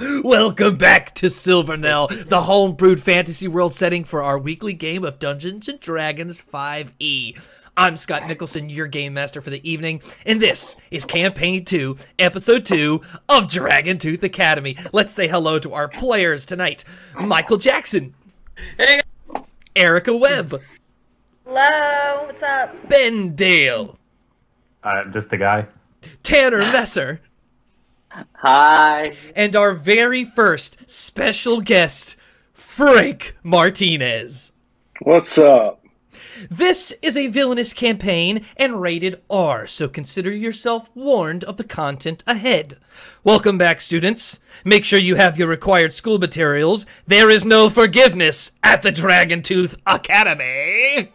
Welcome back to Silvernell, the homebrewed fantasy world setting for our weekly game of Dungeons & Dragons 5e. I'm Scott Nicholson, your game master for the evening, and this is Campaign 2, Episode 2 of Dragontooth Academy. Let's say hello to our players tonight. Michael Jackson. Hey. Erica Webb. Hello, what's up? Ben Dale. Just a guy. Tanner Messer. Hi. And our very first special guest, Frank Martinez. What's up? This is a villainous campaign and rated R, so consider yourself warned of the content ahead. Welcome back, students. Make sure you have your required school materials. There is no forgiveness at the Dragontooth Academy.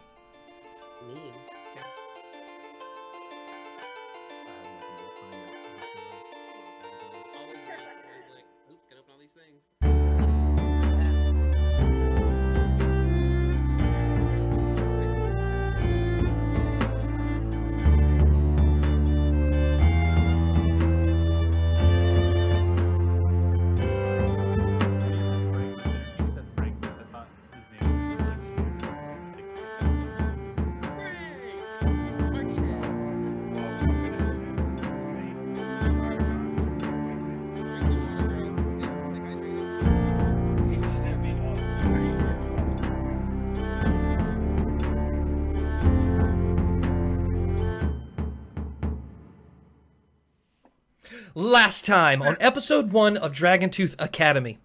Last time on episode 1 of Dragontooth Academy,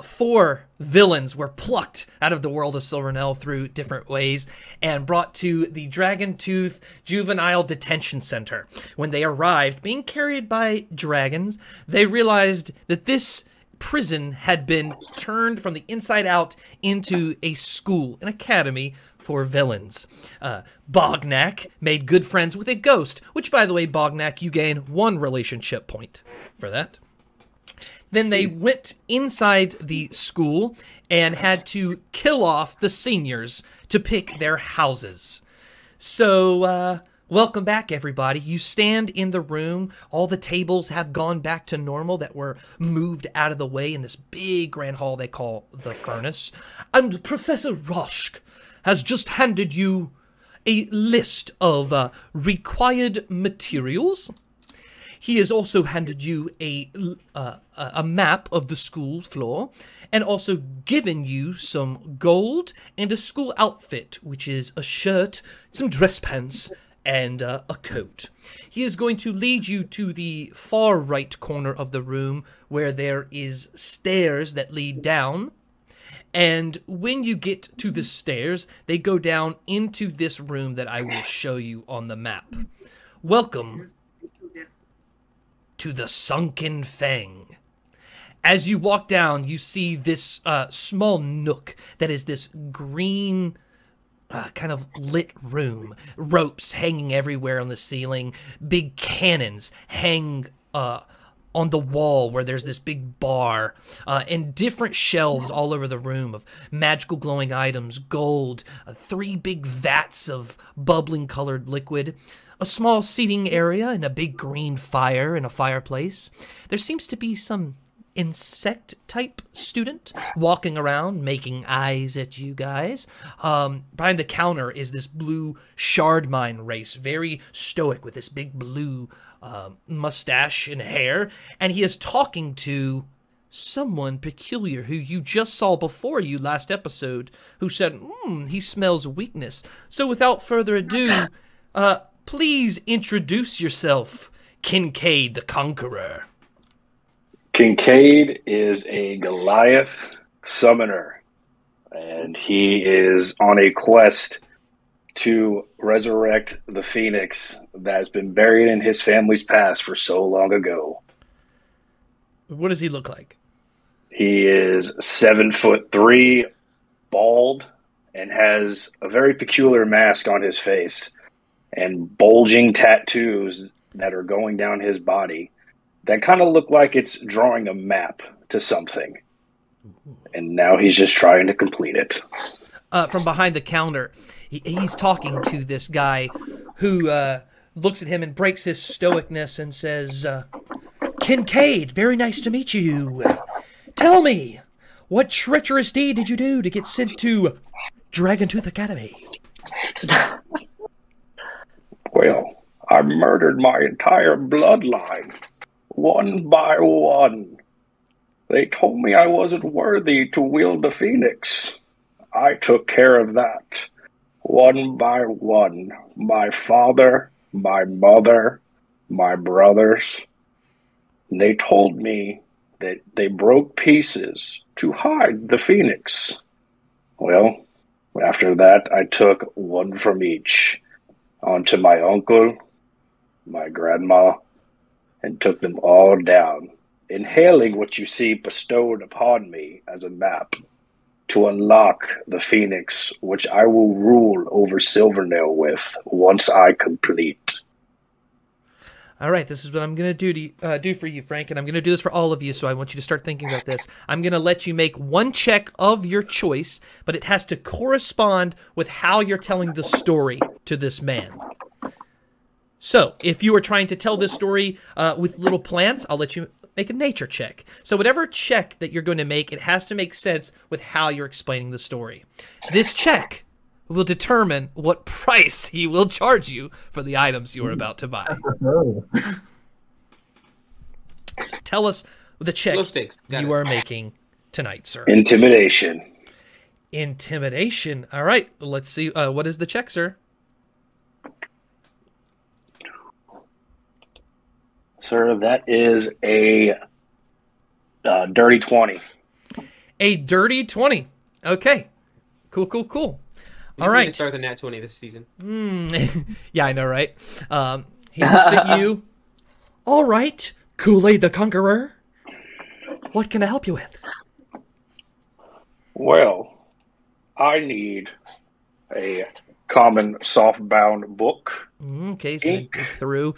4 villains were plucked out of the world of Silvernell through different ways and brought to the Dragontooth Juvenile Detention Center. When they arrived, being carried by dragons, they realized that this prison had been turned from the inside out into a school, an academy for villains. Bognak made good friends with a ghost, which, by the way, Bognak, you gain 1 relationship point for that. Then they went inside the school and had to kill off the seniors to pick their houses. So, welcome back, everybody. You stand in the room. All the tables have gone back to normal that were moved out of the way in this big grand hall they call the furnace. And Professor Roshk has just handed you a list of required materials. He has also handed you a map of the school floor and also given you some gold and a school outfit, which is a shirt, some dress pants, and a coat. He is going to lead you to the far right corner of the room where there is stairs that lead down. And when you get to the stairs, they go down into this room that I will show you on the map. Welcome to the Sunken Fang. As you walk down, you see this small nook that is this green kind of lit room. Ropes hanging everywhere on the ceiling. Big cannons hang on the wall where there's this big bar, and different shelves all over the room of magical glowing items, gold, 3 big vats of bubbling colored liquid, a small seating area and a big green fire and a fireplace. There seems to be some insect-type student walking around, making eyes at you guys. Behind the counter is this blue shardmine race, very stoic with this big blue mustache and hair, and he is talking to someone peculiar who you just saw before you last episode, who said, he smells weakness. So without further ado, please introduce yourself, Kincade the Conqueror. Kincade is a Goliath summoner, and he is on a quest to resurrect the phoenix that has been buried in his family's past for so long ago. What does he look like? He is 7'3", bald, and has a very peculiar mask on his face and bulging tattoos that are going down his body that kind of look like it's drawing a map to something. And now he's just trying to complete it. From behind the counter, he's talking to this guy who looks at him and breaks his stoicness and says, Kincade, very nice to meet you. Tell me, what treacherous deed did you do to get sent to Dragontooth Academy? Well, I murdered my entire bloodline, one by one. They told me I wasn't worthy to wield the Phoenix. I took care of that. One by one. My father, my mother, my brothers. They told me that they broke pieces to hide the Phoenix. Well, after that, I took one from each onto my uncle, my grandma, and took them all down, inhaling what you see bestowed upon me as a map to unlock the Phoenix, which I will rule over Silvernail with once I complete. All right, this is what I'm going to do for you, Frank, and I'm going to do this for all of you, so I want you to start thinking about this. I'm going to let you make one check of your choice, but it has to correspond with how you're telling the story to this man. So, if you are trying to tell this story with little plants, I'll let you make a nature check. So whatever check that you're going to make, it has to make sense with how you're explaining the story. This check will determine what price he will charge you for the items you are about to buy. So tell us the check you are making tonight, sir. Intimidation. Intimidation. All right, let's see. What is the check, sir? Sir, that is a dirty 20. A dirty 20. Okay. Cool, cool, cool. All right. To start the nat 20 this season. Yeah, I know, right? He looks at you. All right, Kool-Aid the Conqueror. What can I help you with? Well, I need a common soft-bound book. Okay, he's going to dig through.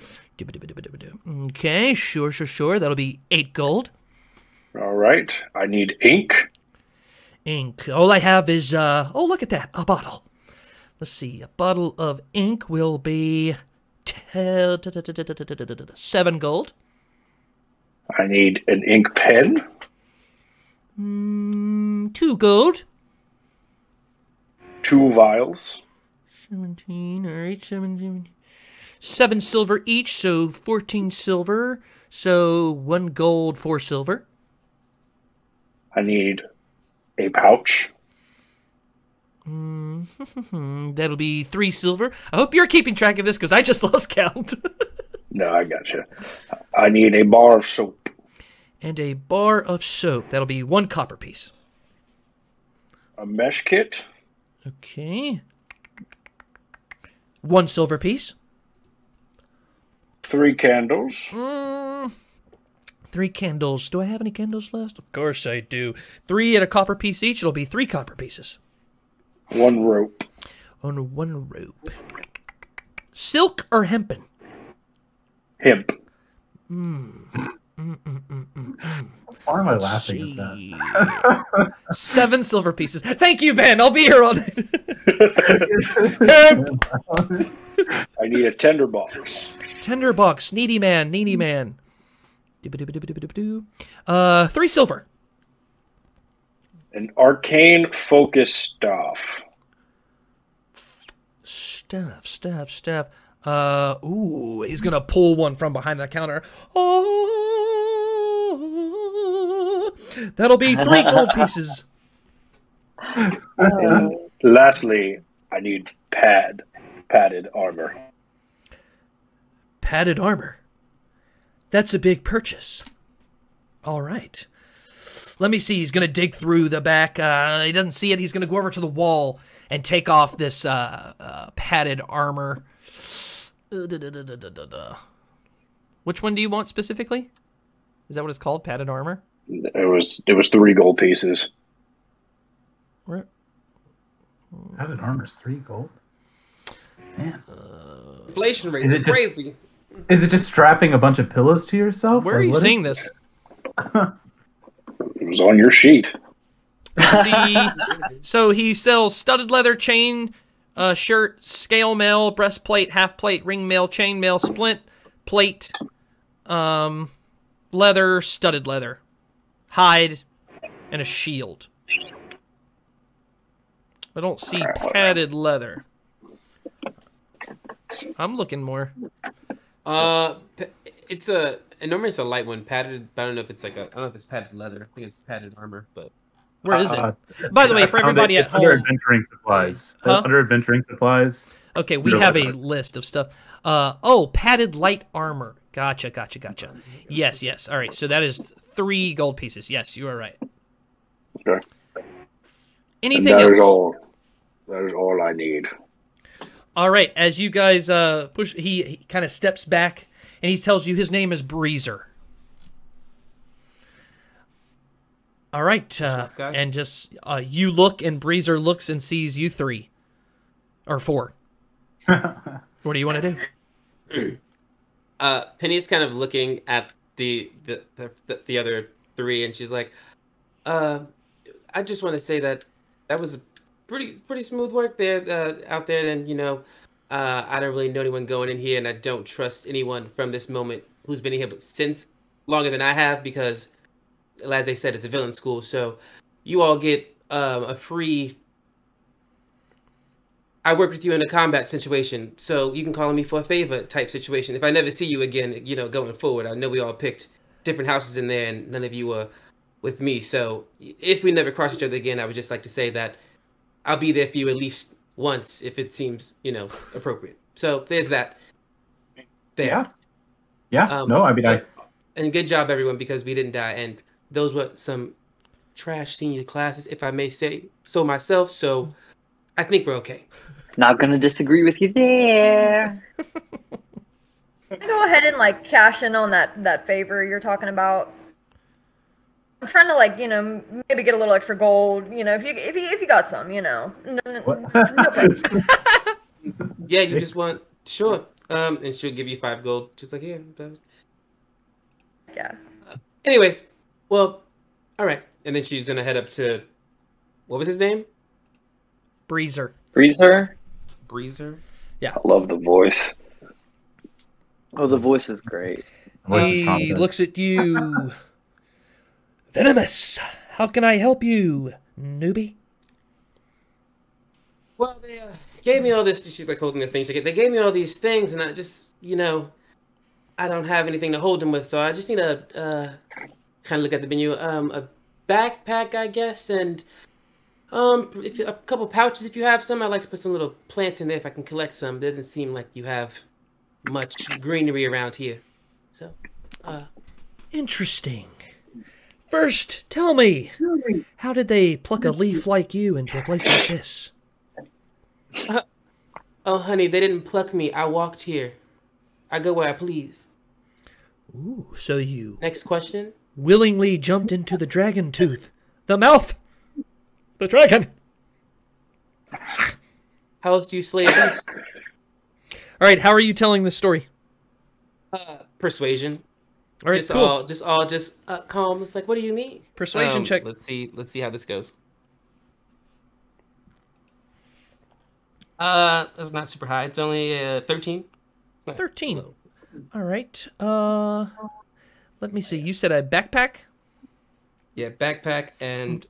Okay, sure. That'll be 8 gold. All right. I need ink. Ink. All I have is, oh, look at that, a bottle. Let's see, a bottle of ink will be 7 gold. I need an ink pen. 2 gold. 2 vials. 17, all right, 17. 7 silver each, so 14 silver. So 1 gold, 4 silver. I need a pouch. That'll be 3 silver. I hope you're keeping track of this because I just lost count. No, I gotcha. I need a bar of soap. And a bar of soap. That'll be 1 copper piece. A mesh kit. Okay. 1 silver piece. 3 candles. 3 candles. Do I have any candles left? Of course I do. 3 at a copper piece each. It'll be 3 copper pieces. 1 rope. On 1 rope. Silk or hempen? Hemp. Why am I laughing at that? 7 silver pieces. Thank you, Ben. I'll be here all day. I need a tinderbox. Tinderbox. Needy man. 3 silver. An arcane focus staff. Staff. Ooh, he's gonna pull one from behind the counter. Oh, that'll be 3 gold pieces. And lastly, I need padded armor. Padded armor. That's a big purchase. All right. Let me see. He's going to dig through the back. He doesn't see it. He's going to go over to the wall and take off this padded armor. Which one do you want specifically? Is that what it's called? Padded armor? It was 3 gold pieces. Where? Padded armor's 3 gold. Man. Inflation rate is crazy. Is it just strapping a bunch of pillows to yourself? Where are you seeing this? It was on your sheet. See, so he sells studded leather, chain, shirt, scale mail, breastplate, half plate, ring mail, chain mail, splint, plate, leather, studded leather, hide, and a shield. I don't see padded leather. I'm looking more. It's normally it's a light one, padded. But I don't know if it's like I don't know if it's padded leather. I think it's padded armor, but Where is it? By the way, for everybody at under home, adventuring supplies. Huh? Under adventuring supplies. okay, we have a list of stuff. Oh, padded light armor. Gotcha. Yes. All right, so that is 3 gold pieces. Yes, you are right. Okay. Anything That else? is all. That is all I need. All right, as you guys push, he kind of steps back and he tells you his name is Breezer. All right, and just you look, and Breezer looks and sees you 3 or 4. What do you want to do? Penny's kind of looking at the other 3, and she's like, I just want to say that was a pretty smooth work there out there, and I don't really know anyone going in here, and I don't trust anyone from this moment who's been here since longer than I have, because as they said, it's a villain school, so you all get a free. I worked with you in a combat situation, so you can call on me for a favor type situation. If I never see you again, going forward, I know we all picked different houses in there, and none of you were with me. So if we never cross each other again, I would just like to say that I'll be there for you at least once if it seems, appropriate. So there's that. There. Yeah. No, I mean, And good job, everyone, because we didn't die. And those were some trash senior classes, if I may say so myself. So I think we're okay. Not gonna disagree with you there. Go ahead and cash in on that favor you're talking about. I'm trying to maybe get a little extra gold. If you got some, No problem. Yeah, you just want sure. And she'll give you 5 gold, just like here. Yeah. Anyways, well, all right. And then she's gonna head up to what was his name? Breezer. Breezer? Yeah. I love the voice. Oh, the voice is great. voice is He confident. looks at you. Venomous, how can I help you, newbie? Well, they gave me all this. She's holding this thing. They gave me all these things, and I just, I don't have anything to hold them with, so I just need to kind of look at the menu. A backpack, I guess, and if a couple pouches if you have some. I'd like to put some little plants in there if I can collect some. It doesn't seem like you have much greenery around here, so. Interesting. First, tell me, how did they pluck a leaf like you into a place like this? Oh, honey, they didn't pluck me. I walked here. I go where I please. Ooh, so you Next question. willingly jumped into the Dragontooth. The mouth! The dragon! How else do you slay a beast? All right, how are you telling this story? Persuasion. All right, cool. Just calm. It's what do you mean? Persuasion check. Let's see how this goes. It's not super high. It's only 13. 13. All right. Let me see. You said a backpack? Yeah, backpack and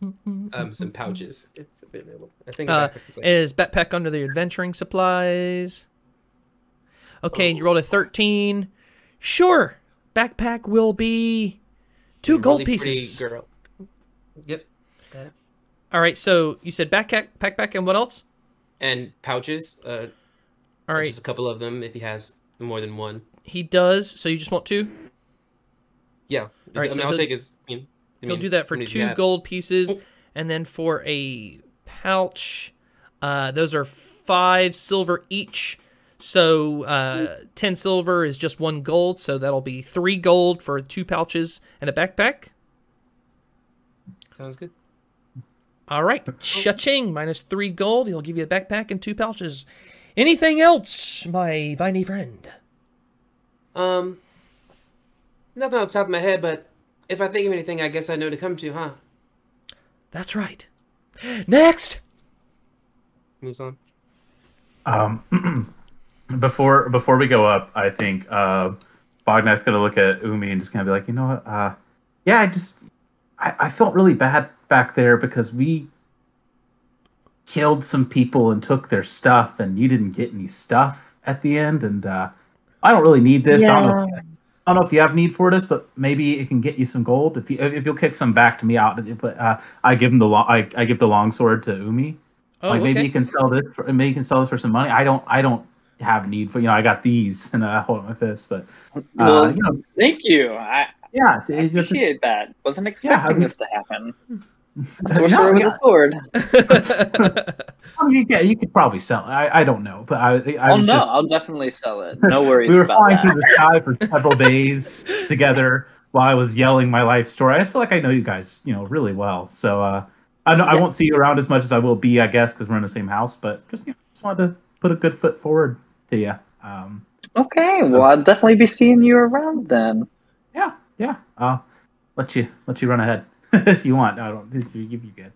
some pouches. If they're available. I think a backpack Is backpack under the adventuring supplies? Okay, and you rolled a 13. Sure. Backpack will be 2 gold really pieces. pretty girl. Yep. All right, so you said backpack, and what else? And pouches. All right. Just a couple of them if he has more than one. He does, so you just want 2? Yeah. All right, so I'll take his. He'll do that for 2 gold pieces, and then for a pouch, those are 5 silver each. So 10 silver is just 1 gold, so that'll be 3 gold for 2 pouches and a backpack. Sounds good. All right, cha-ching, minus 3 gold. He'll give you a backpack and 2 pouches. Anything else, my viney friend? Nothing off the top of my head, but if I think of anything, I guess I know to come to, huh? That's right. Next! Moves on. Before we go up, I think Bognak's gonna look at Umi and just gonna be like, you know what? Yeah, I felt really bad back there because we killed some people and took their stuff, and you didn't get any stuff at the end, and I don't really need this. Yeah. I don't know if you have need for this, but maybe it can get you some gold if you'll kick some back to me out. But I give him I give the longsword to Umi. Oh, like maybe okay. you can sell this. Maybe you can sell this for some money. I don't have need for I got these and I hold up my fist, but Well, thank you. I yeah, appreciate that. Wasn't expecting this to happen. A No, sorcerer with yeah. a sword. I mean, yeah, you could probably sell it. I don't know, but I Oh was no, just I'll definitely sell it. No worries we were about flying that. through the sky for several days together while I was yelling my life story. I just feel like I know you guys, really well. So I know I won't see you around as much as I will be, I guess, because we're in the same house. But just wanted to put a good foot forward to you. Okay, well, I'll definitely be seeing you around then. Yeah. I'll let you run ahead if you want. I don't. You good.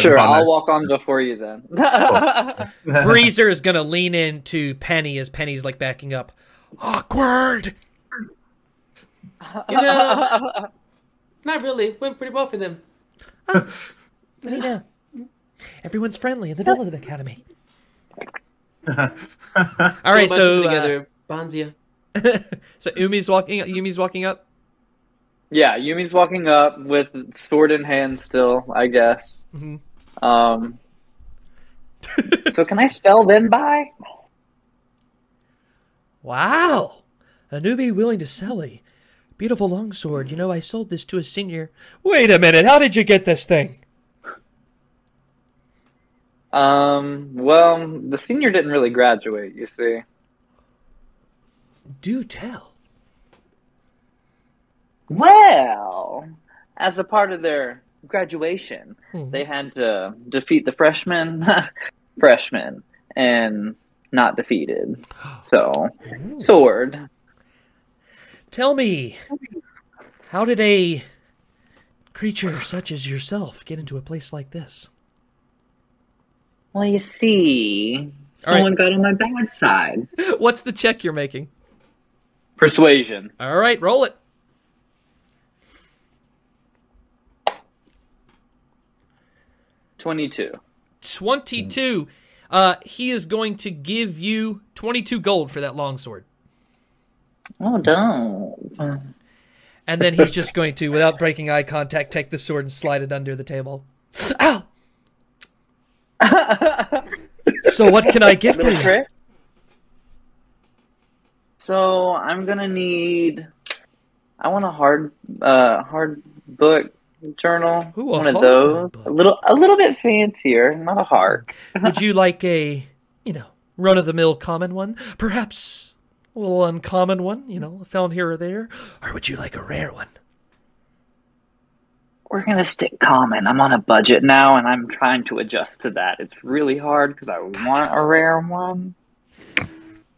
Sure, Bognak. I'll walk on before you then. Breezer is gonna lean into Penny as Penny's like backing up. Awkward. Not really. Went pretty well for them. Everyone's friendly in the Villain Academy. All right, Still a bunch of so them together, Bonzia. so Yumi's walking up. Yeah, Yumi's walking up with sword in hand still, I guess. Mm-hmm. So can I sell then buy? Wow, a newbie willing to sell a beautiful longsword. I sold this to a senior. Wait a minute, how did you get this thing? Well, the senior didn't really graduate, you see. Do tell. Well, as a part of their graduation, they had to defeat the freshmen, and not defeated. So, sword. Tell me, how did a creature such as yourself get into a place like this? Well, you see, someone got on my bad side. What's the check you're making? Persuasion. All right, roll it. 22. 22. He is going to give you 22 gold for that longsword. Oh, don't. And then he's just going to, without breaking eye contact, take the sword and slide it under the table. Ow! So what can I get for Little you? trick. So I'm gonna need. I want a hard book journal. Ooh, a one of hard those. book. A little bit fancier, not a heart. Would you like a, run-of-the-mill common one? Perhaps a little uncommon one, found here or there? Or would you like a rare one? We're gonna stick common. I'm on a budget now, and I'm trying to adjust to that. It's really hard because I want a rare one.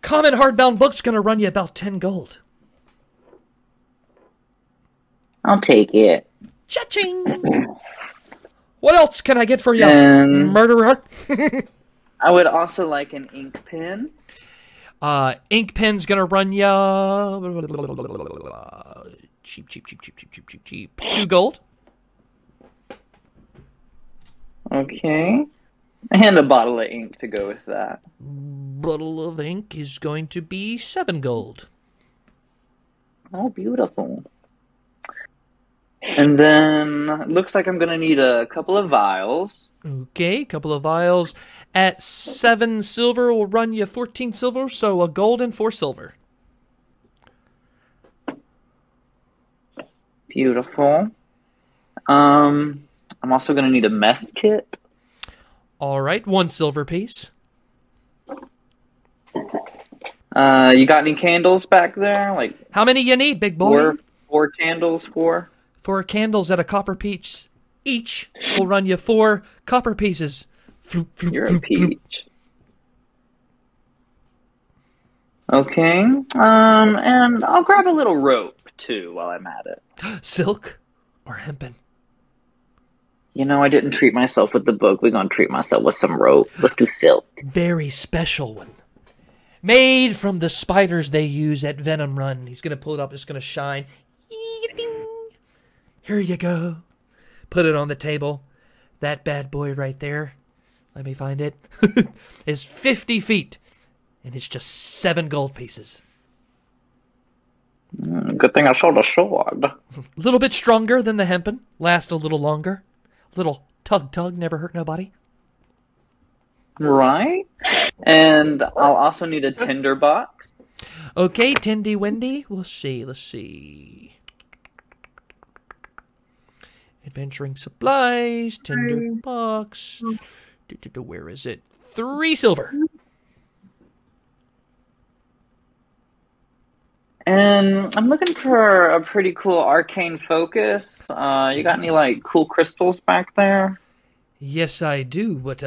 Common hardbound book's gonna run you about 10 gold. I'll take it. Cha-ching! What else can I get for you, And- murderer? I would also like an ink pen. Ink pen's gonna run ya cheap. 2 gold. Okay. And a bottle of ink to go with that. Bottle of ink is going to be 7 gold. Oh, beautiful. And then looks like I'm gonna need a couple of vials. Okay, couple of vials at 7 silver will run you 14 silver, so a gold and 4 silver. Beautiful. I'm also gonna need a mess kit. All right, 1 silver piece. You got any candles back there? Like How many you need, big boy? four candles, 4. 4 candles at a copper piece each will run you 4 copper pieces. Floop, floop, You're a floop, floop. peach. Okay. And I'll grab a little rope too while I'm at it. Silk or hempen? I didn't treat myself with the book. We're gonna treat myself with some rope. Let's do silk. Very special one. Made from the spiders they use at Venom Run. He's going to pull it up. It's going to shine. Here you go. Put it on the table. That bad boy right there. Let me find it. Is 50 feet. And it's just 7 gold pieces. Good thing I saw the sword. A little bit stronger than the hempen. Last a little longer. Little tug, never hurt nobody. Right. And I'll also need a tinder box. Okay, Tindy Windy. Let's see. Adventuring supplies, tinder box. Where is it? 3 silver. And I'm looking for a pretty cool arcane focus. You got any like cool crystals back there? Yes, I do. What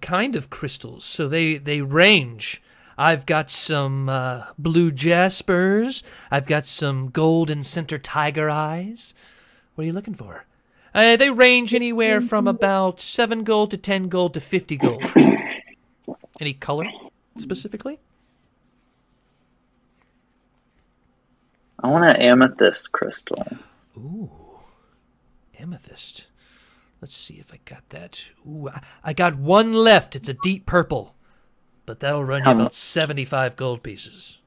kind of crystals? So they range. I've got some blue jaspers. I've got some gold and center tiger eyes. What are you looking for? They range anywhere from about 7 gold to 10 gold to 50 gold. Any color specifically? I want an amethyst crystal. Ooh, amethyst. Let's see if I got that. Ooh, I got 1 left. It's a deep purple. But that'll run you about 75 gold pieces.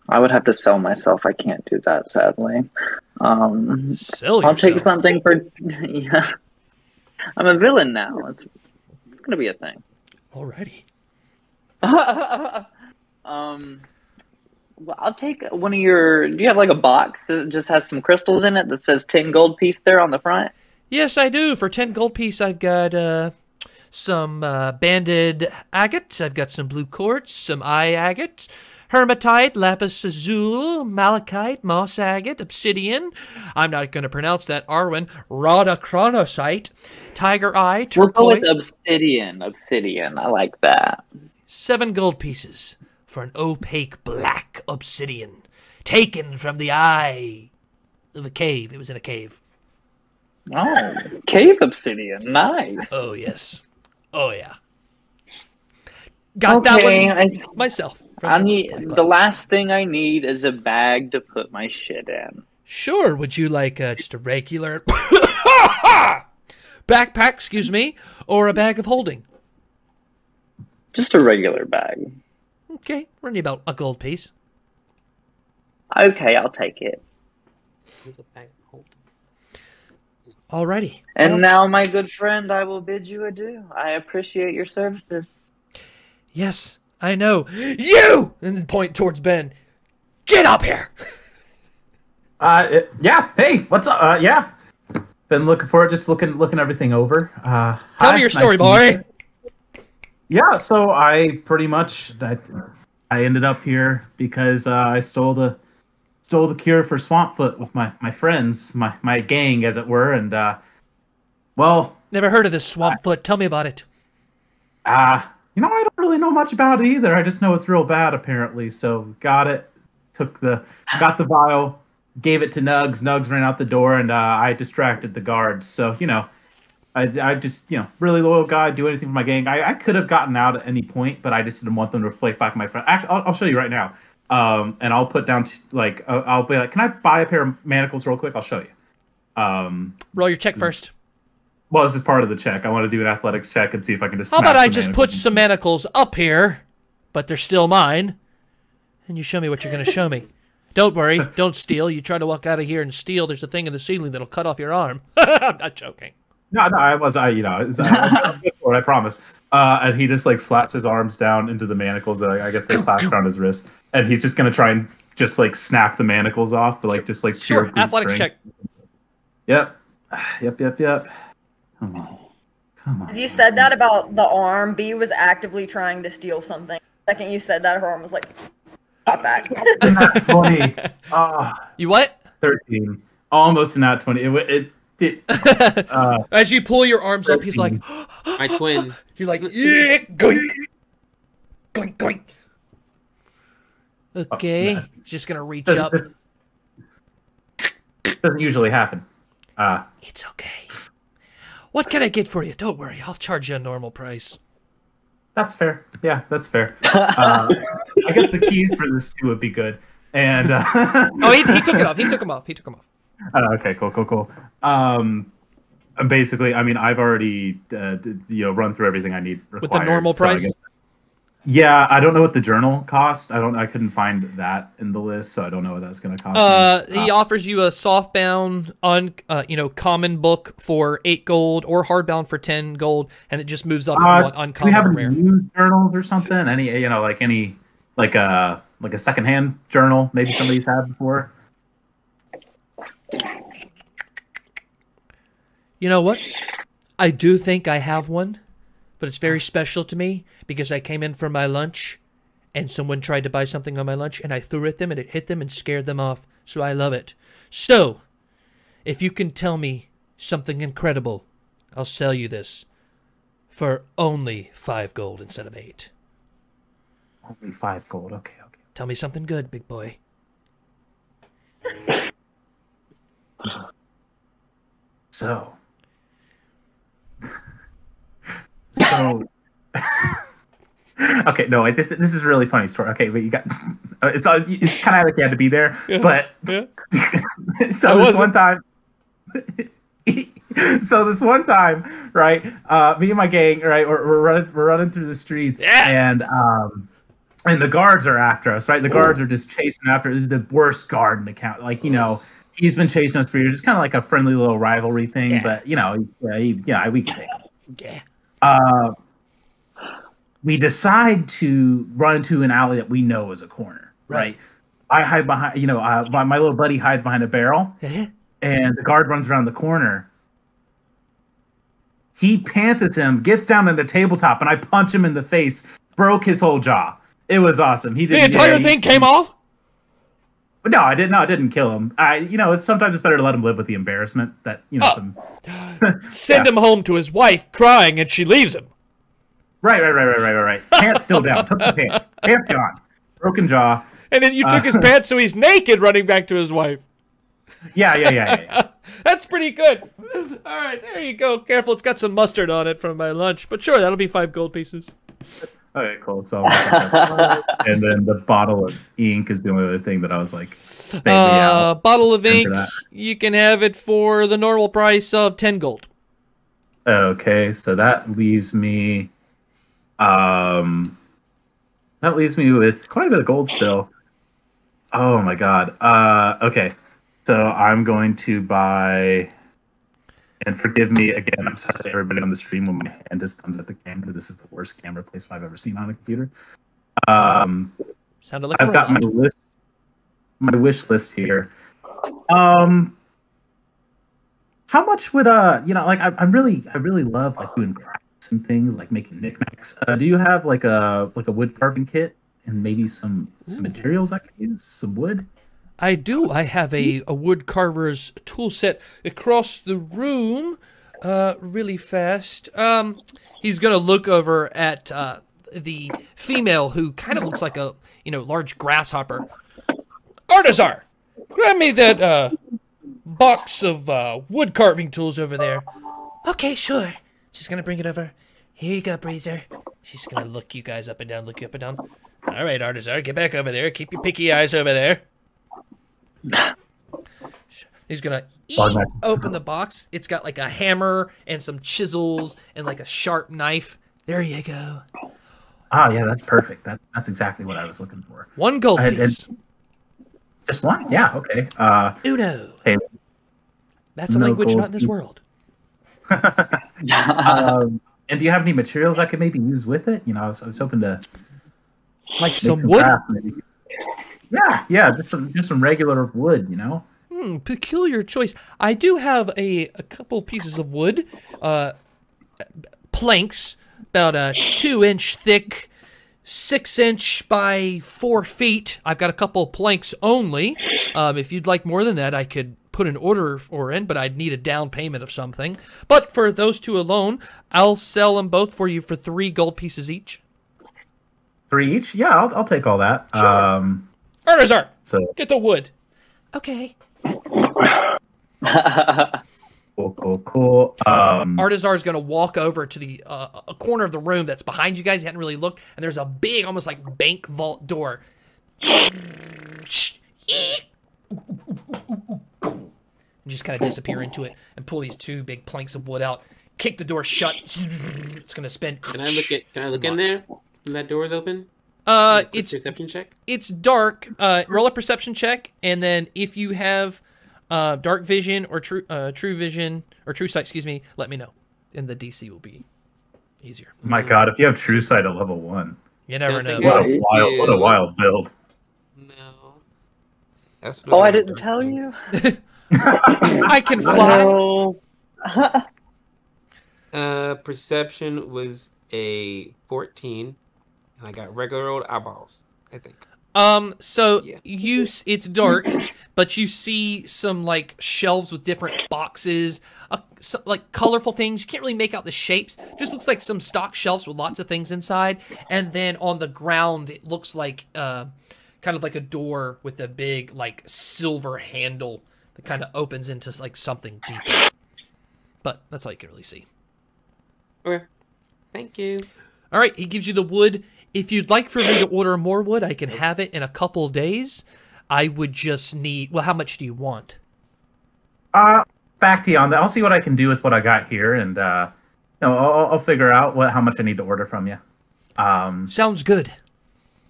I would have to sell myself. I can't do that, sadly. Sell yourself. I'll take something for... Yeah. I'm a villain now. It's going to be a thing. Alrighty. Well, I'll take one of your... Do you have like a box that just has some crystals in it that says 10 gold piece there on the front? Yes, I do. For 10 gold piece, I've got some banded agate. I've got some blue quartz, some eye agate, hermatite, lapis azul, malachite, moss agate, obsidian. I'm not going to pronounce that, Arwen. Rhodocronosite, tiger eye, turquoise. We'll go with obsidian. Obsidian. I like that. 7 gold pieces for an opaque black obsidian taken from the eye of a cave. It was in a cave. Oh, cave obsidian. Nice. Oh, yes. Oh, yeah. Got that one myself. The last thing I need is a bag to put my shit in. Sure. Would you like just a regular backpack, excuse me, or a bag of holding? Just a regular bag. Okay. Run you about a gold piece. Okay, I'll take it. Alrighty. And now, my good friend, I will bid you adieu. I appreciate your services. Yes, I know. You! And then point towards Ben. Get up here! Yeah. Hey, what's up? Yeah. Been looking for it, just looking everything over. Tell me your story, boy. Yeah, so I pretty much I ended up here because I stole the cure for Swampfoot with my friends, my gang, as it were, and well, never heard of this Swampfoot. Tell me about it. I don't really know much about it either. I just know it's real bad, apparently. So got it, got the vial, gave it to Nugs. Nugs ran out the door, and I distracted the guards. So I just really loyal guy, do anything for my gang. I could have gotten out at any point, but I just didn't want them to reflect back on my friend. Actually, I'll show you right now. And I'll put down I'll be like, can I buy a pair of manacles real quick? I'll show you. Roll your check first. Well, this is part of the check. I want to do an athletics check and see if I can just. How about I just put some manacles up here, but they're still mine, and you show me what you're going to show me. Don't worry, don't steal. You try to walk out of here and steal. There's a thing in the ceiling that'll cut off your arm. I'm not joking. No, I promise. And he just like slaps his arms down into the manacles. I guess they clasp around his wrist, and he's just gonna try and just like snap the manacles off, but like just like sure. Athletics check. Yep. Come on. As you said that about the arm, B was actively trying to steal something. The second you said that, her arm was like, "Pop back." 20. You what? 13. Almost a nat 20. As you pull your arms 13. Up, he's like, my twin. You're like, yeah, goink, goink, goink. Okay, it's just gonna reach up. Doesn't usually happen. It's okay. What can I get for you? Don't worry, I'll charge you a normal price. That's fair. Yeah, that's fair. I guess the keys for this too would be good. And Oh, he took it off. He took him off. Okay, cool. Basically, I mean, I've already run through everything I need required. With the normal price? Yeah, I don't know what the journal cost. I couldn't find that in the list, so I don't know what that's going to cost me. He offers you a softbound, common book for 8 gold, or hardbound for 10 gold, and it just moves up on uncommon. Do we have or any rare. used journals or something? Any a secondhand journal maybe somebody's had before? You know what? I do think I have one, but it's very special to me because I came in for my lunch and someone tried to buy something on my lunch and I threw it at them and it hit them and scared them off. So I love it. So, if you can tell me something incredible, I'll sell you this for only 5 gold instead of 8. Only 5 gold. Okay. Tell me something good, big boy. So okay, no, this is a really funny story. Okay, but you got it's kind of like you had to be there, yeah. But yeah. So this one time, right? Me and my gang, right? We're running through the streets, and the guards are after us, right? The guards are just chasing after the worst guard in the count. Like, he's been chasing us for years. It's kind of like a friendly little rivalry thing, but we can take it. Yeah. We decide to run into an alley that we know is a corner, right? I hide behind, my little buddy hides behind a barrel, and the guard runs around the corner. He pants at him, gets down on the tabletop, and I punch him in the face. Broke his whole jaw. It was awesome. The entire thing came off? No, I didn't. No, I didn't kill him. Sometimes it's better to let him live with the embarrassment that Send him home to his wife crying, and she leaves him. Right. Pants still down. Took the pants. Pants gone. Broken jaw. And then you took his pants, so he's naked, running back to his wife. Yeah. That's pretty good. All right, there you go. Careful, it's got some mustard on it from my lunch. But sure, that'll be 5 gold pieces. Okay, cool. So, and then the bottle of ink is the only other thing that I was like, bottle of ink. You can have it for the normal price of 10 gold. Okay, so that leaves me, with quite a bit of gold still. Oh my god. Okay, so I'm going to buy. And forgive me again, I'm sorry to everybody on the stream when my hand just comes at the camera. This is the worst camera placement I've ever seen on a computer. Sounded like I've got my wish list here. How much would I really love like doing crafts and things, like making knickknacks. Do you have like a wood carving kit and maybe some materials I could use? Some wood? I do. I have a wood carver's tool set across the room really fast. He's going to look over at the female who kind of looks like a large grasshopper. Artizar, grab me that box of wood carving tools over there. Okay, sure. She's going to bring it over. Here you go, Breezer. She's going to look you guys up and down, look you up and down. All right, Artizar, get back over there. Keep your picky eyes over there. He's gonna open the box. It's got like a hammer and some chisels and like a sharp knife. There you go. Oh yeah, that's perfect. That's exactly what I was looking for. 1 gold piece. Just one? Yeah. Okay. Uno. Hey, that's a language not in this world. And do you have any materials I could maybe use with it? I was hoping to like some wood. Yeah, just some regular wood, Peculiar choice. I do have a couple pieces of wood, planks, about a 2-inch thick, 6-inch by 4 feet. I've got a couple planks only. If you'd like more than that, I could put an order in, but I'd need a down payment of something. But for those 2 alone, I'll sell them both for you for 3 gold pieces each. 3 each? Yeah, I'll take all that. Sure. Artizar, so get the wood. Okay. Cool. Cool. Artazar is going to walk over to the a corner of the room that's behind you guys. You hadn't really looked, and there's a big, almost like bank vault door. And just kind of disappear into it and pull these two big planks of wood out. Kick the door shut. It's going to spin. Can I look in there when that door is open? It's perception check. It's dark. Roll a perception check, and then if you have dark vision or true vision or true sight, excuse me, let me know, and the DC will be easier. My God, if you have true sight at level 1, You never know. what a wild build. No. That's Oh, I didn't tell you. I can fly. No. Perception was a 14, and I got regular old eyeballs, I think. So Yeah. it's dark, but you see some like shelves with different boxes, like colorful things. You can't really make out the shapes. Just looks like some stock shelves with lots of things inside. And then on the ground, it looks like kind of like a door with a big like silver handle that kind of opens into like something deeper. But that's all you can really see. Okay. Thank you. All right, he gives you the wood. If you'd like for me to order more wood, I can have it in a couple of days. I would just need... Well, how much do you want? Back to you on that. I'll see what I can do with what I got here, and I'll figure out how much I need to order from you. Sounds good.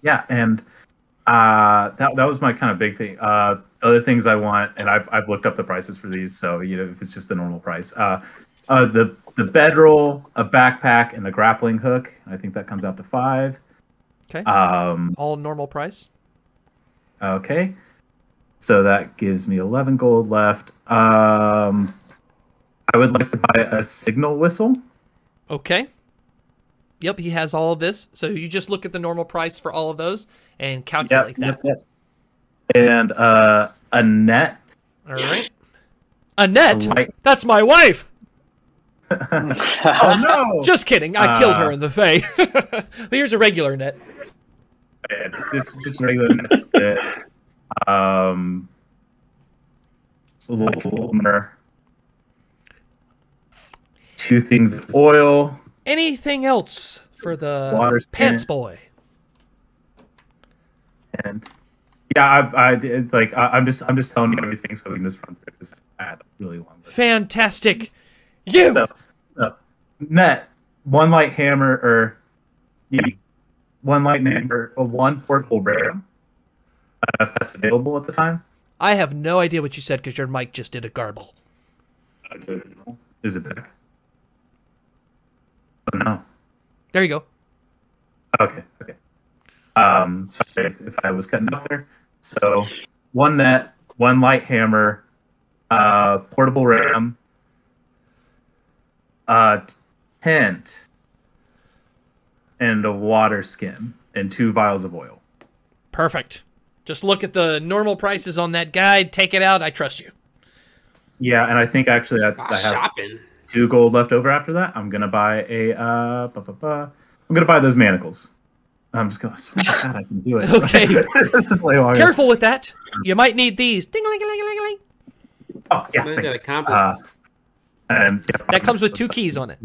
Yeah, and that was my kind of big thing. Other things I want, and I've looked up the prices for these, so if it's just the normal price. The bedroll, a backpack, and a grappling hook. I think that comes out to 5. Okay. All normal price. Okay. So that gives me 11 gold left. I would like to buy a signal whistle. Okay. Yep, he has all of this. So you just look at the normal price for all of those and calculate that. Yep. And a net. All right. A net? That's my wife. Oh no! Just kidding. I killed her in the Fae. But here's a regular net. Yeah, just regular net's good. Lumber. 2 things of oil. Anything else for the Water pants skin. boy? And yeah, I did like I'm just telling you everything so we can just run through this ad really long list. Fantastic. You. So, net, 1 light hammer, or 1 light hammer, 1 portable ram. If that's available at the time. I have no idea what you said because your mic just did a garble. Is it there? Oh no. There you go. Okay. Sorry if I was cutting out there. So 1 net, 1 light hammer, portable ram, tent, and a water skin, and 2 vials of oil. Perfect. Just look at the normal prices on that guide. Take it out. I trust you. Yeah, and I think actually I have Shopping. 2 gold left over after that. I'm gonna buy I'm gonna buy those manacles. I'm just gonna. Oh my God, I can do it. Okay. This is like longer. Careful with that. You might need these. Ding-a-ling-a-ling-a-ling-a-ling. Oh yeah, Something thanks. got accomplished. And yeah, That comes with 2 keys on it.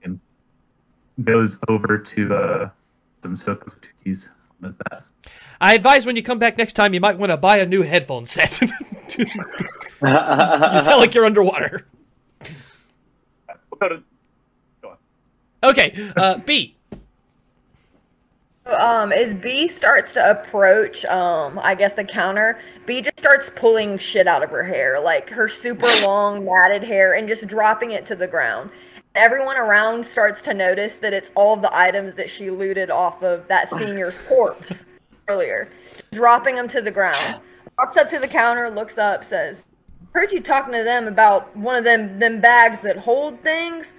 And goes over to some so it goes with 2 keys with that. I advise when you come back next time, you might want to buy a new headphone set. You sound like you're underwater. Go on. Okay, B. As B starts to approach, I guess the counter, B just starts pulling shit out of her hair, like her super long matted hair, and just dropping it to the ground. Everyone around starts to notice that it's all of the items that she looted off of that senior's corpse earlier, dropping them to the ground. Walks up to the counter, looks up, says, "Heard you talking to them about one of them bags that hold things.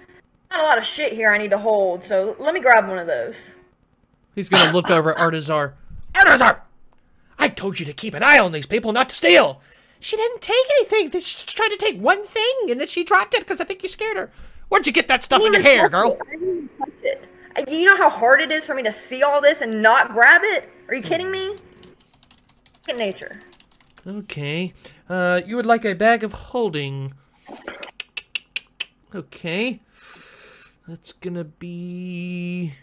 Not a lot of shit here I need to hold, so let me grab one of those." He's going to look over at Artazar. Artazar! I told you to keep an eye on these people, not to steal. She didn't take anything. She tried to take one thing, and then she dropped it because I think you scared her. Where'd you get that stuff in your hair, girl? I didn't even touch it. You know how hard it is for me to see all this and not grab it? Are you kidding me? In nature. Okay. You would like a bag of holding. Okay. That's gonna be...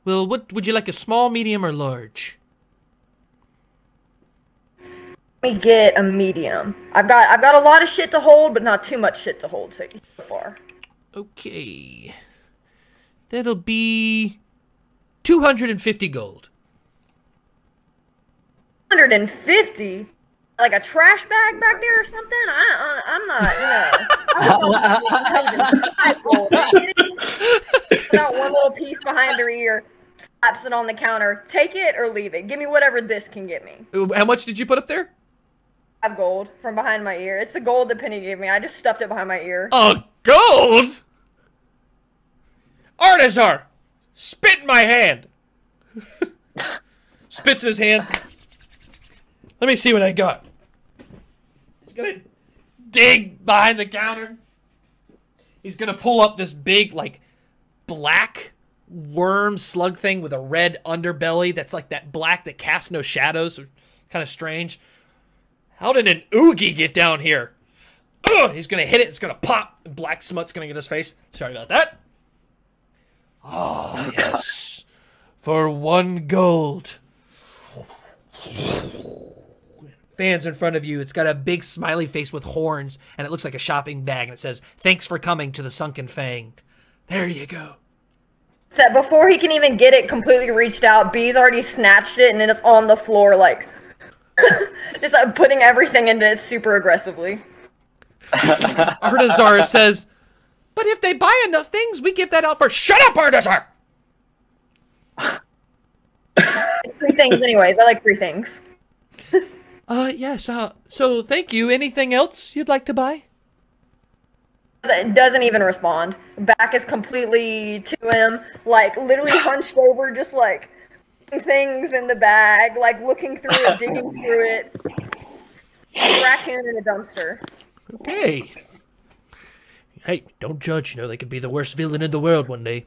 Well, what would you like, a small, medium, or large? Let me get a medium. I've got a lot of shit to hold, but not too much shit to hold so far. Okay. That'll be 250 gold. 150? Like a trash bag back there or something? I'm not, Not one little piece behind her ear, slaps it on the counter. Take it or leave it. Give me whatever this can get me. How much did you put up there? 5 gold from behind my ear. It's the gold that Penny gave me. I just stuffed it behind my ear. Gold? Artazar! Spit in my hand! Spits in his hand. Let me see what I got. He's gonna dig behind the counter. He's gonna pull up this big, like, black worm slug thing with a red underbelly that's like that black that casts no shadows. Kind of strange. How did an oogie get down here? Ugh, he's gonna hit it. It's gonna pop. And black smut's gonna get his face. Sorry about that. Oh, yes. For 1 gold. Fans in front of you. It's got a big smiley face with horns, and it looks like a shopping bag, and it says, "Thanks for coming to the Sunken Fang." There you go. So before he can even get it completely reached out, B's already snatched it, and then it's on the floor, like, just putting everything into it super aggressively. Artazar says, "But if they buy enough things, we give that out for..." Shut up, Artazar! It's 3 things anyways. I like 3 things. Yes, so thank you. Anything else you'd like to buy? It doesn't even respond. Back is completely to him, like, literally hunched over, just, like, things in the bag, like, looking through it, digging through it. A raccoon in a dumpster. Okay. Hey, don't judge. You know, they could be the worst villain in the world one day.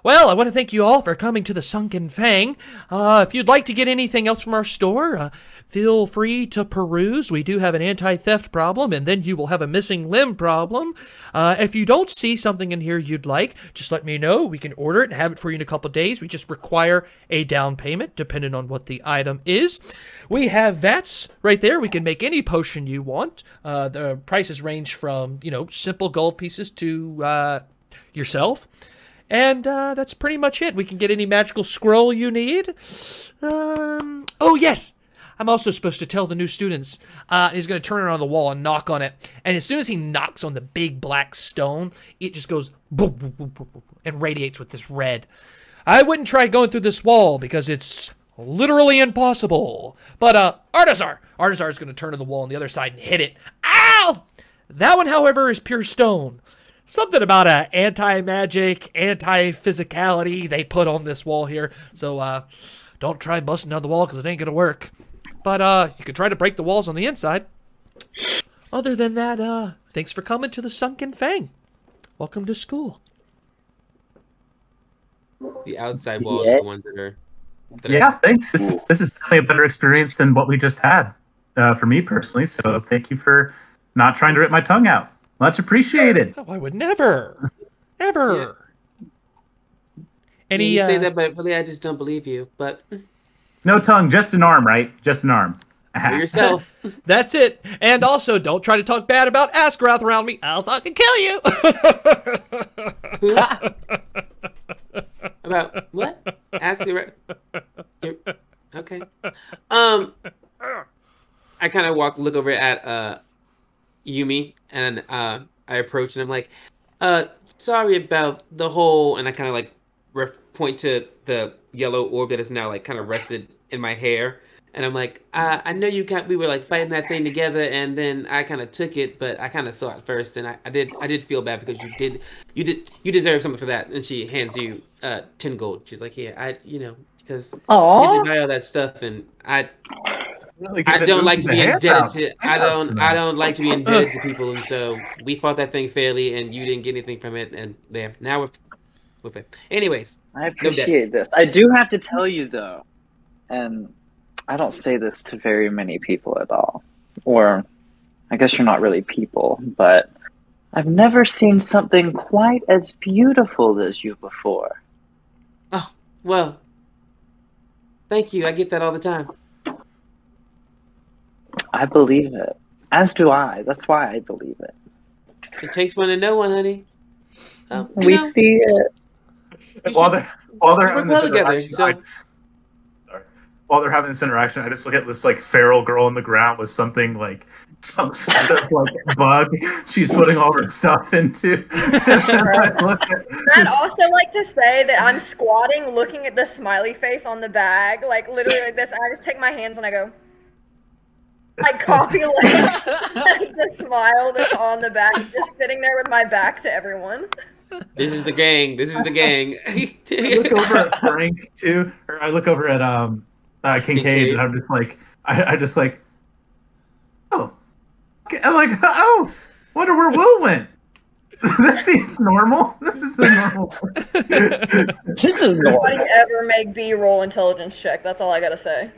Well, I want to thank you all for coming to the Sunken Fang. If you'd like to get anything else from our store, feel free to peruse. We do have an anti-theft problem, and then you will have a missing limb problem. If you don't see something in here you'd like, just let me know. We can order it and have it for you in a couple days. We just require a down payment, depending on what the item is. We have vats right there. We can make any potion you want. The prices range from, simple gold pieces to yourself. And that's pretty much it. We can get any magical scroll you need. Oh, yes! I'm also supposed to tell the new students. He's going to turn it on the wall and knock on it. And as soon as he knocks on the big black stone, it just goes boom, boom, boom, boom, boom, and radiates with this red. I wouldn't try going through this wall because it's literally impossible. But Artazar is going to turn to the wall on the other side and hit it. Ow! That one, however, is pure stone. Something about a anti-magic, anti-physicality they put on this wall here. So don't try busting down the wall because it ain't going to work. But you could try to break the walls on the inside. Other than that, thanks for coming to the Sunken Fang. Welcome to school. The outside walls are the ones that are... Yeah, thanks. This is definitely a better experience than what we just had for me personally. So thank you for not trying to rip my tongue out. Much appreciated. Oh, I would never. Ever. Yeah. Any, you say that, but really I just don't believe you. But no tongue, just an arm, right? Just an arm. For yourself. That's it. And also, don't try to talk bad about Askroth around me. I'll fucking kill you. About what? Askroth. Okay. I kind of look over at Yumi, and I approach, and I'm like, sorry about the whole, and I kind of like point to the yellow orb that is now like kind of rested in my hair, and I'm like, I know we were like fighting that thing together, and then I kind of took it, but I kind of saw it first, and I did feel bad because you deserve something for that. And she hands you 10 gold. She's like, yeah, because you deny all that stuff, and I don't like to be indebted to. I don't like to be indebted to people, and so we fought that thing fairly, and you didn't get anything from it, and there now we're with it. Anyways, I appreciate this. I do have to tell you though, and I don't say this to very many people at all, or I guess you're not really people, but I've never seen something quite as beautiful as you before. Oh, well, thank you. I get that all the time. I believe it. As do I. That's why I believe it. It takes one to know one, honey. We see it. While they're having this together, interaction, so... while they're having this interaction, I just look at this like feral girl on the ground with something like some sort of like bug she's putting all her stuff into. I'd also like to say that I'm squatting, looking at the smiley face on the bag, like literally like this. And I just take my hands and I go, I copy like the smile that's on the bag, just sitting there with my back to everyone. This is the gang. This is the gang. I look over at Frank too, or I look over at Kincade, and I'm just like, I just like, oh, I'm like, oh, wonder where Will went. This seems normal. This is a normal. This is normal. Nobody ever make B-roll intelligence check. That's all I gotta say.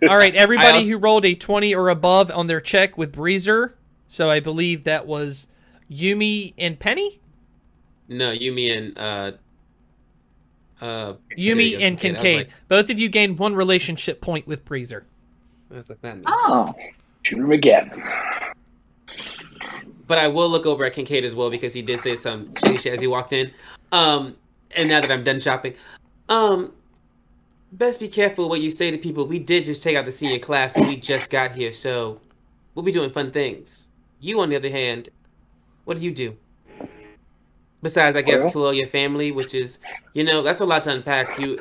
All right, everybody who rolled a 20 or above on their check with Breezer. So I believe that was Yumi and Penny. No, Yumi and Yumi and Kincade. Like, both of you gained 1 relationship point with Breezer. I was like, that. Oh. Shoot him again. But I will look over at Kincade as well because he did say some shady shit as he walked in. And now that I'm done shopping, best be careful what you say to people. We did just take out the senior class and we just got here, so we'll be doing fun things. You, on the other hand, what do you do? Besides, I guess, kill all your family, which is, you know, that's a lot to unpack. You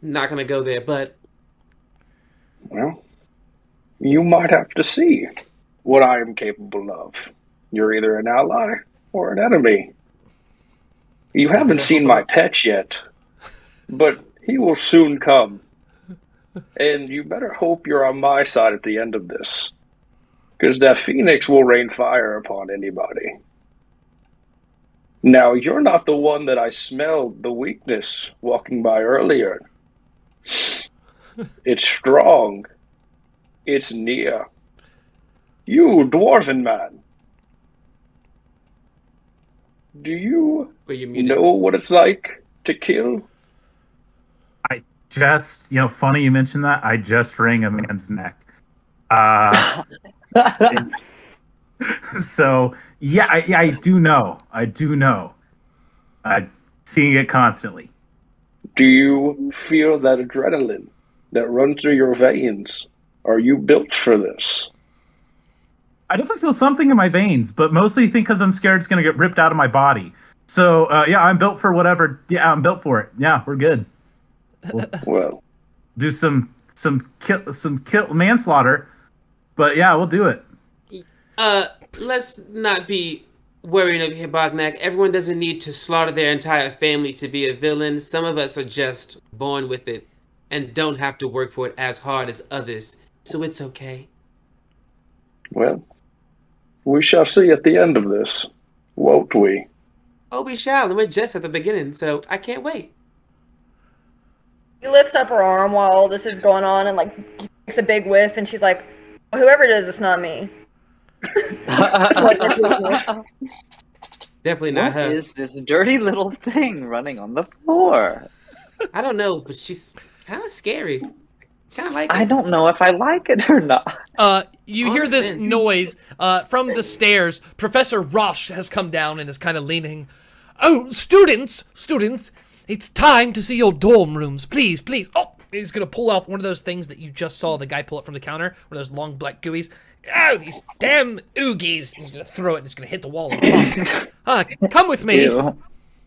not gonna go there, but Well, you might have to see what I am capable of. You're either an ally or an enemy. You haven't seen my pet yet, but he will soon come. And you better hope you're on my side at the end of this, because that phoenix will rain fire upon anybody. Now, you're not the one that I smelled the weakness walking by earlier. It's strong. It's near. You, dwarven man. Do you know what it's like to kill? I just, funny you mentioned that. I just wring a man's neck. So, yeah, I do know. I do know. Seeing it constantly. Do you feel that adrenaline that runs through your veins? Are you built for this? I definitely feel something in my veins, but mostly think because I'm scared it's going to get ripped out of my body. So, yeah, I'm built for whatever. Yeah, I'm built for it. Yeah, we're good. Well, do some manslaughter, but yeah, we'll do it. Let's not be worrying over here, Bognak. Everyone doesn't need to slaughter their entire family to be a villain. Some of us are just born with it and don't have to work for it as hard as others. So it's okay. Well, we shall see at the end of this, won't we? Oh, we shall. And we're just at the beginning, so I can't wait. She lifts up her arm while all this is going on and, like, takes a big whiff, and she's like, whoever it is, it's not me. Definitely not her. What is this dirty little thing running on the floor? I don't know, but she's kind of scary. Kind of like it. I don't know if I like it or not. You hear this noise from the stairs. Professor Rosh has come down and is kind of leaning. Oh, students, it's time to see your dorm rooms. Please. Oh, he's going to pull out one of those things that you just saw the guy pull up from the counter. One of those long black gooeys. Oh, these damn oogies. He's going to throw it and it's going to hit the wall and pop. Come with me. Ew.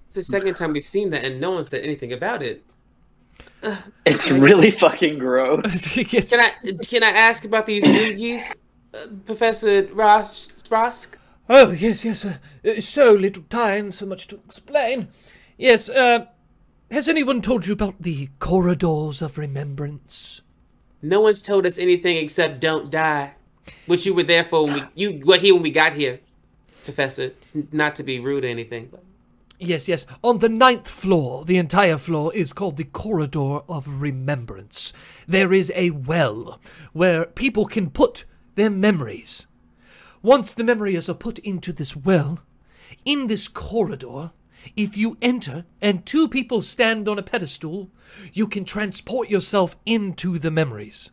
It's the second time we've seen that and no one said anything about it. It's really fucking gross. Can I ask about these oogies, Professor Rosk? Oh, yes. So little time, so much to explain. Yes, has anyone told you about the Corridors of Remembrance? No one's told us anything except don't die, which you were there for when we got here, Professor. Not to be rude or anything. But... Yes. On the 9th floor, the entire floor is called the Corridor of Remembrance. There is a well where people can put their memories. Once the memories are put into this well, in this corridor, if you enter and 2 people stand on a pedestal, you can transport yourself into the memories.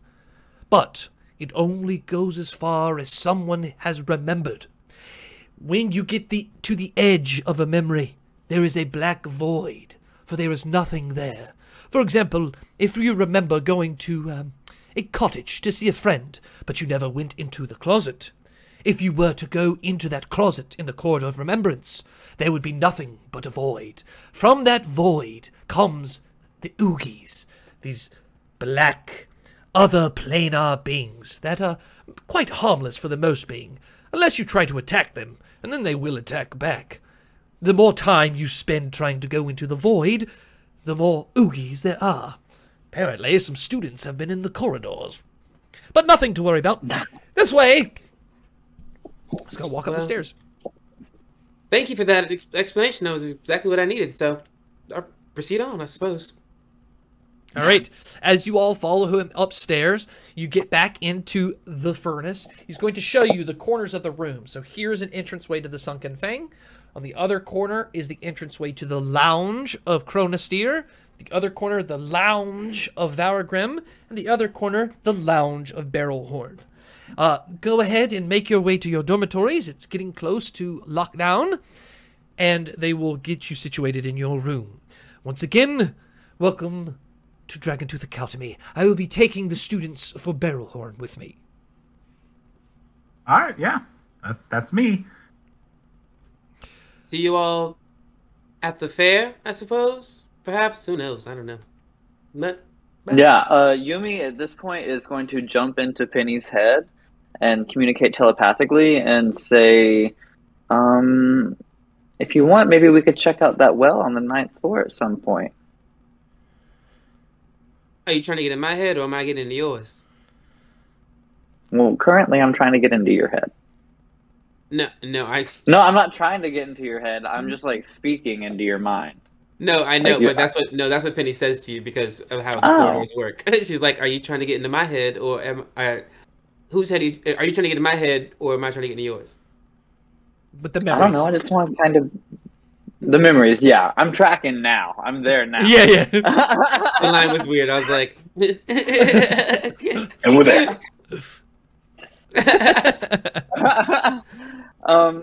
But it only goes as far as someone has remembered. When you get to the edge of a memory, there is a black void, for there is nothing there. For example, if you remember going to a cottage to see a friend, but you never went into the closet. If you were to go into that closet in the Corridor of Remembrance, there would be nothing but a void. From that void comes the Oogies, these black, other planar beings that are quite harmless for the most being, unless you try to attack them, and then they will attack back. The more time you spend trying to go into the void, the more Oogies there are. Apparently, some students have been in the corridors. But nothing to worry about. This way! Let's go walk up the stairs. Thank you for that explanation. That was exactly what I needed. So, I'll proceed on, I suppose. All right. As you all follow him upstairs, you get back into the furnace. He's going to show you the corners of the room. So here's an entranceway to the Sunken Fang. On the other corner is the entranceway to the lounge of Chronosteer. The other corner, the lounge of Varagrim. And the other corner, the lounge of Barrelhorn. Go ahead and make your way to your dormitories. It's getting close to lockdown. And they will get you situated in your room. Once again, welcome to Dragontooth Academy. I will be taking the students for Barrelhorn with me. All right, yeah. That's me. See you all at the fair, I suppose? Perhaps? Who knows? I don't know. But Yeah, Yumi at this point is going to jump into Penny's head and communicate telepathically and say, if you want, maybe we could check out that well on the 9th floor at some point. Are you trying to get in my head, or am I getting into yours? Well, currently I'm trying to get into your head. No, No, I'm not trying to get into your head. I'm just like speaking into your mind. No, I know, Like, but that's what Penny says to you because of how the corridors work. She's like, "Are you trying to get into my head, or whose head? Are you trying to get in my head, or am I trying to get into yours?" But the I memories. don't know. I just want kind of the memories. Yeah, I'm tracking now. I'm there now. Yeah. The line was weird. I was like, And we're there.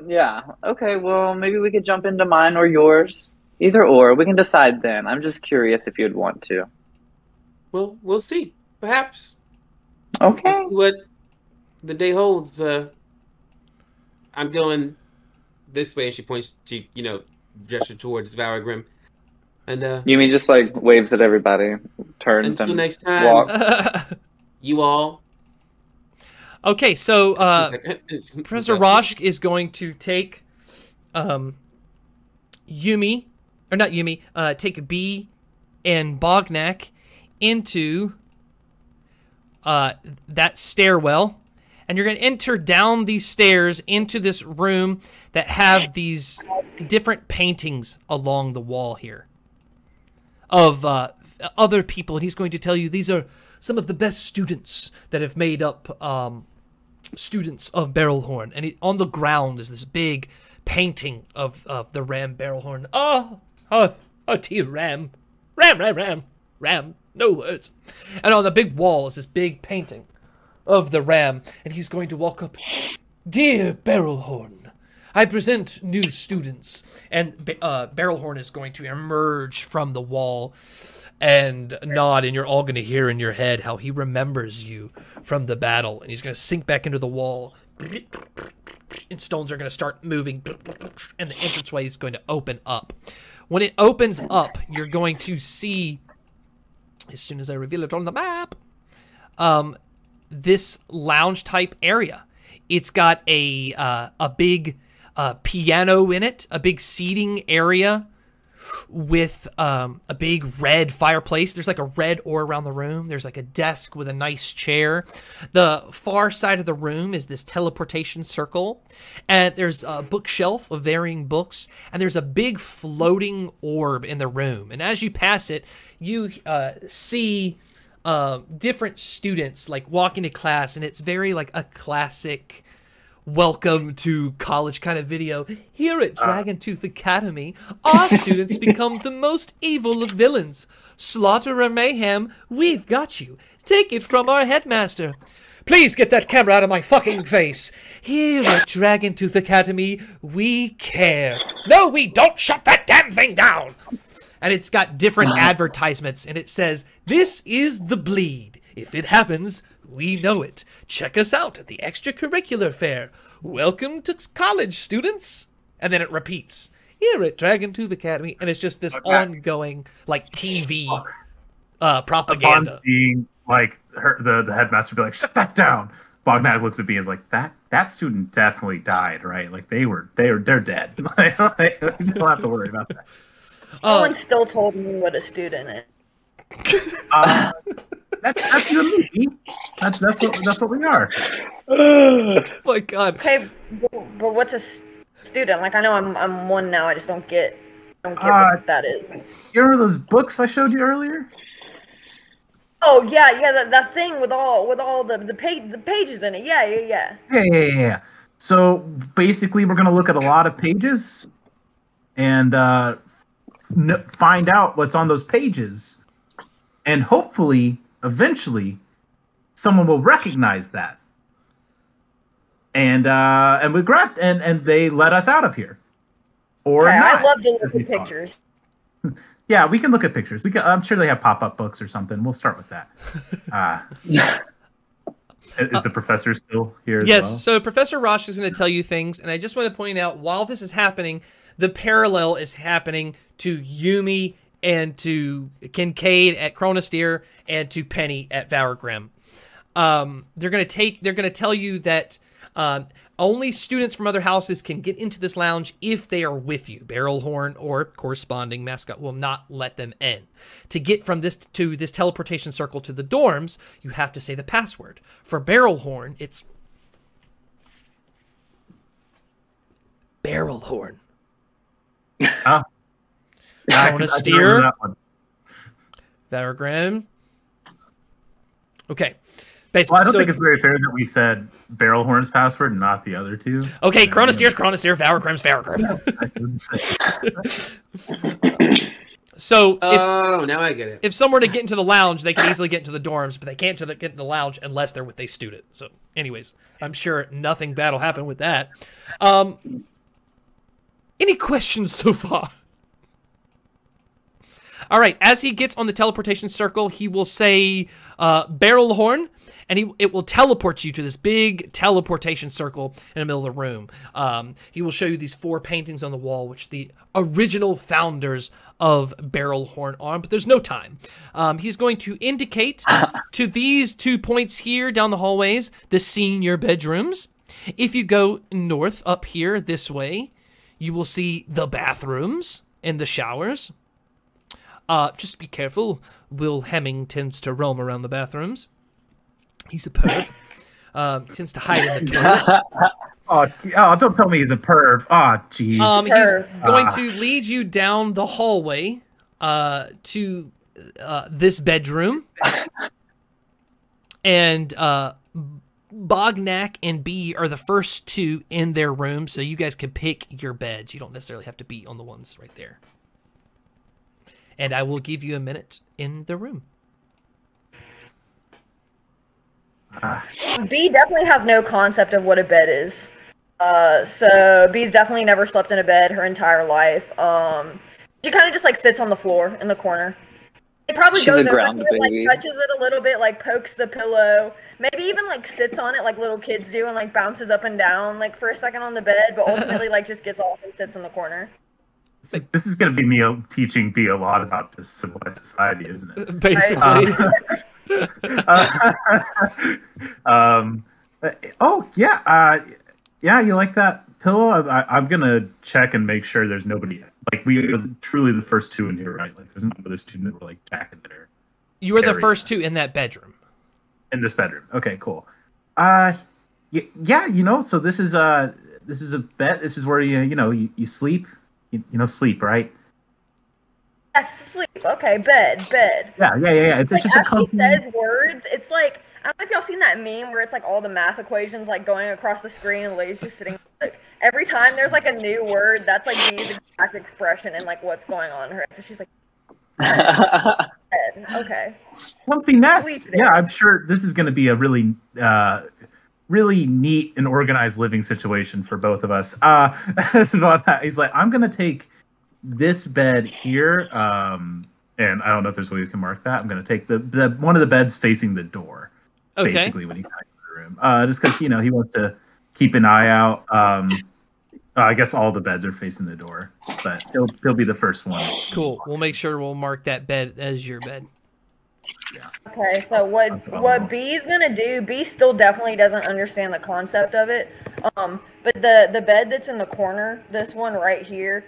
Yeah. Okay. Well, maybe we could jump into mine or yours. Either or. We can decide then. I'm just curious if you'd want to. Well, we'll see. Perhaps. Okay. We'll see what the day holds. I'm going this way. She points. She, gesture towards Varagrim. And Yumi just like waves at everybody, turns until and next time, walks. you all. Okay, so Professor Roshk is going to take Yumi, or not Yumi, take B and Bognak into that stairwell. And you're going to enter down these stairs into this room that have these different paintings along the wall here of other people. And he's going to tell you these are some of the best students that have made up students of Barrelhorn. And on the ground is this big painting of the Ram Barrelhorn. Oh, dear Ram. Ram. No words. And on the big wall is this big painting of the ram, and he's going to walk up. Dear Barrelhorn, I present new students. And Barrelhorn is going to emerge from the wall and nod, and you're all going to hear in your head how he remembers you from the battle. And he's going to sink back into the wall, and stones are going to start moving, and the entranceway is going to open up. When it opens up, you're going to see, as soon as I reveal it on the map, this lounge type area. It's got a big piano in it, a big seating area with a big red fireplace. There's like a red ore around the room. There's like a desk with a nice chair. The far side of the room is this teleportation circle, and there's a bookshelf of varying books, and there's a big floating orb in the room. And as you pass it, you see different students like walking to class, and it's very like a classic welcome to college kind of video. Here at Dragontooth Academy, our students become the most evil of villains. Slaughter or mayhem, we've got you. Take it from our headmaster. Please get that camera out of my fucking face. Here at Dragontooth Academy, we care. No, we don't. Shut that damn thing down. And it's got different advertisements, and it says, "This is the bleed. If it happens, we know it. Check us out at the Extracurricular Fair. Welcome to college, students." And then it repeats, "Here at Dragontooth Academy," and it's just this ongoing, like, TV propaganda. Upon seeing, like, the headmaster be like, "Shut that down," Bognak looks at me and is like, that student definitely died, right? Like, they're dead. Like, you don't have to worry about that. No one still told me what a student is. That's you and me. That's what we are. Oh my God. Okay, but what's a student? Like, I know I'm one now. I just don't get what that is. You remember those books I showed you earlier? Oh yeah, that thing with all the pages in it. Yeah. Yeah. So basically, we're gonna look at a lot of pages and find out what's on those pages, and hopefully, eventually, someone will recognize that. And they let us out of here, or okay, not. I'd love to look at pictures. Yeah, we can look at pictures. I'm sure they have pop-up books or something. We'll start with that. Is the professor still here as yes, well? so Professor Rosh is going to tell you things, and I just want to point out, while this is happening, the parallel is happening to Yumi and to Kincade at Chronosteer and to Penny at Valorgrim. They're going to tell you that only students from other houses can get into this lounge if they are with you. Barrelhorn or corresponding mascot will not let them in. To get from this to this teleportation circle to the dorms, you have to say the password. For Barrelhorn, it's Barrelhorn. Oh. Chronosteer. Valorgrim. Okay. Well, I don't think it's very fair that we said Barrelhorn's password and not the other two. Okay, Chronosteer's Chronosteer, Valorgrim's Valorgrim. So, now I get it. If someone were to get into the lounge, they can easily get into the dorms, but they can't get into the lounge unless they're with a student. So, anyways, I'm sure nothing bad will happen with that. Any questions so far? All right, as he gets on the teleportation circle, he will say Barrelhorn, and it will teleport you to this big teleportation circle in the middle of the room. He will show you these 4 paintings on the wall, which the original founders of Barrelhorn are, but there's no time. He's going to indicate to these 2 points here down the hallways the senior bedrooms. If you go north up here this way, you will see the bathrooms and the showers. Just be careful. Will Hemming tends to roam around the bathrooms. He's a perv. Tends to hide in the toilets. Oh, don't tell me he's a perv. Oh, jeez. He's going to lead you down the hallway to this bedroom. And Bognak and B are the first 2 in their room, so you guys can pick your beds. You don't necessarily have to be on the ones right there. And I will give you a minute in the room. B definitely has no concept of what a bed is. So B's definitely never slept in a bed her entire life. She kind of just like sits on the floor in the corner. It probably She's goes a over ground to it, like baby. touches it a little bit, like pokes the pillow, maybe even like sits on it like little kids do and like bounces up and down like for a second on the bed, but ultimately like just gets off and sits in the corner. This is going to be me teaching B a lot about this civilized society, isn't it? Basically. Oh, yeah. Yeah, you like that pillow? I'm going to check and make sure there's nobody. Like, we are truly the first 2 in here, right? Like, there's no other student that were, like, jacking their You were the area. first 2 in that bedroom. In this bedroom. Okay, cool. Yeah, so this is a bed. This is where you sleep. Sleep, right? Yes, sleep. Okay, bed. Yeah. It's Like, just a as she comfy. says words, it's like I don't know if y'all seen that meme where it's like all the math equations like going across the screen and Lay's just sitting like every time there's like a new word, that's like Bee's exact expression and like what's going on in her. So she's like, okay. Comfy nest. Yeah, I'm sure this is going to be a really, really neat and organized living situation for both of us. He's like, I'm going to take this bed here, and I don't know if there's a way we can mark that. I'm going to take the one of the beds facing the door, basically, when he comes into the room, just because he wants to keep an eye out. I guess all the beds are facing the door, but he'll be the first one. Cool. We'll make sure we'll mark that bed as your bed. Yeah. Okay, so what B's gonna do? B still definitely doesn't understand the concept of it. But the bed that's in the corner, this one right here,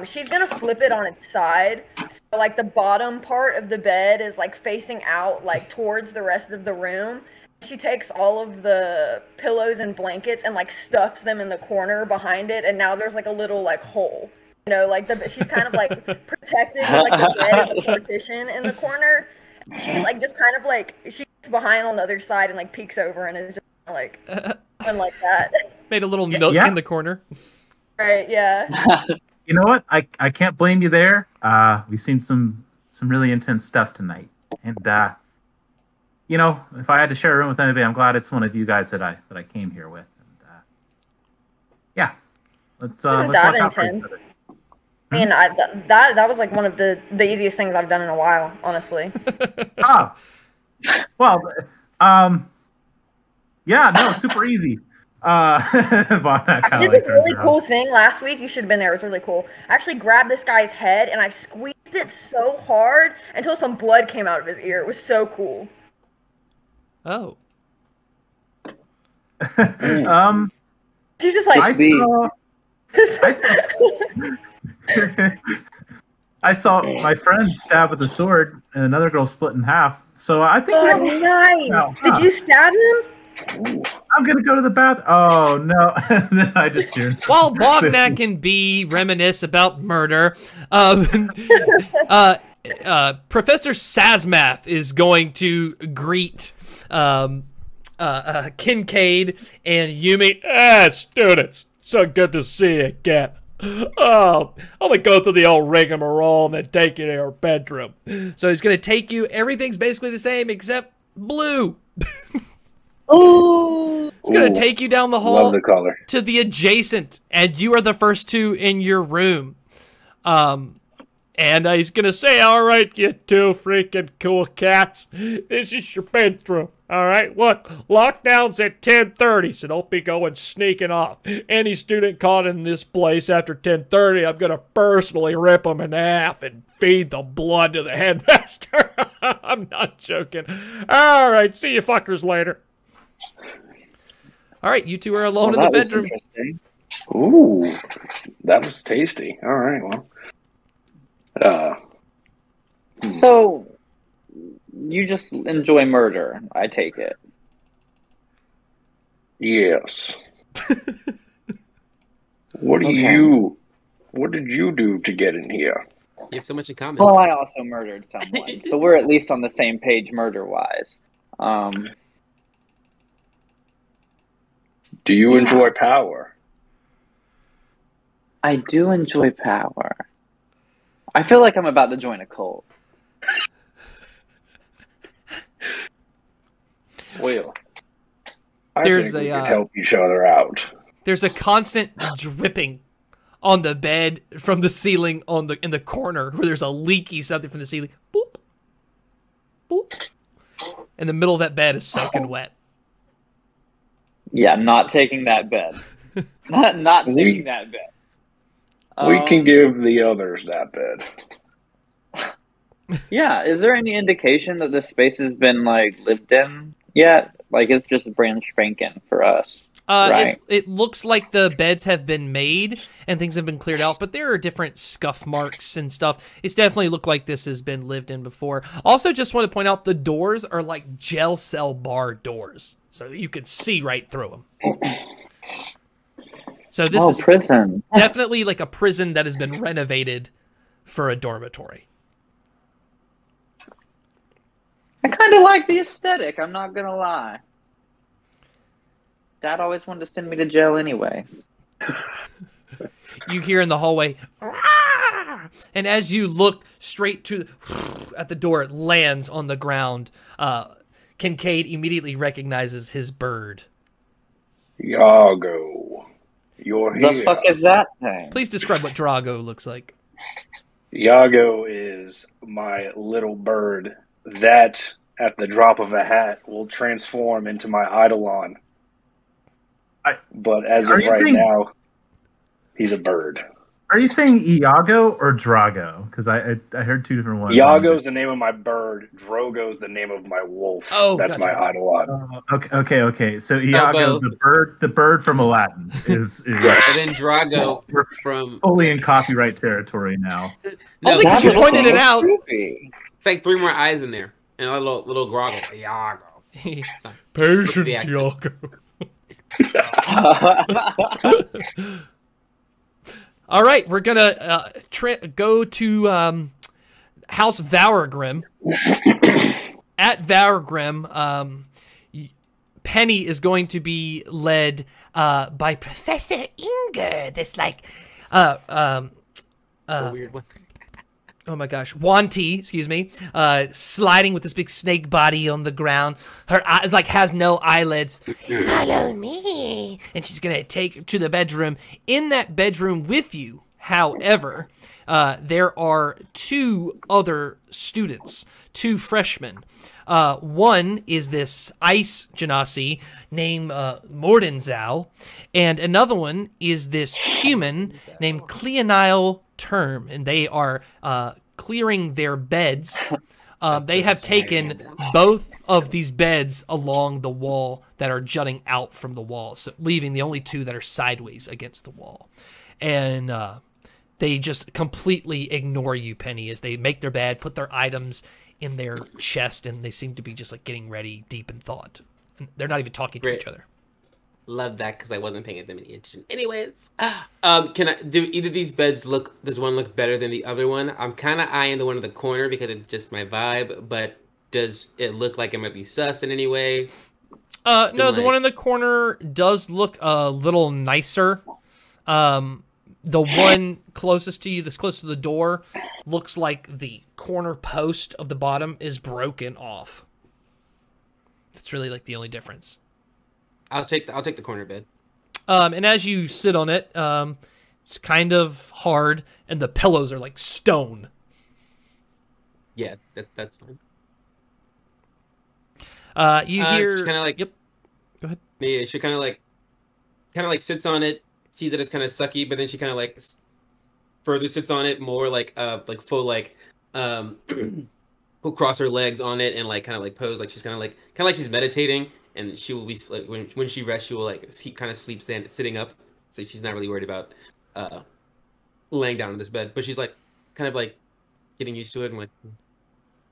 she's gonna flip it on its side. So like the bottom part of the bed is like facing out like towards the rest of the room. She takes all of the pillows and blankets and like stuffs them in the corner behind it, and now there's like a little like hole. Like she's kind of like protected with like the bed and the partition in the corner. She's like just kind of like she's behind on the other side and like peeks over and is just like like that. Made a little nook in the corner. Right, yeah. You know what? I can't blame you there. We've seen some really intense stuff tonight, and if I had to share a room with anybody, I'm glad it's one of you guys that I came here with. And yeah, let's watch out for each other. I mean, that was like one of the easiest things I've done in a while, honestly. Well, yeah, no, super easy. I did this really cool thing last week. You should have been there. It was really cool. I actually grabbed this guy's head and I squeezed it so hard until some blood came out of his ear. It was so cool. Oh. She's just like I saw my friend stab with a sword and another girl split in half. So I think nice. Did you stab him? I'm gonna go to the bathroom. Oh no! Then I just hear. While Bognak and B reminisce about murder, Professor Sazmath is going to greet Kincade and Yumi. Students, so good to see you again. Oh, I'm gonna go through the old rigmarole and then take you to your bedroom. So he's gonna take you. Everything's basically the same except blue. Oh, it's gonna take you down the hall. Love the color. To the adjacent, and you are the first two in your room. And he's gonna say, "All right, you two freaking cool cats, this is your bedroom. All right, look, lockdown's at 10:30, so don't be going sneaking off. Any student caught in this place after 10:30, I'm gonna personally rip them in half and feed the blood to the headmaster." I'm not joking. All right, see you fuckers later. All right, you two are alone in the bedroom. Ooh, that was tasty. All right, well. So, you just enjoy murder, I take it. Yes. What did you do to get in here? You have so much in common. Well, I also murdered someone, so we're at least on the same page murder-wise. Do you enjoy power? I do enjoy power. I feel like I'm about to join a cult. Well, I think we can help each other out. There's a constant dripping on the bed from the ceiling in the corner where there's a leaky something from the ceiling. Boop, boop. And the middle of that bed is soaking wet. Yeah, not taking that bed. not taking that bed. We can give the others that bed. Yeah, is there any indication that this space has been lived in yet? Like it's just brand spanking for us. Right. It looks like the beds have been made and things have been cleared out, but there are different scuff marks and stuff. It's definitely looked like this has been lived in before. Also, just want to point out the doors are like jail cell bar doors, so you can see right through them. So this is prison. Definitely like a prison that has been renovated for a dormitory. I kind of like the aesthetic. I'm not gonna lie. Dad always wanted to send me to jail, anyways. You hear in the hallway, "Rah!" And as you look straight to at the door, it lands on the ground. Kincade immediately recognizes his bird. Yago, you're here. The fuck is that thing? Please describe what Drago looks like. Yago is my little bird that, at the drop of a hat, will transform into my Eidolon. But as of right now, he's a bird. Are you saying Iago or Drago? Because I heard two different ones. Iago's the name of my bird. Drogo's the name of my wolf. Oh, that's gotcha. my Eidolon. Okay. So Iago, the bird from Aladdin, is and then Drago from fully in copyright territory now. Only because you pointed it out. It's like 3 more eyes in there, and a little groggle. Iago. Patience, Iago. All right, we're gonna go to House Vaurgrim. At Vaurgrim, Penny is going to be led by Professor Inger. This weird one. Oh my gosh, Wanty, excuse me, sliding with this big snake body on the ground. Her eyes has no eyelids. Follow me, and she's gonna take her to the bedroom. In that bedroom with you, however, there are 2 other students, 2 freshmen. One is this ice genasi named Mordenzow, and another one is this human named Cleonile Term, and they are clearing their beds. They have taken both of these beds along the wall that are jutting out from the wall, so leaving the only 2 that are sideways against the wall. And they just completely ignore you, Penny, as they make their bed, put their items in their chest, and they seem to be just getting ready, deep in thought. And they're not even talking to each other. Love that, because I wasn't paying them any attention. Anyways, do either of these beds does one look better than the other one? I'm kind of eyeing the one in the corner because it's just my vibe, but does it look like it might be sus in any way? No, the one in the corner does look a little nicer. The one closest to you, that's close to the door, looks like the corner post of the bottom is broken off. That's really the only difference. I'll take the corner bed. And as you sit on it, it's kind of hard, and the pillows are like stone. Yeah, that's fine. You hear kind of yep. Go ahead. Yeah, she kind of sits on it, sees that it's kind of sucky, but then she kind of further sits on it more full will cross her legs on it and kind of pose she's kind of she's meditating. And she will be when she rests, she will kind of sleep sitting up, so she's not really worried about laying down in this bed. But she's kind of getting used to it and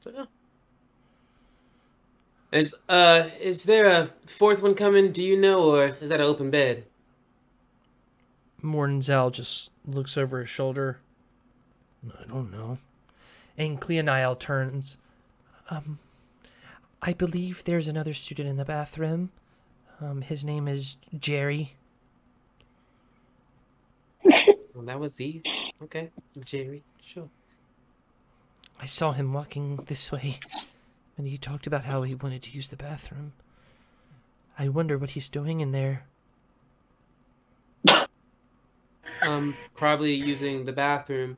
so yeah. Is there a 4th one coming? Do you know, or is that an open bed? Mordenzow just looks over his shoulder. I don't know. And Cleonile turns. I believe there's another student in the bathroom. His name is Jerry. Well, that was easy. Okay, Jerry, sure. I saw him walking this way, and he talked about how he wanted to use the bathroom. I wonder what he's doing in there. Probably using the bathroom.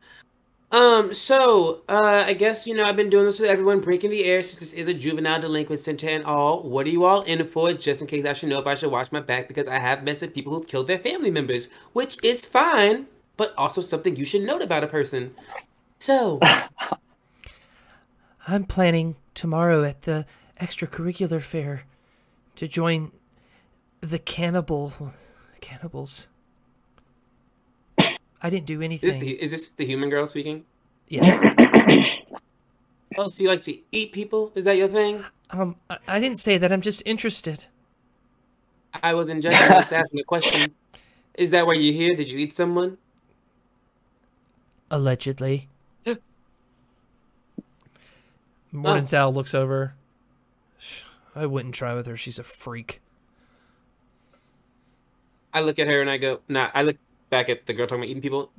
I guess, I've been doing this with everyone, breaking the air since this is a juvenile delinquent center and all. What are you all in for? Just in case I should know if I should watch my back, because I have messed with people who've killed their family members, which is fine, but also something you should note about a person. So. I'm planning tomorrow at the extracurricular fair to join the cannibals. I didn't do anything. Is this the human girl speaking? Yes. Oh, so you like to eat people? Is that your thing? I didn't say that. I'm just interested. I wasn't judging. I was asking a question. Is that why you're here? Did you eat someone? Allegedly. Mordenzow looks over. I wouldn't try with her. She's a freak. I look at her and I go, nah, I look back at the girl talking about eating people.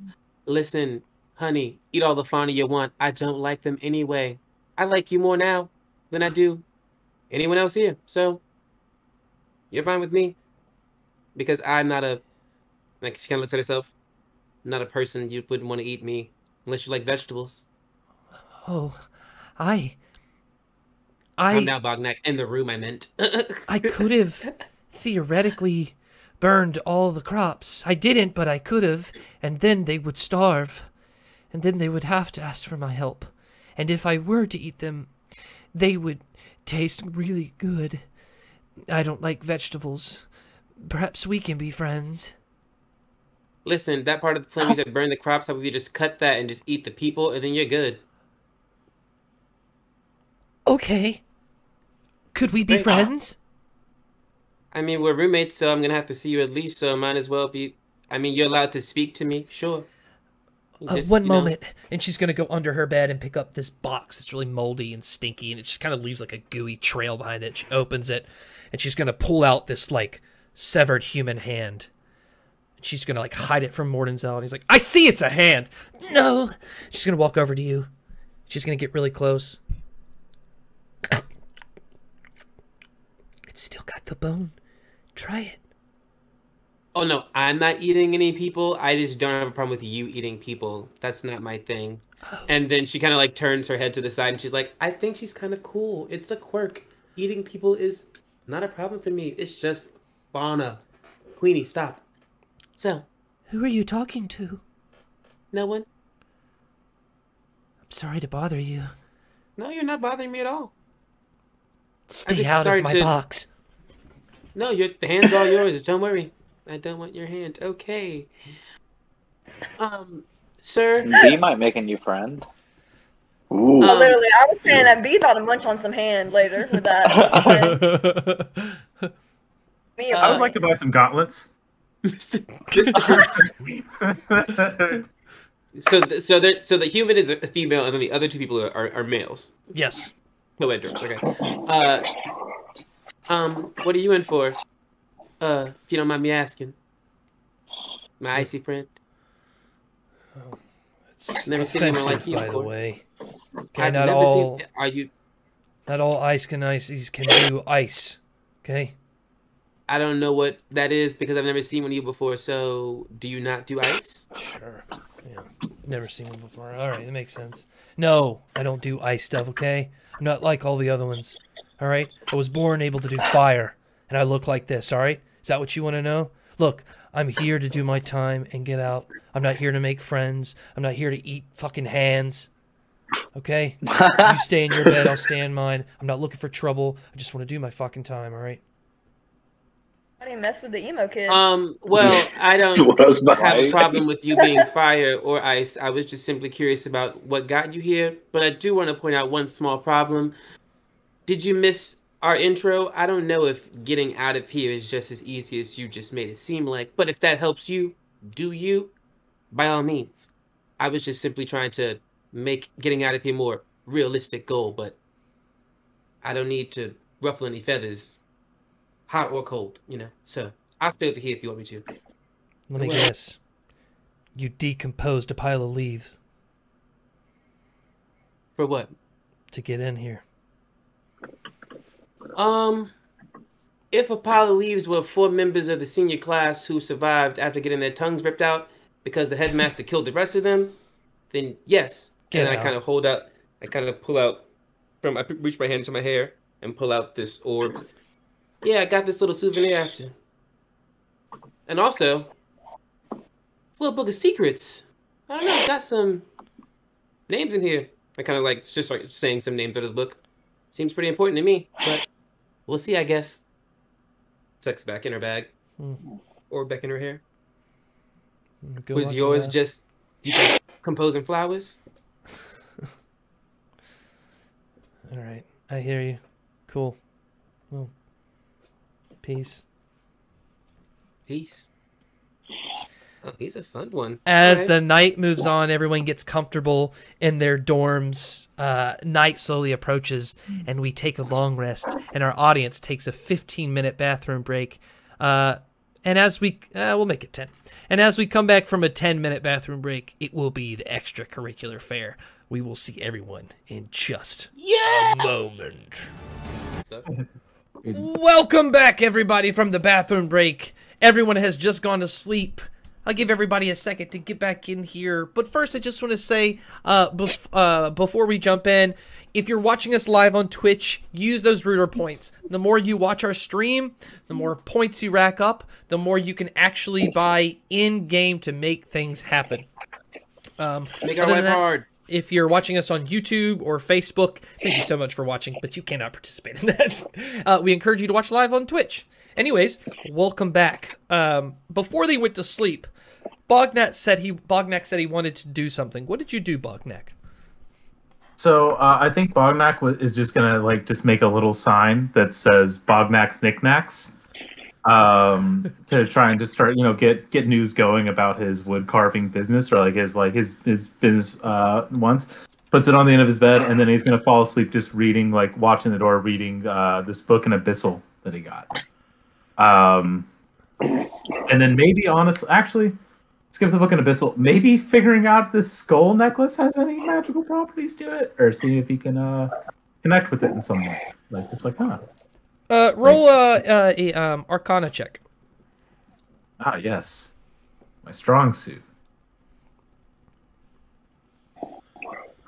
Listen, honey, eat all the fauna you want. I don't like them anyway. I like you more now than I do anyone else here. So, you're fine with me. Because I'm not a, like, she kind of looks at herself, not a person you wouldn't want to eat me unless you like vegetables. Oh, I I'm now Bognak in the room I meant. I could have theoretically burned all the crops. I didn't, but I could have, and then they would starve, and then they would have to ask for my help. And if I were to eat them, they would taste really good. I don't like vegetables. Perhaps we can be friends. Listen, that part of the plan we said burn the crops, how about you just cut that and just eat the people, and then you're good. Okay. Could we be friends? I mean, we're roommates, so I'm going to have to see you at least, so might as well be... I mean, you're allowed to speak to me, sure. Just, one moment. And she's going to go under her bed and pick up this box that's really moldy and stinky, and it just kind of leaves like a gooey trail behind it. She opens it, and she's going to pull out this, like, severed human hand. And she's going to, like, hide it from Mordenzel, and he's like, I see it's a hand! No! She's going to walk over to you. She's going to get really close. It's still got the bone. Try it. Oh, no, I'm not eating any people. I just don't have a problem with you eating people. That's not my thing. Oh. And then she kind of, like, turns her head to the side, and she's like, I think she's kind of cool. It's a quirk. Eating people is not a problem for me. It's just fauna. Queenie, stop. So. Who are you talking to? No one. I'm sorry to bother you. No, you're not bothering me at all. Stay out of my box. No, the hand's all yours. Don't worry. I don't want your hand. Okay. Sir. B might make a new friend. Ooh. Literally, I was saying that B about to munch on some hand later with that. I would like to buy some gauntlets. So the human is a female, and then the other two people are males. Yes. Co-editors, okay. What are you in for? If you don't mind me asking. My icy friend. Oh, it's never seen anyone like you by before. the way. Okay, I've not never all. seen. Are you? Not all ices can do ice. Okay. I don't know what that is because I've never seen one of you before. So, do you not do ice? Sure. Yeah. Never seen one before. All right, that makes sense. No, I don't do ice stuff. Okay. I'm not like all the other ones. All right. I was born able to do fire, and I look like this. All right. Is that what you want to know? Look, I'm here to do my time and get out. I'm not here to make friends. I'm not here to eat fucking hands. Okay? You stay in your bed, I'll stay in mine. I'm not looking for trouble. I just want to do my fucking time, all right? How do you mess with the emo kid? Well, I don't have a problem with you being fire or ice. I was just simply curious about what got you here. But I do want to point out one small problem. Did you miss our intro? I don't know if getting out of here is just as easy as you just made it seem like. But if that helps you, do you? By all means. I was just simply trying to make getting out of here more realistic goal. But I don't need to ruffle any feathers. Hot or cold, you know. So I'll stay over here if you want me to. Let me guess. You decomposed a pile of leaves. For what? To get in here. If a pile of leaves were 4 members of the senior class who survived after getting their tongues ripped out because the headmaster killed the rest of them, then yes. And I kind of hold out, I kind of pull out I reach my hand into my hair and pull out this orb. Yeah, I got this little souvenir after. And also, a little book of secrets. I don't know, it's got some names in here. I kind of like just start saying some names out of the book. Seems pretty important to me, but we'll see, I guess. Tucks back in her bag. Or back in her hair. Was yours just decomposing flowers? All right, I hear you. Cool. Well, peace. Peace. Oh, he's a fun one. As Alright. the night moves on, everyone gets comfortable in their dorms. Night slowly approaches, and we take a long rest, and our audience takes a 15-minute bathroom break. And as we'll make it 10. And as we come back from a 10-minute bathroom break, it will be the extracurricular fair. We will see everyone in just a moment. Welcome back, everybody, from the bathroom break. Everyone has just gone to sleep. I'll give everybody a second to get back in here. But first, I just want to say, before we jump in, if you're watching us live on Twitch, use those rooter points. The more you watch our stream, the more points you rack up, the more you can actually buy in-game to make things happen. Make our life hard. If you're watching us on YouTube or Facebook, thank you so much for watching, but you cannot participate in that. We encourage you to watch live on Twitch. Anyways, welcome back. Before they went to sleep, Bognak said he wanted to do something. What did you do, Bognak? So I think Bognak is just gonna just make a little sign that says Bognak's Knickknacks to try and just start get news going about his wood carving business, or his business once. Puts it on the end of his bed, and then he's gonna fall asleep just reading, watching the door, reading this book in Abyssal that he got. And then maybe actually, skip the book in Abyssal. Maybe figuring out if this skull necklace has any magical properties to it, or see if he can connect with it in some way. Roll a Arcana check. Ah, yes, my strong suit.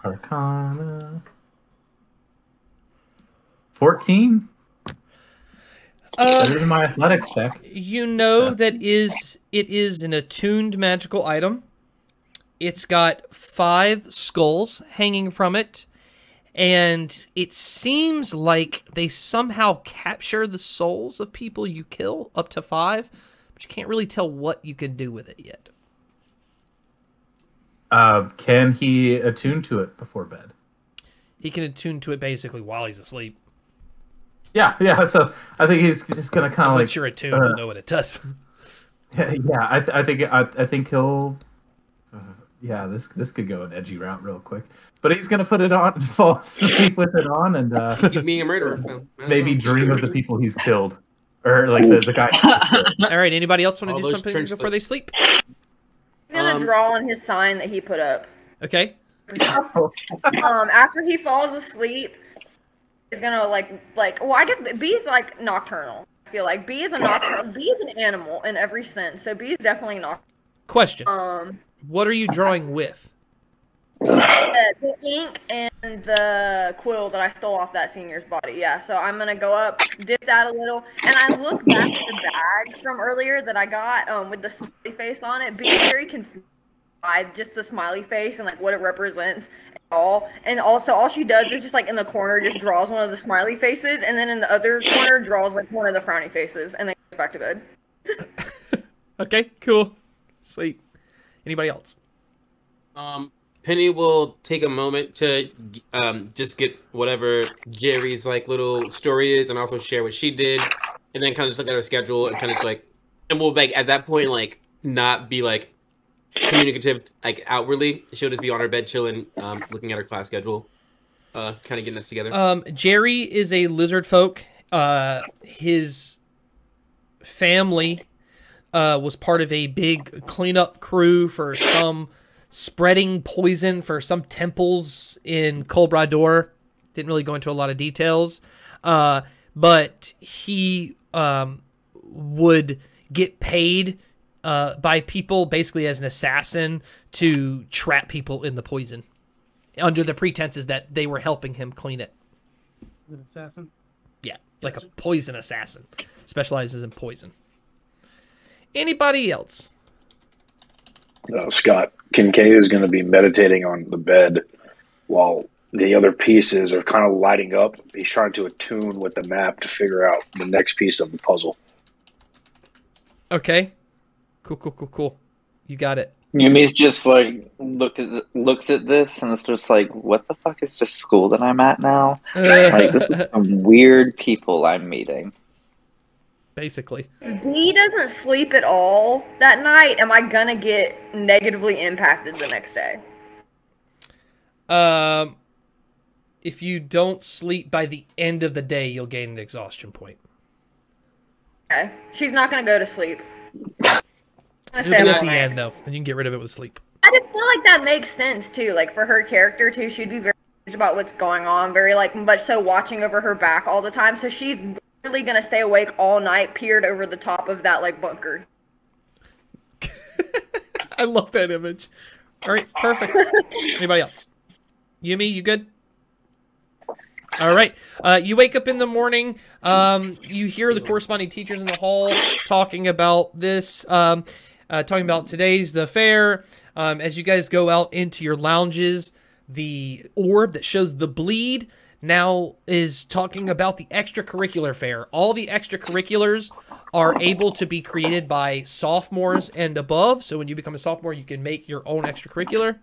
Arcana 14. Better than my athletics check. You know that it is an attuned magical item. It's got 5 skulls hanging from it, and it seems like they somehow capture the souls of people you kill, up to 5, but you can't really tell what you can do with it yet. Can he attune to it before bed? He can attune to it basically while he's asleep. Yeah. So I think he's just gonna kind of Once you're attuned, you'll know what it does. Yeah, I think he'll. Yeah, this could go an edgy route real quick, but he's gonna put it on and fall asleep with it on, and Keep being a murderer. maybe dream of the people he's killed, or the guy. All right. Anybody else want to All do those something trench before they sleep? He's gonna draw on his sign that he put up. Okay. After he falls asleep, he's gonna well, I guess B is nocturnal. I feel like B is a nocturnal. B is an animal in every sense, so B is definitely nocturnal. Question. What are you drawing with? The ink and the quill that I stole off that senior's body. Yeah, so I'm gonna go up, dip that a little, and I look back at the bag from earlier that I got with the smiley face on it. Being very confused by just the smiley face and what it represents at all. And also, all she does is just in the corner, just draws one of the smiley faces, and then in the other corner draws one of the frowny faces, and then goes back to bed. Okay, cool. Sleep. Anybody else? Penny will take a moment to just get whatever Jerry's little story is, and also share what she did, and then kind of just look at her schedule and kind of and we'll at that point not be communicative outwardly. She'll just be on her bed chilling, looking at her class schedule, kind of getting that together. Jerry is a lizard folk. His family was part of a big cleanup crew for some spreading poison for some temples in Corridor. Didn't really go into a lot of details, but he would get paid by people basically as an assassin to trap people in the poison under the pretenses that they were helping him clean it. An assassin? Yeah, like a poison assassin. Specializes in poison. Anybody else? Scott, Kincade is going to be meditating on the bed while the other pieces are kind of lighting up. He's trying to attune with the map to figure out the next piece of the puzzle. Okay. Cool. You got it. Yumi's just looks at this and it's just what the fuck is this school that I'm at now? This is some weird people I'm meeting. basically. If B doesn't sleep at all that night, am I gonna get negatively impacted the next day? If you don't sleep by the end of the day, you'll gain an exhaustion point. Okay. She's not gonna go to sleep. It'll be at the end, though, and you can get rid of it with sleep. I just feel like that makes sense, too. Like, for her character, too, she'd be very confused about what's going on. Very, like, much so watching over her back all the time. So she's really gonna stay awake all night, peered over the top of that, like, bunker. I love that image. All right, perfect. Anybody else? Yumi, you good? All right. You wake up in the morning. You hear the corresponding teachers in the hall talking about this, talking about the fair. As you guys go out into your lounges, the orb that shows the bleed now is talking about the extracurricular fair. All the extracurriculars are able to be created by sophomores and above. So when you become a sophomore, you can make your own extracurricular.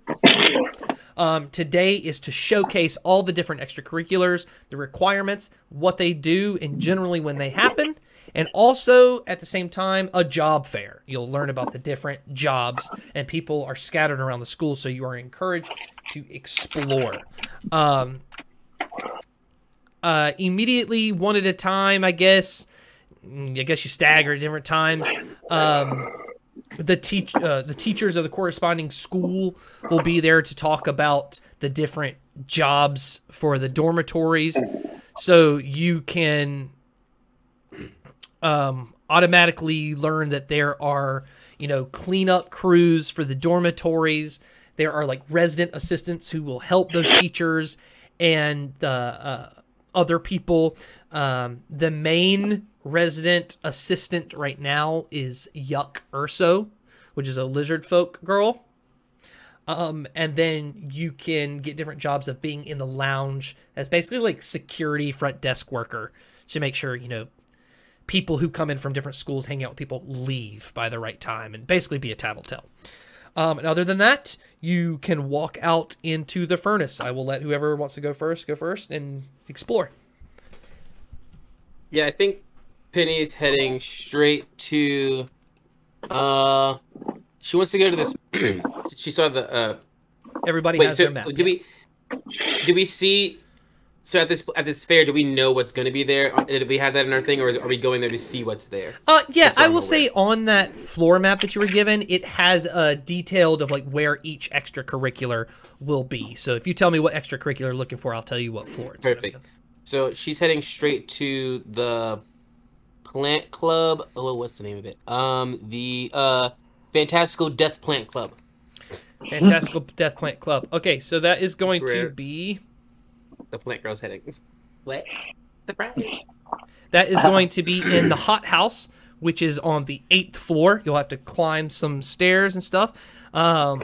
Today is to showcase all the different extracurriculars, the requirements, what they do, and generally when they happen. And also, at the same time, a job fair. You'll learn about the different jobs, and people are scattered around the school, so you are encouraged to explore. Immediately, one at a time, I guess you stagger at different times. The teachers of the corresponding school will be there to talk about the different jobs for the dormitories, so you can automatically learn that there are, cleanup crews for the dormitories. There are like resident assistants who will help those teachers and other people. The main resident assistant right now is Yuck Urso, which is a lizard folk girl. And then you can get different jobs of being in the lounge as basically like security front desk worker to make sure, people who come in from different schools, hang out with people, leave by the right time and basically be a tattletale. And other than that, you can walk out into the furnace. I will let whoever wants to go first and explore. Yeah, I think Penny's heading straight to. She wants to go to this. She saw the. Everybody has their map. Do we see? So at this fair, do we know what's going to be there? Did we have that in our thing, or are we going there to see what's there? Yeah, I will say on that floor map that you were given, it has detailed of like where each extracurricular will be. So if you tell me what extracurricular you're looking for, I'll tell you what floor it's perfect. So she's heading straight to the plant club. Oh, what's the name of it? The Fantastical Death Plant Club. Fantastical Death Plant Club. Okay, so that is going to be. The plant girl's heading. What? Surprise. That is going to be in the hot house, which is on the 8th floor. You'll have to climb some stairs and stuff. And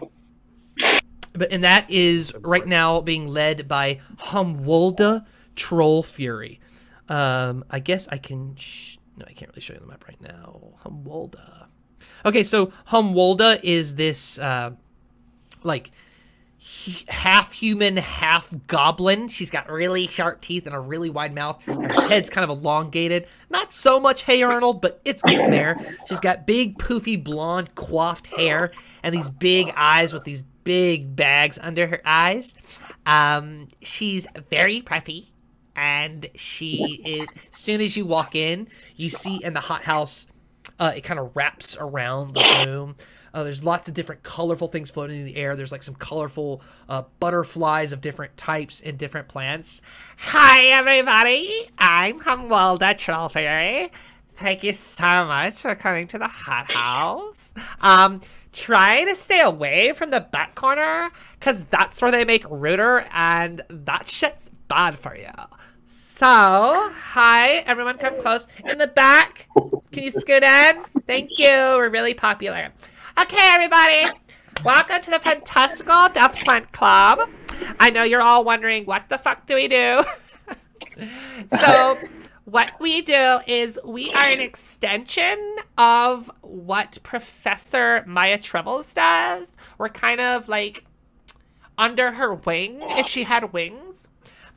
that is right now being led by Humwolda Troll Fury. I guess I can... No, I can't really show you the map right now. Humwolda. Okay, so Humwolda is this, half human, half goblin. She's got really sharp teeth and a really wide mouth. Her head's kind of elongated. Not so much Hey Arnold, but it's getting there. She's got big, poofy, blonde, coiffed hair and these big eyes with these big bags under her eyes. She's very preppy, and she is. As soon as you walk in, you see in the hot house, it kind of wraps around the room. There's lots of different colorful things floating in the air. There's like some colorful butterflies of different types and different plants. Hi, everybody. I'm Humwolda Troll Fairy. Thank you so much for coming to the hot house. Try to stay away from the back corner, because that's where they make Rooter, and that shit's bad for you. So, hi, everyone come close. In the back, can you scoot in? Thank you, we're really popular. Okay, everybody, welcome to the Fantastical Death Plant Club. I know you're all wondering, what the fuck do we do? So, what we do is we are an extension of what Professor Maya Tribbles does. We're kind of like under her wing, if she had wings.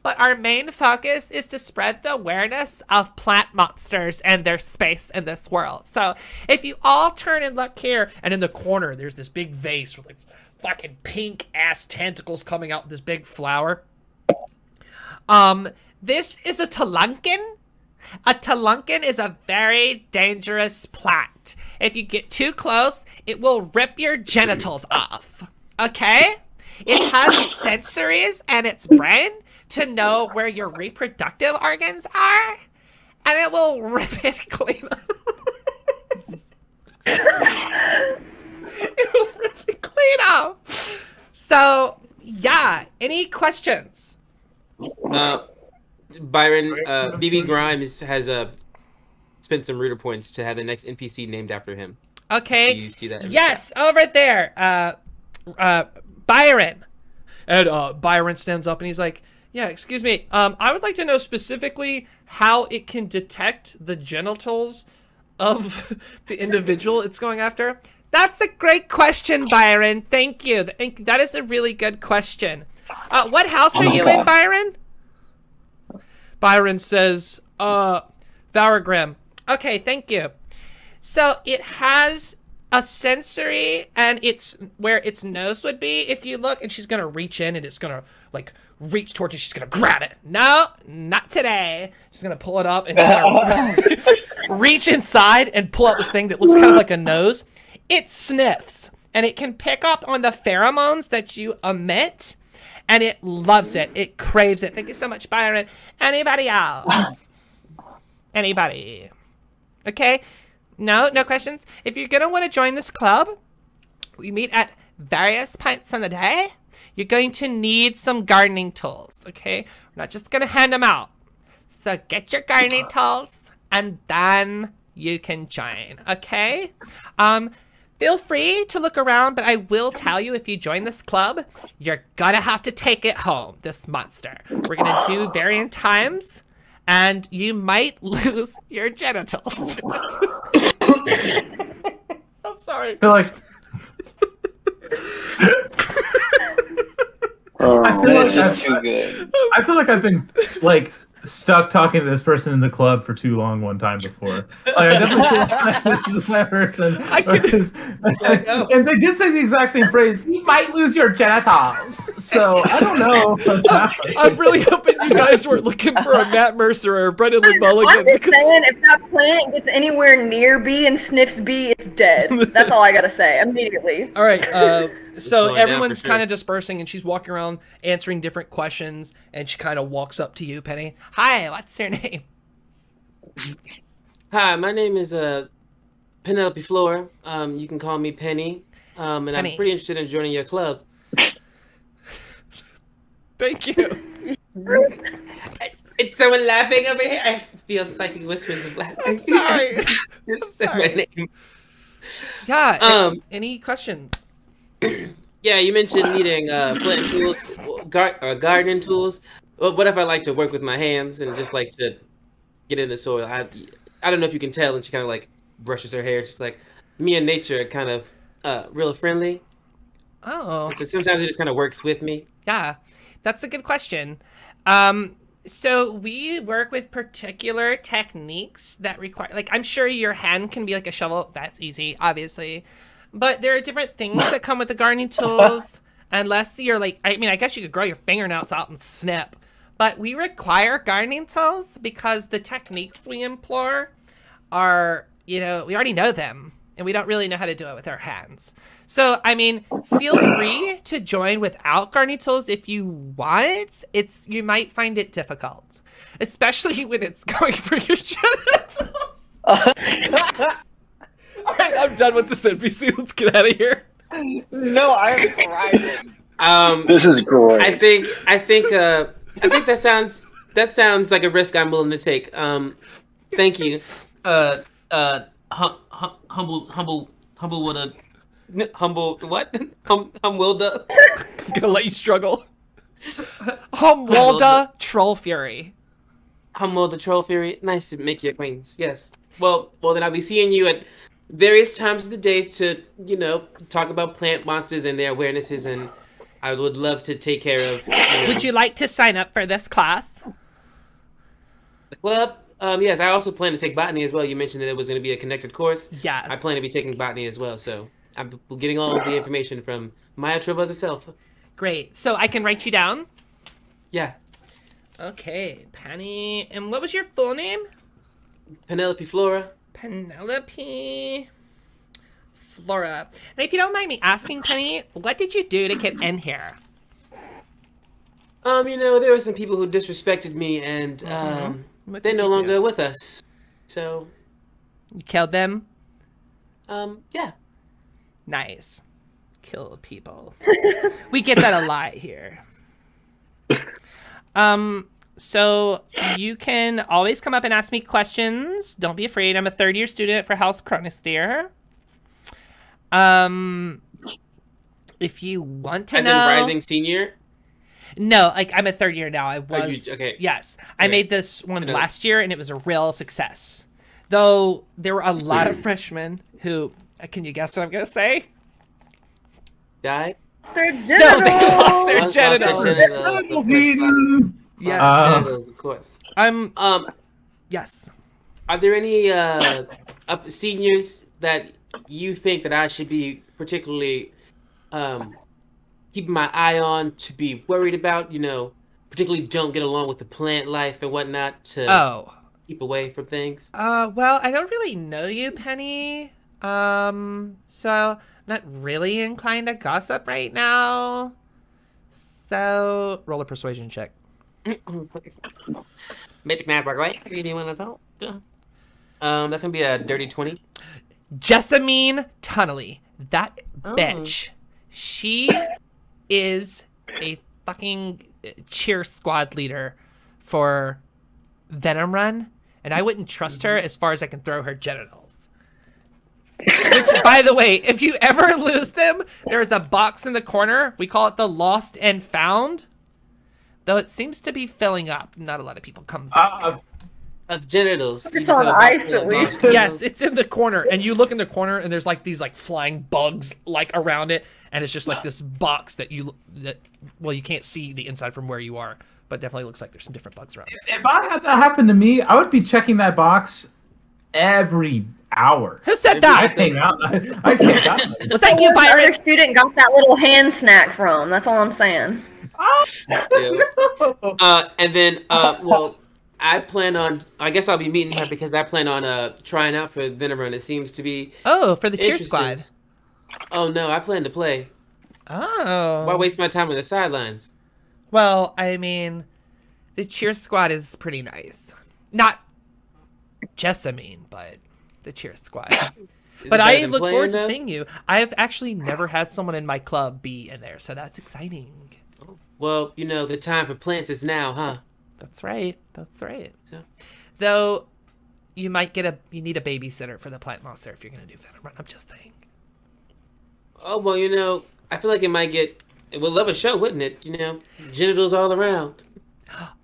but our main focus is to spread the awareness of plant monsters and their space in this world. So if you all turn and look here, And in the corner, there's this big vase with like fucking pink ass tentacles coming out with this big flower. this is a telunkin. A telunkin is a very dangerous plant. If you get too close, it will rip your genitals off. Okay? It has sensories in its brain to know where your reproductive organs are, and it will rip it clean up. It will rip it clean up. So, yeah. Any questions? Byron, BB Grimes has spent some rooter points to have the next NPC named after him. Okay. Do you see that? Yes, over there. Byron. And Byron stands up and he's like, yeah, excuse me. I would like to know specifically how it can detect the genitals of the individual it's going after. That's a great question, Byron. Thank you. That is a really good question. What house are you in, Byron? Byron says, Varagrim. Okay, thank you. So it has a sensory, and it's where its nose would be. If you look, and she's gonna reach in, and it's gonna like reach towards it. She's gonna grab it. No, not today. She's gonna pull it up and kind of reach inside and pull out this thing that looks kind of like a nose. It sniffs, and it can pick up on the pheromones that you emit, and it loves it. It craves it. Thank you so much, Byron. Anybody else? Anybody? Okay. No questions. If you're going to want to join this club, we meet at various points in the day. You're going to need some gardening tools, okay? We're not just going to hand them out. So get your gardening tools, and then you can join, okay? Feel free to look around, but I will tell you, if you join this club, you're going to have to take it home, this monster. We're going to do varying times, and you might lose your genitals. I'm sorry. I feel like That's just too good. I feel like I've been like stuck talking to this person in the club for too long one time before. Like, I definitely feel like this is that person. And they did say the exact same phrase. You might lose your genitals. So I don't know. I'm really hoping you guys weren't looking for a Matt Mercer or a Brendan Lee Mulligan. I'm just saying, if that plant gets anywhere near B and sniffs B, it's dead. That's all I gotta say immediately. All right, so going down everyone's for sure. kind of dispersing, and she's walking around answering different questions, and she kind of walks up to you, Penny. Hi, what's your name? Hi, my name is Penelope Flora. You can call me Penny. And Penny. I'm pretty interested in joining your club. Thank you. It's someone laughing over here. I feel psychic whispers of laughter. I'm sorry. I'm sorry. My name. Yeah, any questions? Yeah, you mentioned needing plant tools, gardening tools. Well, what if I like to work with my hands and just like to get in the soil? I don't know if you can tell, and she kind of like brushes her hair. She's like, me and nature are kind of real friendly. Oh. So sometimes it just kind of works with me. Yeah, that's a good question. So we work with particular techniques that require, like, I'm sure your hand can be like a shovel. That's easy, obviously. But there are different things that come with the gardening tools. Unless you're like, I mean, I guess you could grow your fingernails out and snip. But we require gardening tools because the techniques we employ are, we already know them. And we don't really know how to do it with our hands. So, I mean, feel free to join without gardening tools if you want. You might find it difficult. Especially when it's going for your genitals. All right, I'm done with this NPC. Let's get out of here. No, I'm thriving. This is great. I think that sounds like a risk I'm willing to take. Thank you. Humble what? Humwilda. I'm gonna let you struggle. Humwilda Troll Fury. Humwilda Troll Fury. Nice to make your acquaintance. Yes. Well, then I'll be seeing you at various times of the day to, talk about plant monsters and their awarenesses and I would love to take care of. Would you like to sign up for this class? The club? Yes, I also plan to take botany as well. You mentioned that it was going to be a connected course. Yes. I plan to be taking botany as well, so I'm getting all of the information from Maya Trebuzz herself. Great. So I can write you down? Yeah. Okay, Penny. And what was your full name? Penelope Flora. Penelope Flora. And if you don't mind me asking, Penny, what did you do to get in here? There were some people who disrespected me, and they're no longer with us. So you killed them? Yeah. Nice. Kill people. We get that a lot here. So you can always come up and ask me questions. Don't be afraid. I'm a third-year student for House Chronisteer. If you want to know... As in rising senior? No, like, I'm a third year now. I was... okay. Yes. I made this one last year, and it was a real success. Though, there were a lot of freshmen who... Can you guess what I'm going to say? Died? Their genitals. No, they lost their genitals. Yeah, genitals, of course. Yes. Are there any seniors that you think that I should be particularly keeping my eye on, to be worried about? Particularly don't get along with the plant life and whatnot to keep away from things. Well, I don't really know you, Penny. So not really inclined to gossip right now. So roll a persuasion check. Magic Maverick, right? Do you want to talk? That's gonna be a dirty 20. Jessamine Tunnelly, that bitch. She is a fucking cheer squad leader for Venom Run, and I wouldn't trust her as far as I can throw her genitals. Which, by the way, if you ever lose them, there's a box in the corner. We call it the Lost and Found. Though it seems to be filling up. Not a lot of people come back. Of genitals. It's on ice at least. Yes, it's in the corner, and you look in the corner, and there's like these like flying bugs like around it, and it's just like this box that you can't see the inside from where you are, but definitely looks like there's some different bugs around. If I had that happen to me, I would be checking that box every hour. Who said that? I'd hang out. I'd hang out. Was that you, Byron? Other student got that little hand snack from. That's all I'm saying. And then, well, I plan on. I guess I'll be meeting her because I plan on trying out for Venom Run. It seems to be. Oh, for the cheer squad. Oh no, I plan to play. Oh. Why waste my time on the sidelines? Well, I mean, the cheer squad is pretty nice. Not Jessamine, but the cheer squad. But I look forward to seeing you. I have actually never had someone in my club be in there, so that's exciting. Well, the time for plants is now, huh? That's right. That's right. So. Though, you need a babysitter for the plant monster if you're going to do Venom Run. I'm just saying. Oh, well, I feel like it would love a show, wouldn't it? Genitals all around.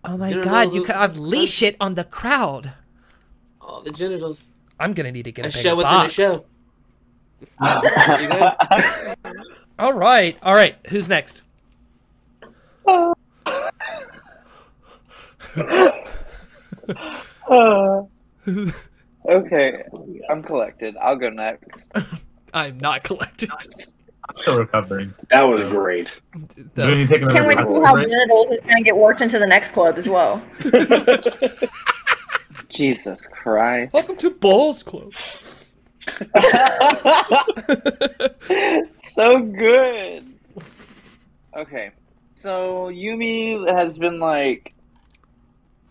Oh my God, you could unleash it on the crowd. All the genitals. I'm going to need to get a bigger show box. within a show. All right. Who's next? Okay, I'm collected. I'll go next. I'm not collected. I'm still recovering. That was great. Can't wait to see how genitals is going to get worked into the next club as well. Jesus Christ. Welcome to Balls Club. So good. Okay. So Yumi has been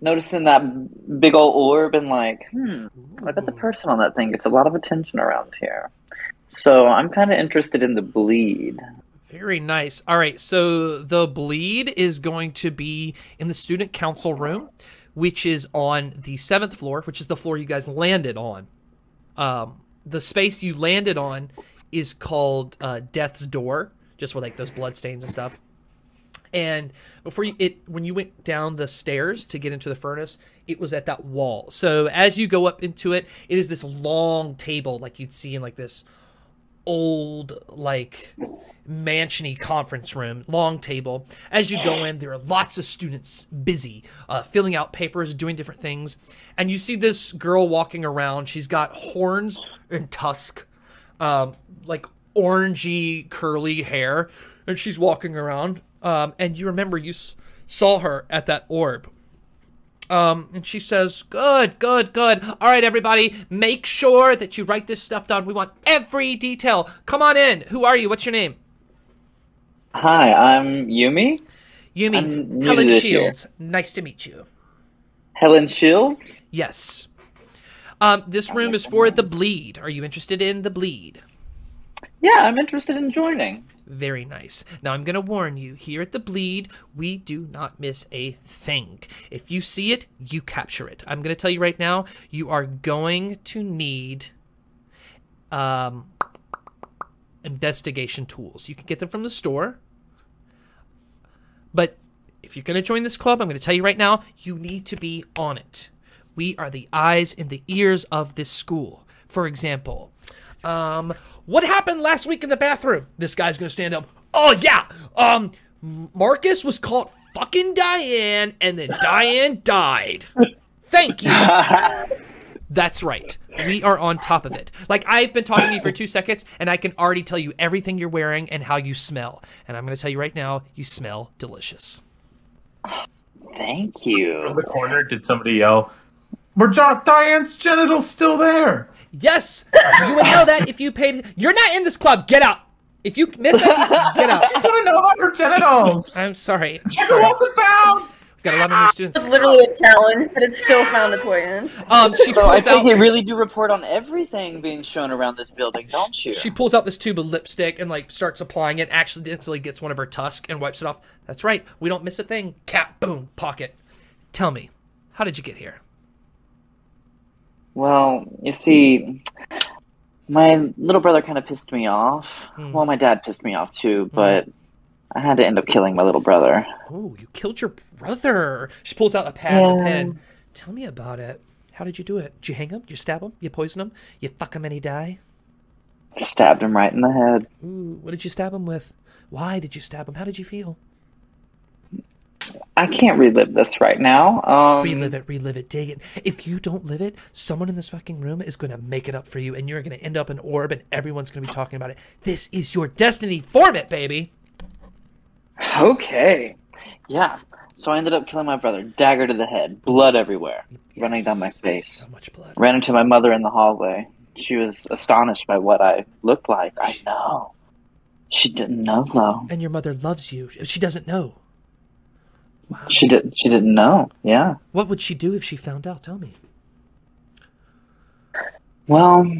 noticing that big old orb and I bet the person on that thing gets a lot of attention around here. So I'm kind of interested in the bleed. Very nice. All right, so the bleed is going to be in the student council room, which is on the 7th floor, which is the floor you guys landed on. The space you landed on is called Death's Door, just with those blood stains and stuff. And when you went down the stairs to get into the furnace, it was at that wall. So as you go up into it, it is this long table like you'd see in this old, like, mansion-y conference room, long table. As you go in, there are lots of students busy, filling out papers, doing different things. And you see this girl walking around. She's got horns and tusk, like orangey, curly hair. And she's walking around. And you remember you saw her at that orb. And she says, good. All right, everybody, make sure that you write this stuff down. We want every detail. Come on in. Who are you? What's your name? Hi, I'm Yumi. Yumi, Helen Shields. Nice to meet you. Helen Shields? Yes. This room is for the bleed. Are you interested in the bleed? Yeah, I'm interested in joining. Very nice. Now, I'm going to warn you, here at the bleed, we do not miss a thing. If you see it, you capture it. I'm going to tell you right now, you are going to need investigation tools. You can get them from the store. But if you're going to join this club, I'm going to tell you right now, you need to be on it. We are the eyes and the ears of this school. For example, what happened last week in the bathroom? This guy's going to stand up. Oh, yeah. Marcus was called fucking Diane, and then Diane died. Thank you. That's right. We are on top of it. Like, I've been talking to you for 2 seconds, and I can already tell you everything you're wearing and how you smell. And I'm going to tell you right now, you smell delicious. Thank you. From the corner, did somebody yell, "Were Diane's genitals still there?" Yes! You would know that if you paid... You're not in this club. Get out. If you miss that, get out. I just want to know about her genitals. I'm sorry. Checker wasn't found. We've got a lot of new students. It's literally a challenge, but it still found its way in. So I think you really do report on everything being shown around this building, don't you? She pulls out this tube of lipstick and, like, starts applying it, accidentally gets one of her tusks and wipes it off. That's right. We don't miss a thing. Cap, boom, pocket. Tell me, how did you get here? Well, you see, my little brother kind of pissed me off. Well, my dad pissed me off too, but I had to end up killing my little brother. Oh, you killed your brother. She pulls out a pad and a pen. Tell me about it. How did you do it? Did you hang him? Did you stab him? You poison him? You fuck him and he die? Stabbed him right in the head. Ooh, what did you stab him with? Why did you stab him? How did you feel? I can't relive this right now. Relive it, dig it. If you don't live it, someone in this fucking room is going to make it up for you, and you're going to end up in orb, and everyone's going to be talking about it. This is your destiny. Form it, baby. Okay. Yeah. So I ended up killing my brother. Dagger to the head. Blood everywhere. Running down my face. So much blood. Ran into my mother in the hallway. She was astonished by what I looked like. I know. She didn't know, though. And your mother loves you. She doesn't know. Wow. She didn't know. Yeah. What would she do if she found out? Tell me. Well,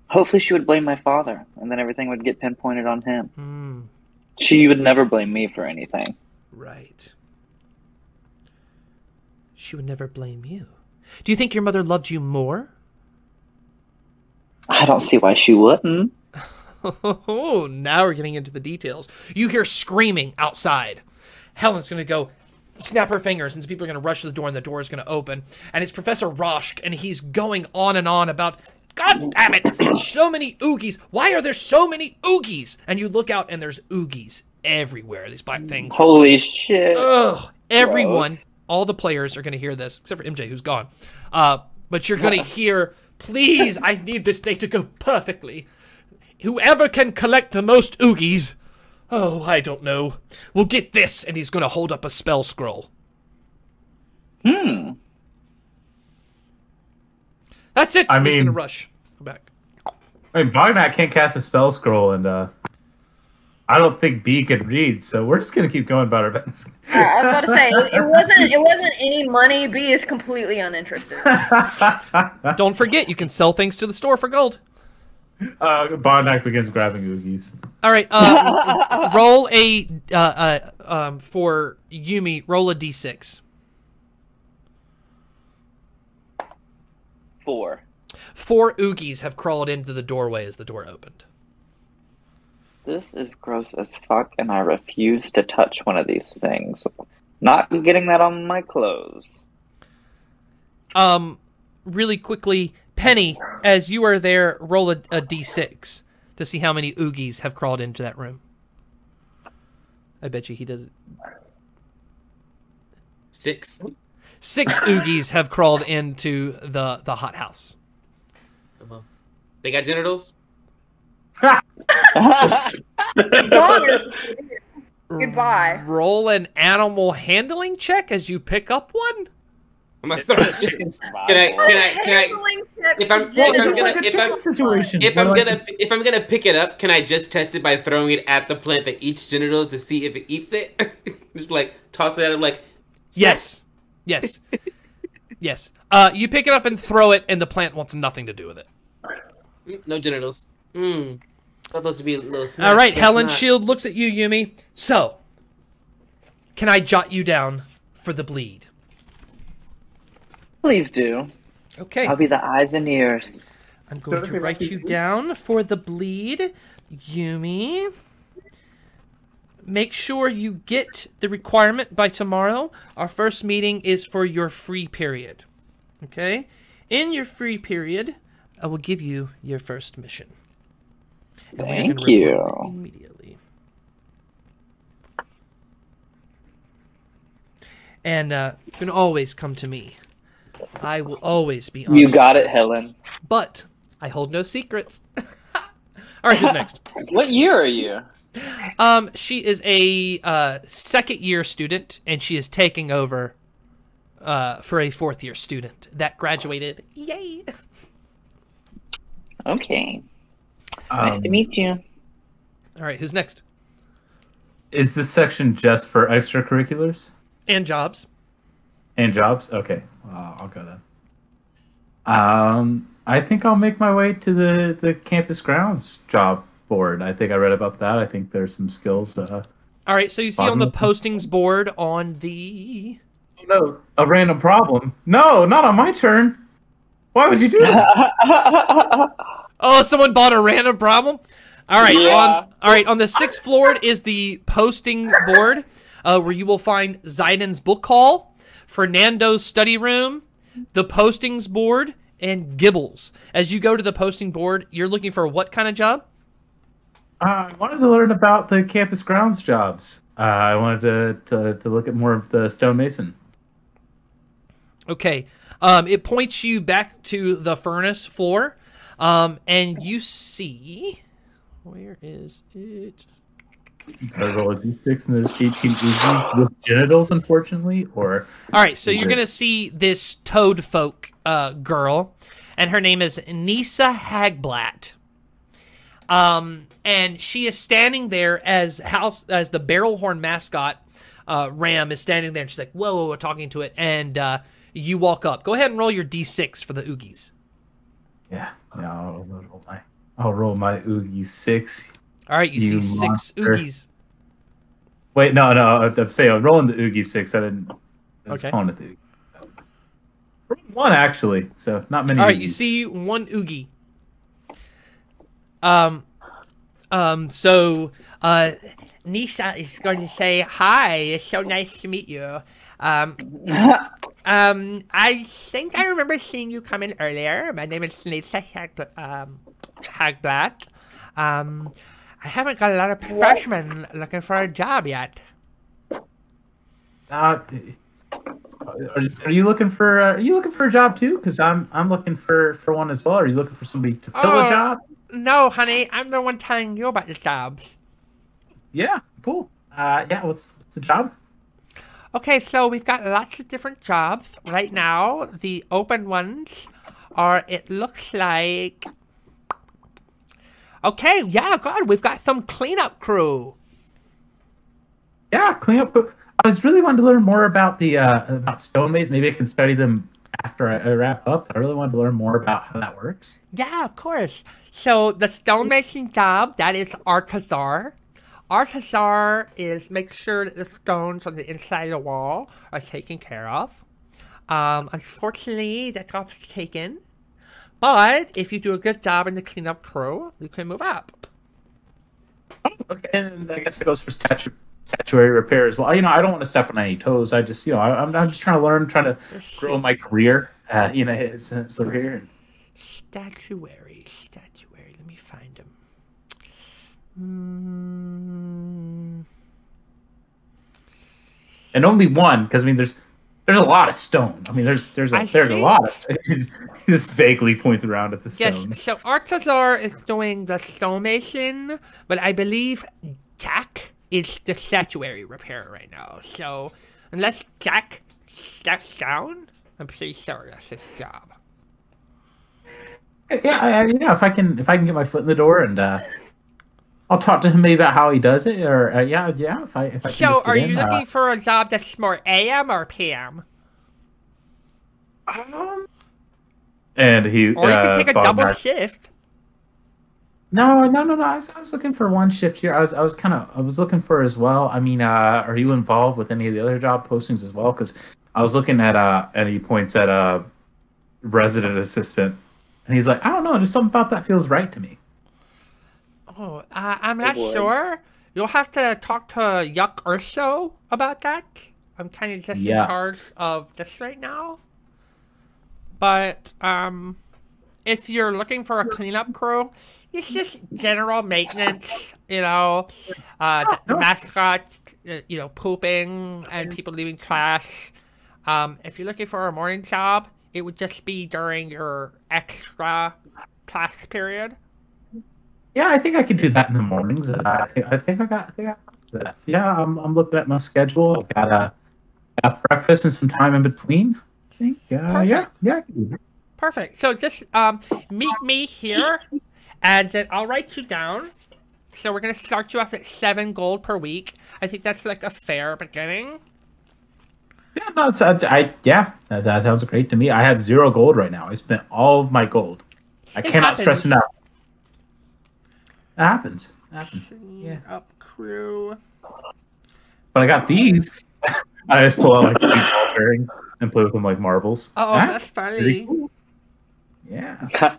hopefully she would blame my father, and then everything would get pinpointed on him. She would never blame me for anything. Right. She would never blame you. Do you think your mother loved you more? I don't see why she wouldn't. Oh, now we're getting into the details. You hear screaming outside. Helen's going to go snap her fingers, and people are going to rush to the door, and the door is going to open. And it's Professor Roshk, and he's going on and on about, God damn it, so many oogies. Why are there so many oogies? And you look out, and there's oogies everywhere, these black things. Holy shit. Ugh. Everyone, Gross. all the players are going to hear this, except for MJ, who's gone. But you're going to hear, please, I need this day to go perfectly. Whoever can collect the most oogies... Oh, I don't know. We'll get this, and he's going to hold up a spell scroll. That's it. He's going to rush. Go back. I mean, Bognak can't cast a spell scroll, and I don't think B could read, so we're just going to keep going about our business. I was about to say, it wasn't any money. B is completely uninterested. Don't forget, you can sell things to the store for gold. Bognak begins grabbing oogies. All right, roll a for Yumi. Roll a d6. 4. 4 oogies have crawled into the doorway as the door opened. This is gross as fuck, and I refuse to touch one of these things. Not getting that on my clothes. Really quickly, Penny, as you are there, roll a d6 to see how many oogies have crawled into that room. I bet you he does. 6. 6 oogies have crawled into the hothouse. They got genitals? Goodbye. Roll an animal handling check as you pick up one. Can I? If I'm gonna pick it up, can I just test it by throwing it at the plant that eats genitals to see if it eats it? Just like toss it at him, like. Yes. Yes. You pick it up and throw it, and the plant wants nothing to do with it. No genitals. Supposed to be a little. All right, Helen Shield looks at you, Yumi. So, can I jot you down for the bleed? Please do. Okay. I'll be the eyes and ears. I'm going to write you down for the bleed, Yumi. Make sure you get the requirement by tomorrow. Our first meeting is for your free period. Okay? In your free period, I will give you your first mission. Thank you. Immediately. And you can always come to me. I will always be honest. You got it, Helen. But I hold no secrets. All right, who's next? What year are you? She is a second-year student, and she is taking over for a fourth-year student that graduated. Yay! Okay. Nice to meet you. All right, who's next? Is this section just for extracurriculars? And jobs. And jobs? Okay. I'll go then. I think I'll make my way to the campus grounds job board. I think I read about that. I think there's some skills. All right, so you see on the postings board on the... Oh, no, a random problem. No, not on my turn. Why would you do that? Oh, someone bought a random problem? All right, Yeah. on the 6th floor is the posting board where you will find Zaiden's book hall, Fernando's study room, the postings board, and Gibbles. As you go to the posting board, you're looking for what kind of job? I wanted to learn about the campus grounds jobs. I wanted to look at more of the stonemason. Okay. It points you back to the furnace floor, and you see... Where is it? I roll a d6 and there's 18 oogies with genitals, unfortunately, or... All right, so you're going to see this toad folk girl, and her name is Nisa Hagblatt. And she is standing there as the barrel horn mascot, Ram, is standing there, and she's like, whoa, talking to it, and you walk up. Go ahead and roll your d6 for the oogies. Yeah, I'll roll my oogie 6. All right, you see monster. 6 oogies. Wait, no, I'm saying I'm rolling the oogie 6. I was calling it the oogie. One, actually, so not many All right, oogies. you see 1 oogie. So Nisa is going to say, hi, it's so nice to meet you. I think I remember seeing you come in earlier. My name is Nisa Hagblatt. I haven't got a lot of freshmen looking for a job yet. Are you looking for a job too? Because I'm looking for one as well. Are you looking for somebody to fill a job? No, honey, I'm the one telling you about the jobs. Yeah, cool. What's the job? Okay, so we've got lots of different jobs. Right now, the open ones are, it looks like... Okay, yeah, God, we've got some cleanup crew. Yeah, cleanup. I was really wanting to learn more about the about stonemason. Maybe I can study them after I wrap up. I really wanted to learn more about how that works. Yeah, of course. So the stonemason job, that is Artazar. Artazar is make sure that the stones on the inside of the wall are taken care of. Unfortunately, that job's taken. But if you do a good job in the cleanup crew, you can move up. Okay, and I guess it goes for statuary repair as well. I don't want to step on any toes. I just, I'm just trying to learn, trying to grow my career. It's over here. Statuary. Let me find him. And only one, because I mean, there's a lot of stone. I mean, there's a lot of stone. He just vaguely points around at the stones. Yes, so Artazar is doing the stonemason, but I believe Jack is the statuary repairer right now. So unless Jack steps down, I'm pretty sure that's his job. Yeah, if I can get my foot in the door and I'll talk to him maybe about how he does it, or if I can So just are get you in, looking for a job that's more AM or PM? and he Or you can take a double Bognak- shift. No. I was looking for one shift here. I was looking for as well. I mean, are you involved with any of the other job postings as well? Because I was looking at and he points at resident assistant, and he's like, I don't know, there's something about that feels right to me. Oh, I'm not sure. You'll have to talk to Yuck Urso about that. I'm kind of just in charge of this right now. But if you're looking for a cleanup crew, it's just general maintenance, the mascots, pooping and people leaving trash. If you're looking for a morning job, it would just be during your extra class period. Yeah, I think I could do that in the mornings. I think I got that. Yeah, I'm looking at my schedule. I got breakfast and some time in between. I think. Yeah. I can do that. Perfect. So just meet me here, and then I'll write you down. So we're gonna start you off at 7 gold per week. I think that's like a fair beginning. Yeah, no, that sounds great to me. I have 0 gold right now. I spent all of my gold. I cannot stress enough. It happens. Yeah. Up crew. But I got these. I just pull out like 3 ball bearing and play with them like marbles. Oh, that's funny. Cool. Yeah.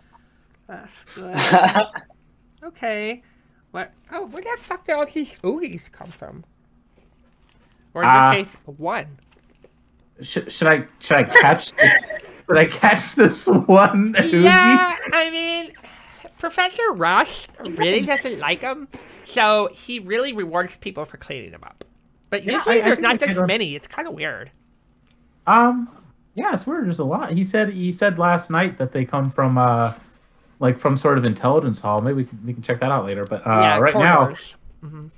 That's good. Okay. What? Oh, where the fuck did all these oogies come from? Or in your case, 1. Should I catch? Should I catch this one? Oogie? Yeah, I mean, Professor Rush really doesn't like them, so he really rewards people for cleaning them up. But usually there's not this many. It's kind of weird. Yeah, it's weird. There's a lot. He said last night that they come from from sort of intelligence hall. Maybe we can check that out later. But right corridors.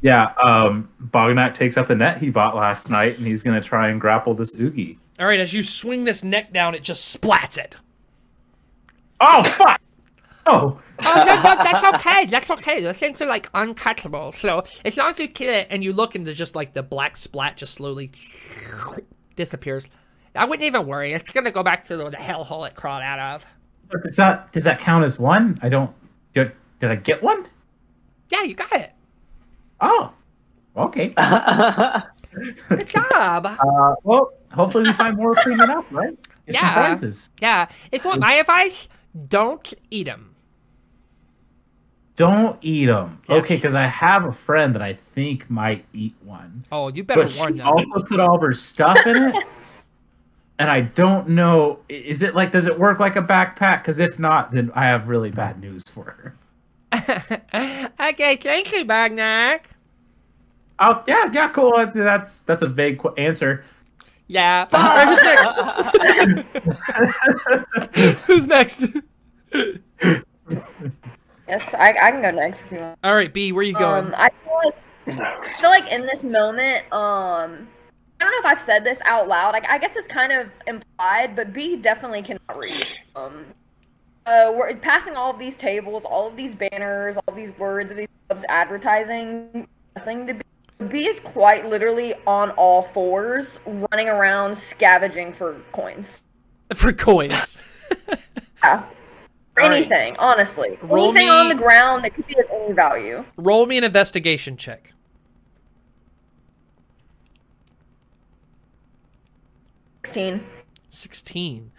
now, Bognak takes up the net he bought last night, and he's gonna try and grapple this oogie. All right, as you swing this neck down, it just splats it. Oh fuck! Oh. That's okay. That's okay. Those things are like uncatchable. So as long as you kill it and you look into just like the black splat just slowly disappears, I wouldn't even worry. It's gonna go back to the hellhole it crawled out of. Does that count as one? I don't. Did I get one? Yeah, you got it. Oh. Okay. Good job. Well, hopefully we find more cleaning up, right? Get some prizes. Yeah. If you want my advice, don't eat them. Don't eat them. Yes. Okay, because I have a friend that I think might eat one. Oh, you better But warn she them. also put all of her stuff in it. And I don't know, does it work like a backpack? Because if not, then I have really bad news for her. Okay, thank you, Bognak. Oh, yeah, cool. That's a vague answer. Yeah. Who's next? Yes, I can go next if you want. All right, B, where you going? I feel like in this moment, I don't know if I've said this out loud. I guess it's kind of implied, but B definitely cannot read. We're passing all of these tables, all of these banners, all of these words of these clubs advertising nothing to B. B is quite literally on all fours, running around scavenging for coins. For coins. Yeah. For anything, honestly. Anything on the ground that could be of any value. Roll me an investigation check. 16.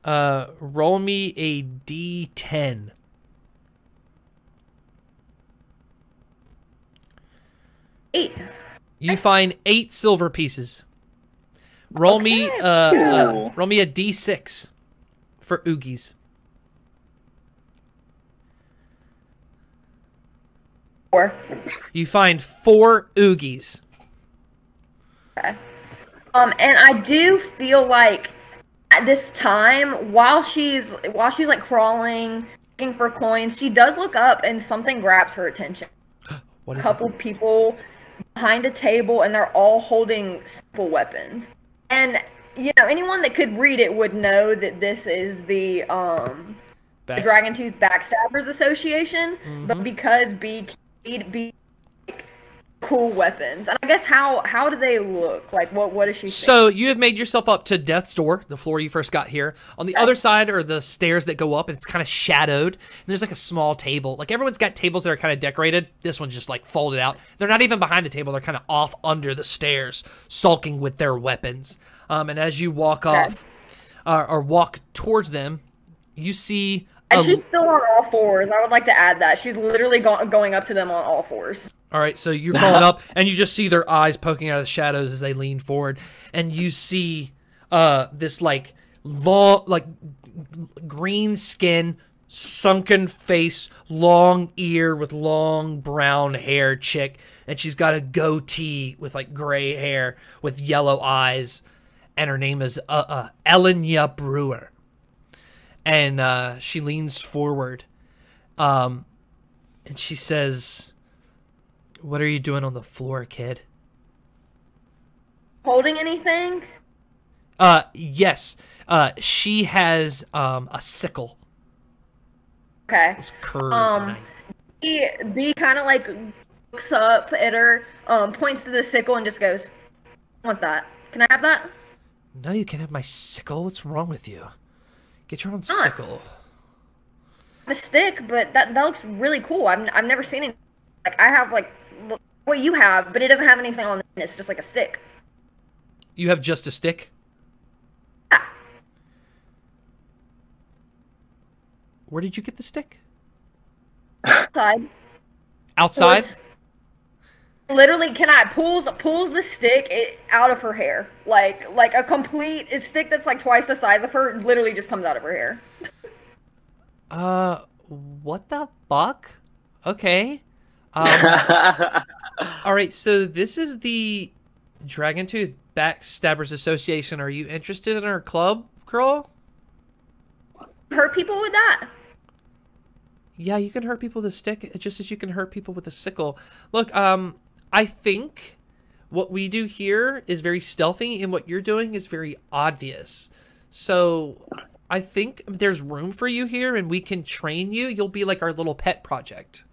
Roll me a D10. 8. You find 8 silver pieces. Roll me a D6 for oogies. 4. You find 4 oogies. Okay. And I do feel like at this time, while she's like crawling, looking for coins, she does look up and something grabs her attention. What A is couple it? people behind a table, and they're all holding simple weapons. And anyone that could read it would know that this is the Dragontooth Backstabbers Association. But because B cool weapons, and I guess how do they look? Like what is she? So you have made yourself up to death's door, the floor you first got here. On the other side are the stairs that go up, and it's kind of shadowed. And there's like a small table. Like everyone's got tables that are kind of decorated. This one's just like folded out. They're not even behind the table. They're kind of off under the stairs, sulking with their weapons. And as you walk off or walk towards them, you see. And she's still on all 4s. I would like to add that she's literally going up to them on all 4s. All right, so you're crawling up, and you just see their eyes poking out of the shadows as they lean forward, and you see this like long, like green skin, sunken face, long ear with long brown hair chick, and she's got a goatee with like gray hair with yellow eyes, and her name is Elenya Brewer, and she leans forward, and she says, "What are you doing on the floor, kid?" Holding anything? Yes. She has a sickle. Okay. It's curved. B kind of like looks up at her, points to the sickle, and just goes, "I want that. Can I have that?" No, you can't have my sickle. What's wrong with you? Get your own sickle. The stick, but that looks really cool. I've never seen it. Like I have like what you have, but it doesn't have anything on it. It's just like a stick. You have just a stick? Yeah. Where did you get the stick? Outside. Outside? Literally, pulls the stick out of her hair, like a complete stick that's like twice the size of her. Literally, just comes out of her hair. What the fuck? Okay. All right, so this is the Dragontooth Backstabbers Association. Are you interested in our club, girl? Hurt people with that? Yeah, you can hurt people with a stick just as you can hurt people with a sickle. Look, I think what we do here is very stealthy, and what you're doing is very obvious. So I think there's room for you here, and we can train you. You'll be like our little pet project.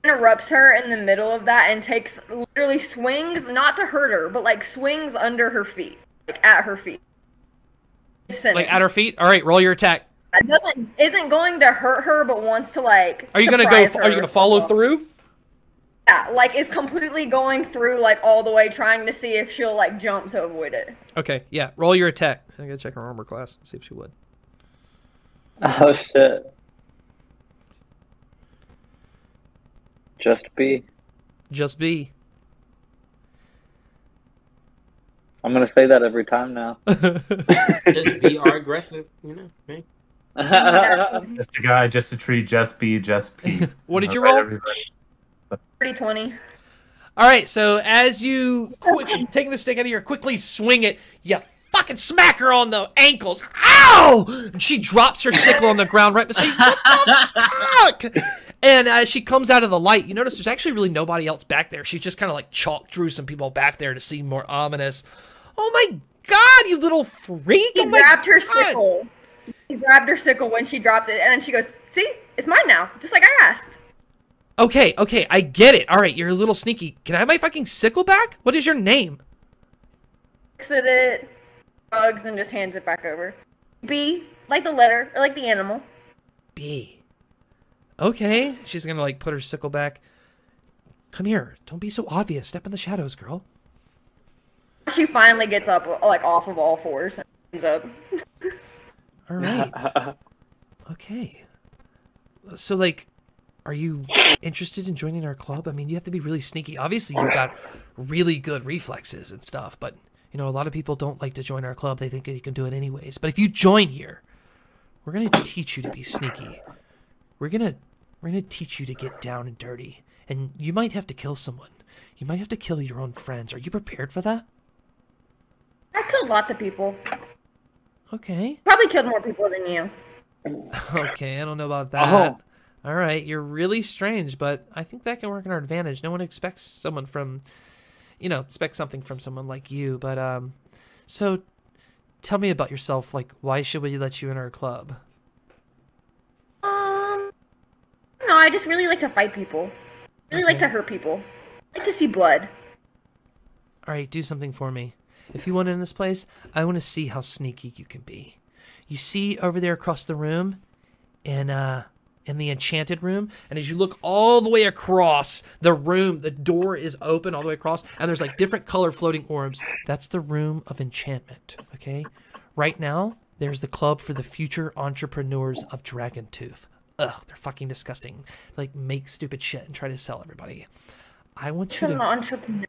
Interrupts her in the middle of that and takes literally swings, not to hurt her, but like swings under her feet, like at her feet. Like at her feet? All right, roll your attack. Isn't going to hurt her, but wants to like. Are you gonna go? Are you gonna follow through? Yeah, like is completely going through like all the way, trying to see if she'll like jump to avoid it. Okay, yeah, roll your attack. I gotta check her armor class and see if she would. Oh shit. Just B. Just B. I'm gonna say that every time now. Just be are aggressive, you know. Right? Just a guy, just a tree, just be, just be. What did you roll? Everybody. 30-20. All right, so as you taking the stick out of here, quickly swing it, you fucking smack her on the ankles. Ow! And she drops her sickle on the ground right beside you. What the fuck? And as she comes out of the light, you notice there's actually really nobody else back there. She's just kind of like drew some people back there to seem more ominous. Oh my god, you little freak! She grabbed her sickle. She grabbed her sickle when she dropped it, and then she goes, "See, it's mine now, just like I asked." Okay, I get it. All right, you're a little sneaky. Can I have my fucking sickle back? What is your name? Looks at it, bugs, and just hands it back over. B, like the letter, or like the animal. B. Okay, she's gonna like put her sickle back. Come here. Don't be so obvious. Step in the shadows, girl. She finally gets up, like off of all fours, and stands up. All right. Okay. So, like, are you interested in joining our club? I mean, you have to be really sneaky. Obviously, you've got really good reflexes and stuff, but, you know, a lot of people don't like to join our club. They think they can do it anyways. But if you join here, we're going to teach you to be sneaky. We're gonna teach you to get down and dirty and you might have to kill someone. You might have to kill your own friends. Are you prepared for that? I've killed lots of people. Okay. Probably killed more people than you. Okay, I don't know about that. All right, you're really strange, but I think that can work in our advantage. No one expects someone from, expects something from someone like you. But so tell me about yourself. Like, why should we let you in our club? No, I just really like to fight people. Really like to hurt people. I like to see blood. All right, do something for me. If you want in this place, I want to see how sneaky you can be. You see over there across the room, in the enchanted room, and as you look all the way across the room, the door is open all the way across, and there's like different color floating orbs. That's the room of enchantment, okay? Right now, there's the club for the future entrepreneurs of Dragontooth. Ugh, they're fucking disgusting. Like, make stupid shit and try to sell everybody. I want you to... An entrepreneur.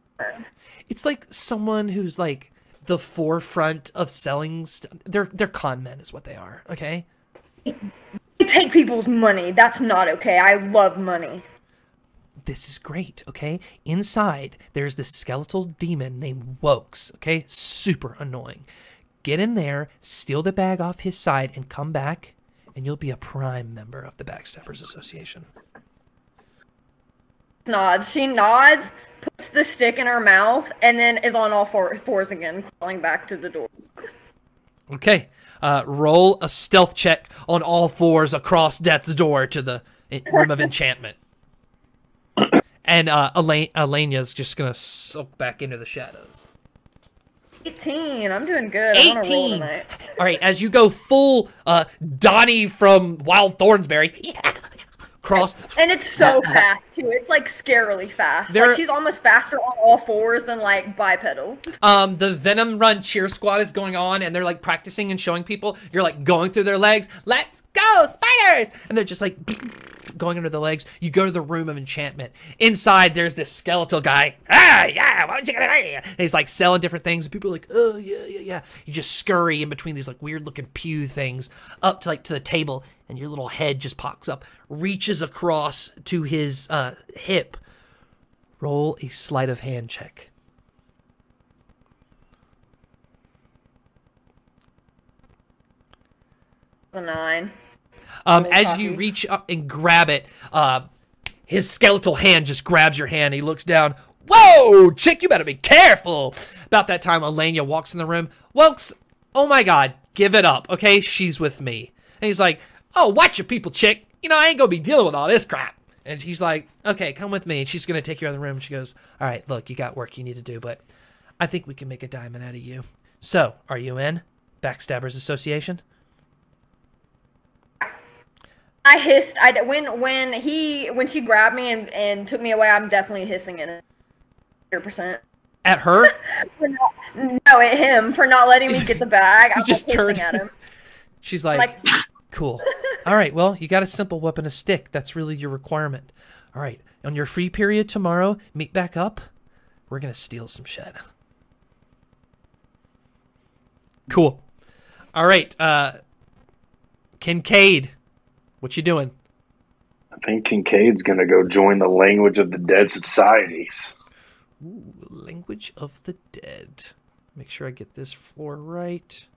It's like someone who's like the forefront of selling they're con men is what they are, okay? You take people's money. That's not okay. I love money. This is great, okay? Inside, there's this skeletal demon named Wokes, okay? Super annoying. Get in there, steal the bag off his side, and come back, and you'll be a prime member of the Backstabbers Association. Nods. She nods, puts the stick in her mouth, and then is on all fours again, crawling back to the door. Okay. Roll a stealth check on all fours across death's door to the room of enchantment. And Elena's just going to soak back into the shadows. 18. I'm doing good. 18. I want to roll tonight. All right, as you go full Donnie from Wild Thornsberry, and it's so fast too. It's like scarily fast. Like she's almost faster on all fours than like bipedal. The Venom Run cheer squad is going on, and they're like practicing and showing people. You're like going through their legs. Let's go, spiders! And they're just like going under the legs. You go to the room of enchantment. Inside, there's this skeletal guy. Yeah, why don't you get it? And he's like selling different things. And people are like, oh yeah. You just scurry in between these like weird looking pew things up to the table, and your little head just pops up, reaches across to his hip. Roll a sleight of hand check. A 9. As you reach up and grab it, his skeletal hand just grabs your hand. He looks down. Whoa, chick, you better be careful. About that time, Elena walks in the room. Wokes, oh my God, give it up, okay? She's with me. And he's like, oh, watch your people, chick. I ain't gonna be dealing with all this crap. And she's like, okay, come with me. And she's gonna take you out of the room. She goes, all right, look, you got work you need to do, but I think we can make a diamond out of you. So, are you in? Backstabbers Association? I hissed. When she grabbed me and took me away, I'm definitely hissing it. 100%. At her? No, at him for not letting me get the bag. I was just hissing at him. She's like, cool. All right, well, you got a simple weapon, a stick. That's really your requirement. All right, on your free period tomorrow, meet back up. We're going to steal some shit. Cool. All right, Kincade, what you doing? I think Kincade's going to go join the Language of the Dead societies. Ooh, Language of the Dead. Make sure I get this floor right.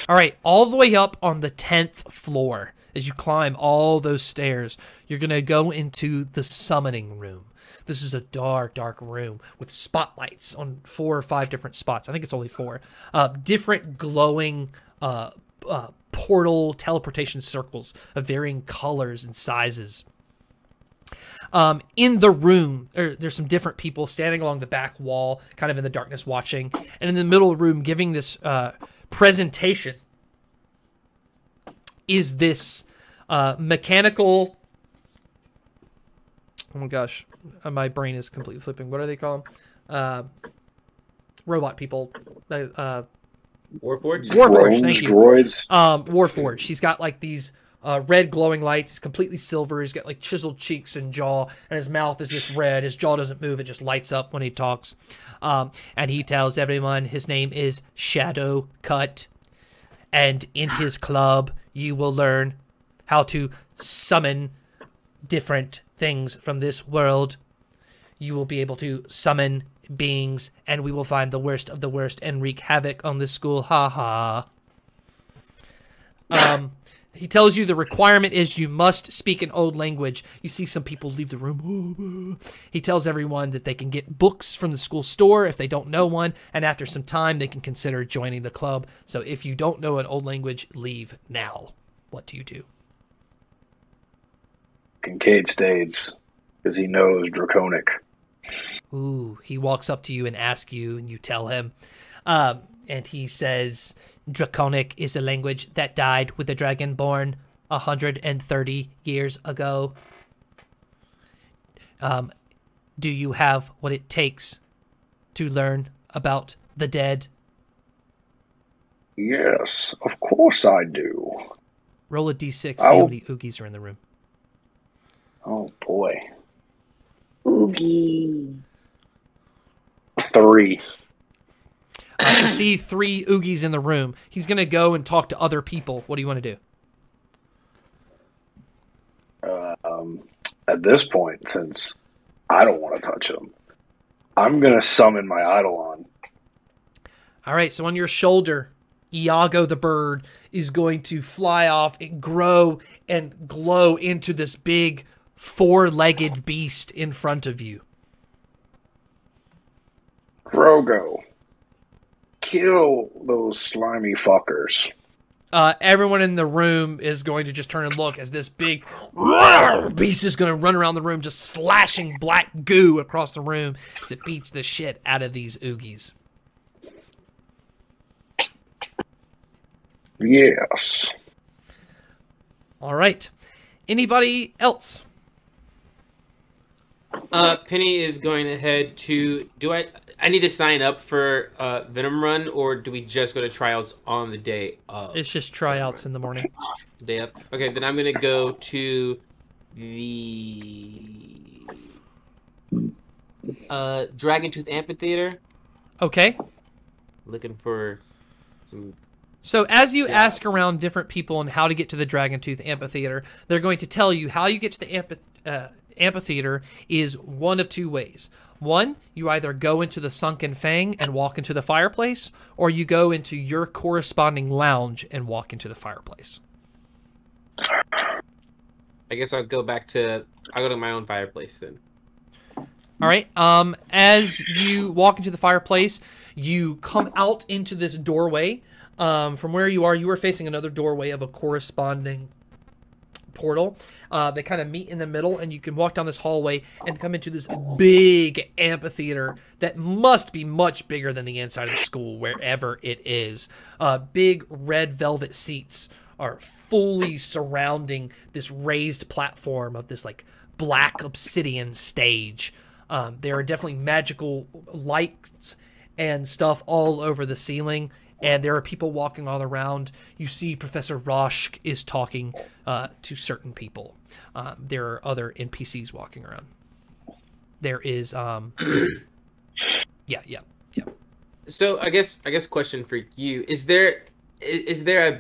All right, all the way up on the 10th floor, as you climb all those stairs, you're going to go into the summoning room. This is a dark, dark room with spotlights on 4 or 5 different spots. I think it's only 4. Different glowing portal teleportation circles of varying colors and sizes. In the room, there's some different people standing along the back wall, kind of in the darkness watching. And in the middle of the room, giving this presentation, is this mechanical... Oh my gosh, my brain is completely flipping. What do they call them? Robot people. Warforged? Warforged, thank you. Droids. Warforged. She's got like these red glowing lights. He's completely silver. He's got like chiseled cheeks and jaw, and his mouth is this red. His jaw doesn't move. It just lights up when he talks. And he tells everyone his name is Shadow Cut. And in his club, you will learn how to summon different things from this world. You will be able to summon beings, and we will find the worst of the worst and wreak havoc on this school. Ha ha. He tells you the requirement is you must speak an old language. You see some people leave the room. He tells everyone that they can get books from the school store if they don't know one, and after some time they can consider joining the club. So if you don't know an old language, leave now. What do you do? Kincade stays because he knows Draconic. Ooh, he walks up to you and asks you, and you tell him. And he says, Draconic is a language that died with the Dragonborn 130 years ago. Do you have what it takes to learn about the dead? Yes, of course I do. Roll a d6, see how many oogies are in the room. Oh, boy. Oogie. 3. You see 3 oogies in the room. He's going to go and talk to other people. What do you want to do? At this point, since I don't want to touch him, I'm going to summon my Eidolon. All right, so on your shoulder, Iago the bird is going to fly off and grow and glow into this big 4-legged beast in front of you. Drogo, kill those slimy fuckers. Everyone in the room is going to just turn and look as this big beast is going to run around the room, just slashing black goo across the room as it beats the shit out of these oogies. Yes. All right. Anybody else? Penny is going ahead to... I need to sign up for Venom Run, or do we just go to tryouts on the day of? It's just tryouts in the morning. Day up. Okay, then I'm going to go to the Dragontooth Amphitheater. Okay. Looking for some... So as you ask around different people on how to get to the Dragontooth Amphitheater, they're going to tell you how you get to the amphitheater is one of 2 ways. One, you either go into the Sunken Fang and walk into the fireplace, or you go into your corresponding lounge and walk into the fireplace. I guess I'll go to my own fireplace then. All right. As you walk into the fireplace, you come out into this doorway. From where you are facing another doorway of a corresponding portal. They kind of meet in the middle, and you can walk down this hallway and come into this big amphitheater that must be much bigger than the inside of the school, wherever it is. Big red velvet seats are fully surrounding this raised platform of this like black obsidian stage. There are definitely magical lights and stuff all over the ceiling. And there are people walking all around. You see Professor Roshk is talking to certain people. There are other NPCs walking around. There is, yeah. So I guess question for you is there a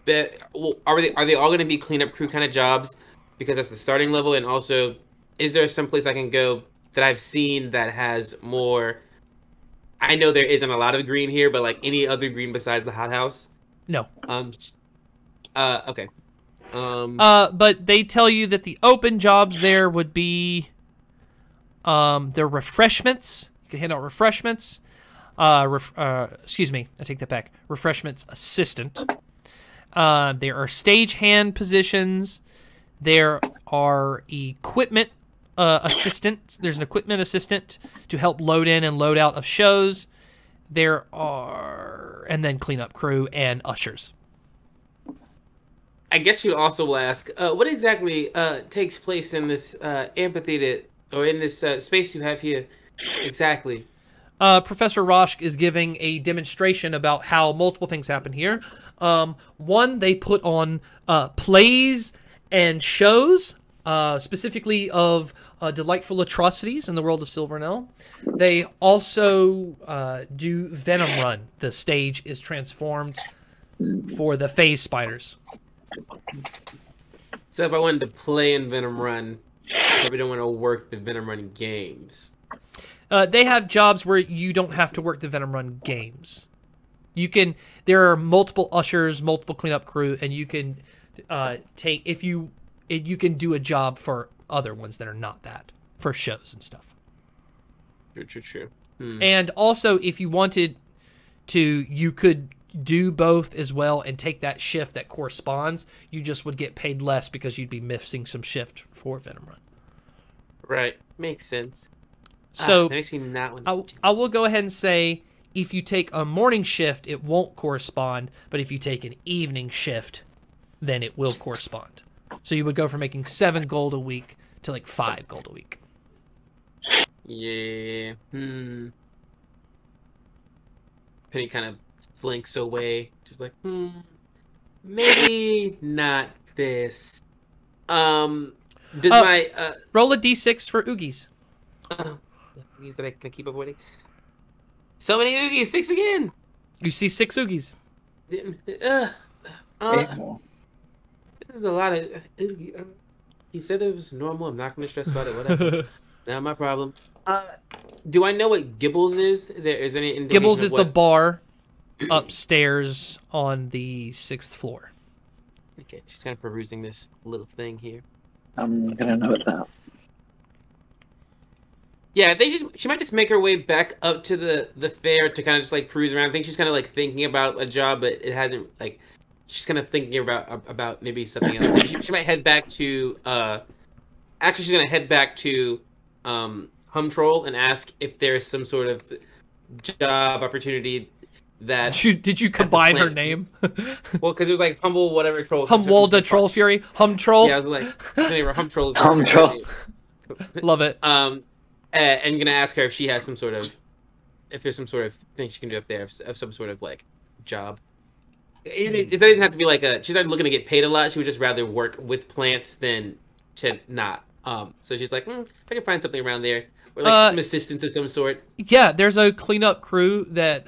bit? Well, are they all going to be cleanup crew kind of jobs because that's the starting level, and also is there some place I can go that I've seen that has more? I know there isn't a lot of green here, but like any other green besides the hothouse? No. Okay. But they tell you that the open jobs there would be, their refreshments. You can hand out refreshments. Excuse me, I take that back. Refreshments assistant. There are stagehand positions. There are equipment assistant. There's an equipment assistant to help load in and load out of shows. There are, and then cleanup crew and ushers. I guess you also will ask, what exactly takes place in this amphitheater, or in this space you have here exactly? Professor Roshk is giving a demonstration about how multiple things happen here. One, they put on plays and shows, specifically of delightful atrocities in the world of Silvernell. They also do Venom Run. The stage is transformed for the phase spiders. So if I wanted to play in Venom Run, I probably don't want to work the Venom Run games. They have jobs where you don't have to work the Venom Run games. You can. There are multiple ushers, multiple cleanup crew, and you can take you can do a job for other ones that are not that, for shows and stuff. True. And also, if you wanted to, you could do both as well and take that shift that corresponds. You just would get paid less because you'd be missing some shift for Venom Run. Right, makes sense. So that makes me not want to. I will go ahead and say, if you take a morning shift, it won't correspond. But if you take an evening shift, then it will correspond. So you would go from making 7 gold a week to like 5 gold a week. Yeah. Penny kind of slinks away, just like, maybe not this. Does my roll a d6 for oogies. Oogies that I can keep avoiding. So many oogies, 6 again. You see 6 oogies. This is a lot of oogies. He said it was normal. I'm not going to stress about it. Whatever. Not my problem. Do I know what Gibbles is? Is there any indication Gibbles of is the bar upstairs on the 6th floor. Okay, she's kind of perusing this little thing here. I'm gonna note that. Yeah, she might just make her way back up to the fair to kind of just like peruse around. I think she's kind of like thinking about a job, but it hasn't like. She's kind of thinking about maybe something else. She might head back to. Actually, she's gonna head back to Hum Troll and ask if there's some sort of job opportunity that. Did you combine her name? Well, because it was like Humble whatever Troll. Humwalda Troll Fury. Hum Troll. Yeah, I was like, anyway, Hum Troll. Hum Troll. Love it. And gonna ask her if she has some sort of, if there's some sort of thing she can do up there, of some sort of like job. It doesn't have to be like she's not looking to get paid a lot. She would just rather work with plants than to not. So she's like, I can find something around there, or like some assistance of some sort. Yeah, there's a cleanup crew that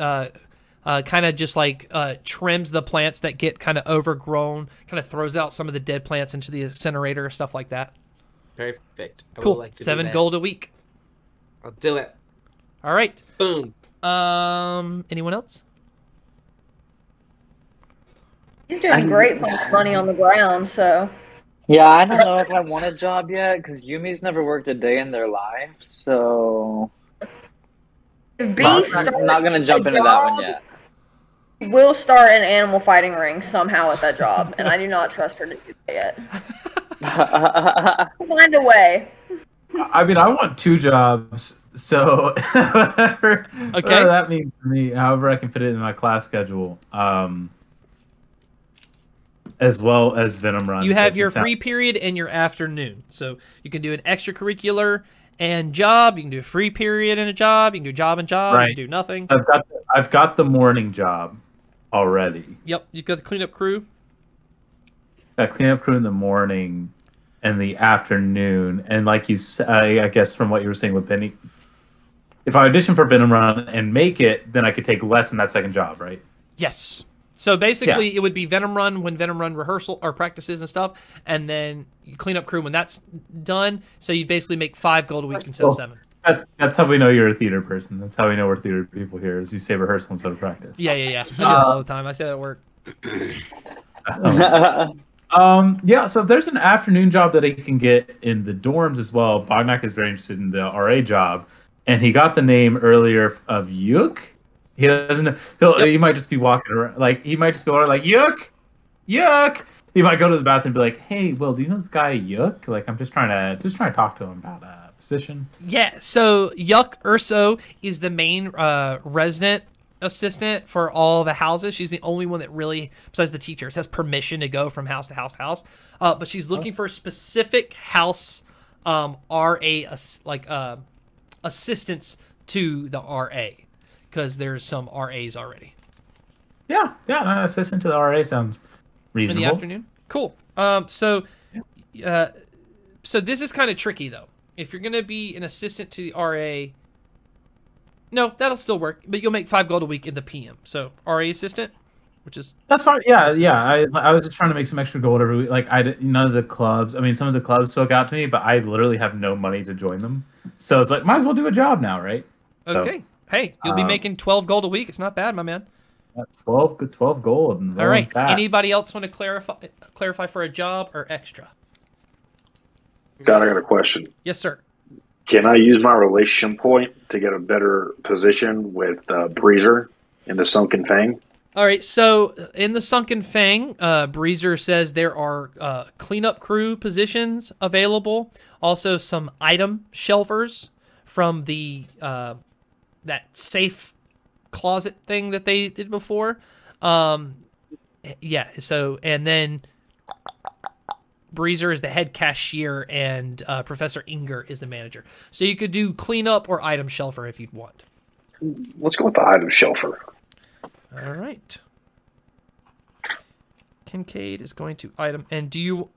kind of just like trims the plants that get kind of overgrown, kind of throws out some of the dead plants into the incinerator, stuff like that. Perfect. Cool. Like 7 gold a week. I'll do it. All right. Boom. Anyone else? He's doing great finding money on the ground, so. Yeah, I don't know if I want a job yet, because Yumi's never worked a day in their life, so. If B I'm not going to jump into that one yet. She will start an animal fighting ring somehow at that job, and I do not trust her to do that yet. Find a way. I mean, I want 2 jobs, so whatever that means for me, however I can fit it in my class schedule, as well as Venom Run. You have your free period and your afternoon, so you can do an extracurricular and job. You can do a free period and a job. You can do job and job. Right. You can do nothing. I've got the morning job already. Yep, you've got the cleanup crew. Got cleanup crew in the morning and the afternoon, and like you said, I guess from what you were saying with Penny, if I audition for Venom Run and make it, then I could take less in that second job, right? Yes. So basically, it would be Venom Run when Venom Run rehearsal or practices and stuff, and then you clean up crew when that's done. So you basically make 5 gold a week instead of 7. That's how we know you're a theater person. That's how we know we're theater people here. Is you say rehearsal instead of practice. Yeah. I do that all the time. I say that at work. Yeah. So if there's an afternoon job that he can get in the dorms as well, Bognak is very interested in the RA job, and he got the name earlier of Yuk. He doesn't. He might just be walking around like Yuk. He might go to the bathroom and be like, "Hey, Will, do you know this guy Yuk? Like, I'm just trying to talk to him about a position." Yeah. So Yuk Urso is the main resident assistant for all the houses. She's the only one that really, besides the teachers, has permission to go from house to house to house. But she's looking for a specific house RA assistance to the RA. Because there's some RAs already. Yeah, no, assistant to the RA sounds reasonable. In the afternoon? Cool. So this is kind of tricky, though. If you're going to be an assistant to the RA... No, that'll still work, but you'll make 5 gold a week in the PM. So, RA assistant? which is That's fine. Yeah, yeah. I was just trying to make some extra gold every week. Like none of the clubs. I mean, some of the clubs spoke out to me, but I literally have no money to join them. So it's like, might as well do a job now, right? okay. So, Hey, you'll be making 12 gold a week. It's not bad, my man. 12 gold. And All right. fat. Anybody else want to clarify for a job or extra? God, I got a question. Yes, sir. Can I use my relation point to get a better position with Breezer in the Sunken Fang? All right, so in the Sunken Fang, Breezer says there are cleanup crew positions available. Also, some item shelvers from the that safe closet thing that they did before. Yeah. So, and then Breezer is the head cashier, and Professor Inger is the manager. So you could do cleanup or item shelfer if you'd want. Let's go with the item shelfer. All right. Kincade is going to item, and do you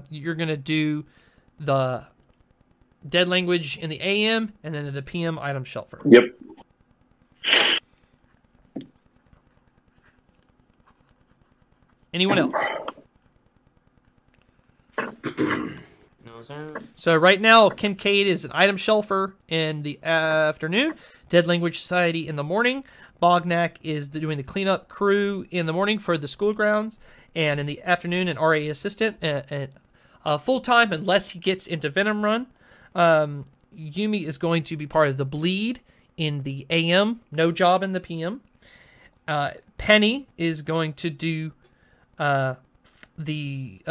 you're gonna do the dead language in the AM and then in the PM item shelfer. Yep. Anyone else? No, sir. So right now, Kincade is an item shelfer in the afternoon, Dead Language Society in the morning. Bognak is doing the cleanup crew in the morning for the school grounds, and in the afternoon, an RA assistant, and full-time unless he gets into Venom Run. Yumi is going to be part of the bleed in the AM, no job in the PM. Penny is going to do the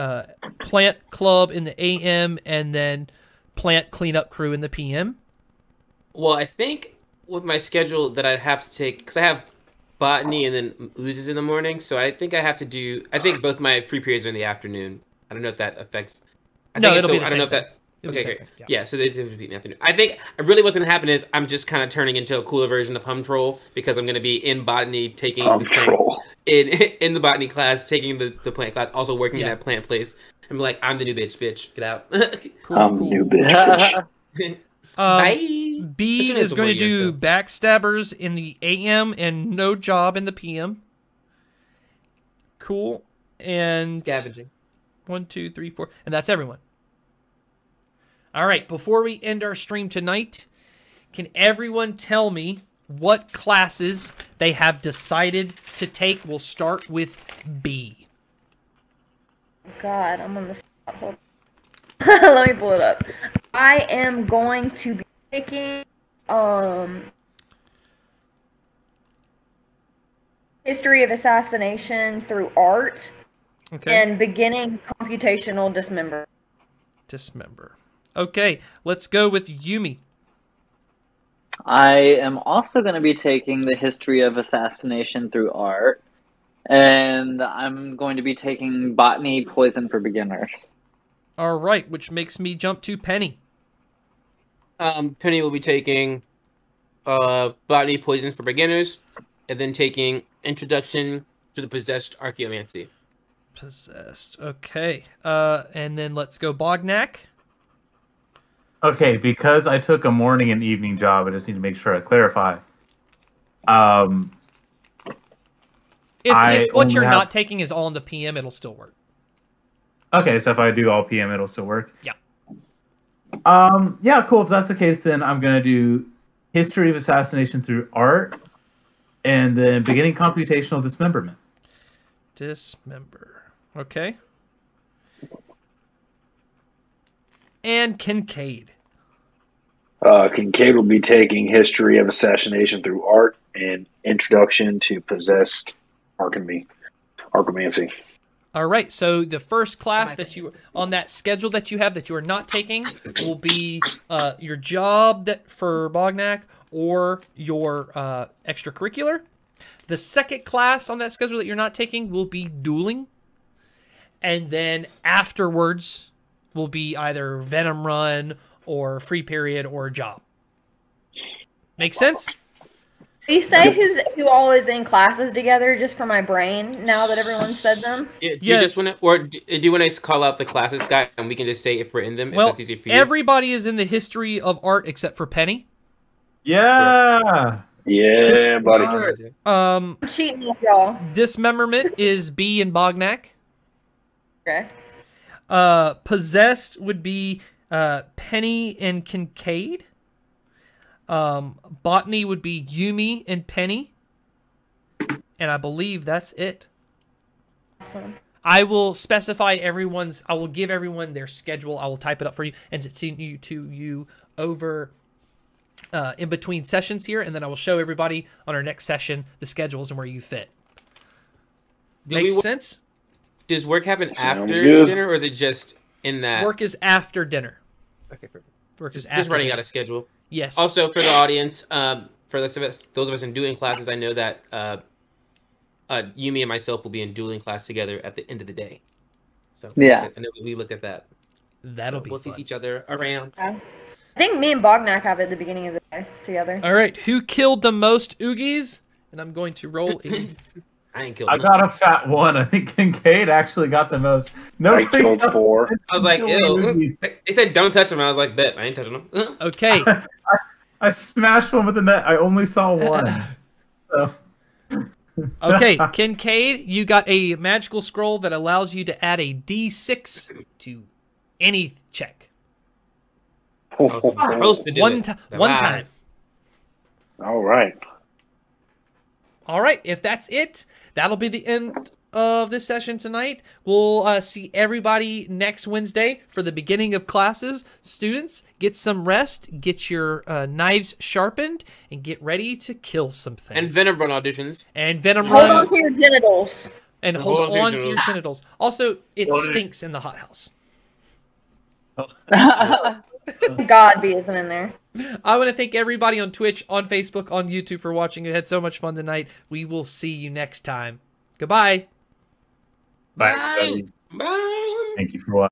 plant club in the AM, and then plant cleanup crew in the PM. Well, I think with my schedule that I'd have to take, because I have botany and then oozes in the morning, so I think I have to do, I think both my free periods are in the afternoon. I don't know if that affects. No, it'll be the same thing. Okay, great. Yeah, so they would be in the afternoon. I think really what's going to happen is I'm just kind of turning into a cooler version of Hum Troll, because I'm going to be in botany taking the plant, in the botany class, taking the plant class, also working in that plant place. I'm like, I'm the new bitch, get out. New bitch. Bye. B is going to do backstabbers in the AM and no job in the PM. Cool. And Scavenging. 1, 2, 3, 4, and that's everyone. All right, before we end our stream tonight, can everyone tell me what classes they have decided to take? We'll start with B. God, I'm on the spot. Hold on. Let me pull it up. I am going to be taking History of Assassination through Art, and beginning Computational Dismember. Okay, let's go with Yumi. I am also going to be taking the History of Assassination through Art, and I'm going to be taking Botany Poison for Beginners. All right, which makes me jump to Penny. Penny will be taking Botany Poisons for Beginners, and then taking Introduction to the Possessed Archaeomancy. Possessed, okay. And then let's go Bognak. Okay, because I took a morning and evening job, I just need to make sure I clarify. If what you're not taking is all in the PM, it'll still work. Okay, so if I do all PM, it'll still work? Yeah. Yeah, cool. If that's the case, then I'm going to do History of Assassination through Art, and then beginning Computational Dismemberment. Dismember. Okay. And Kincade. Kincade will be taking History of Assassination through Art and Introduction to Possessed Archaeomancy. All right, so the first class that you on that schedule that you have that you are not taking will be your job for Bognak or your extracurricular. The second class on that schedule that you're not taking will be dueling, and then afterwards will be either Venom Run or Free Period or Job. Make sense? Do you say who all is in classes together, just for my brain, now that everyone said them? Yeah, do you just want to, or do you want to call out the classes, Scott, and we can just say if we're in them, if well, that's easy for you? Everybody is in the History of Art except for Penny. Yeah! Yeah, buddy. I'm cheating with y'all. Dismemberment is B and Bognak. Okay. Possessed would be Penny and Kincade. Botany would be Yumi and Penny. And I believe that's it. Awesome. I will specify I will give everyone their schedule. I will type it up for you and send it to you over in between sessions here. And then I will show everybody on our next session the schedules and where you fit. Makes sense? Does work happen Sounds after good. dinner, or is it just in that? Work is after dinner. Okay, perfect. Work is Just after running dinner. out of schedule. Yes. Also, for the audience, for those of us in dueling classes, I know that Yumi and myself will be in dueling class together at the end of the day. So Yeah. I know we looked at that. That'll be We'll fun. see each other around. I think me and Bognak have it at the beginning of the day together. All right. Who killed the most Oogies? And I'm going to roll a... I ain't killed. I none. got a fat one. I think Kincade actually got the most. No, I killed 4. I was like, ew. They said don't touch them. I was like, bet I ain't touching them. Okay. I smashed one with the net. I only saw one. So. Okay, Kincade, you got a magical scroll that allows you to add a D6 to any check. I was supposed to do One it. time. The One time. lies. All right. All right, if that's it, that'll be the end of this session tonight. We'll see everybody next Wednesday for the beginning of classes. Students, get some rest, get your knives sharpened, and get ready to kill some things. And Venom Run auditions. And Venom Hold Run. on to your genitals. And hold on to your genitals. Also, it stinks in the hothouse. God B isn't in there. I want to thank everybody on Twitch, on Facebook, on YouTube for watching. We had so much fun tonight. We will see you next time. Goodbye. Bye. Bye. Thank you for watching.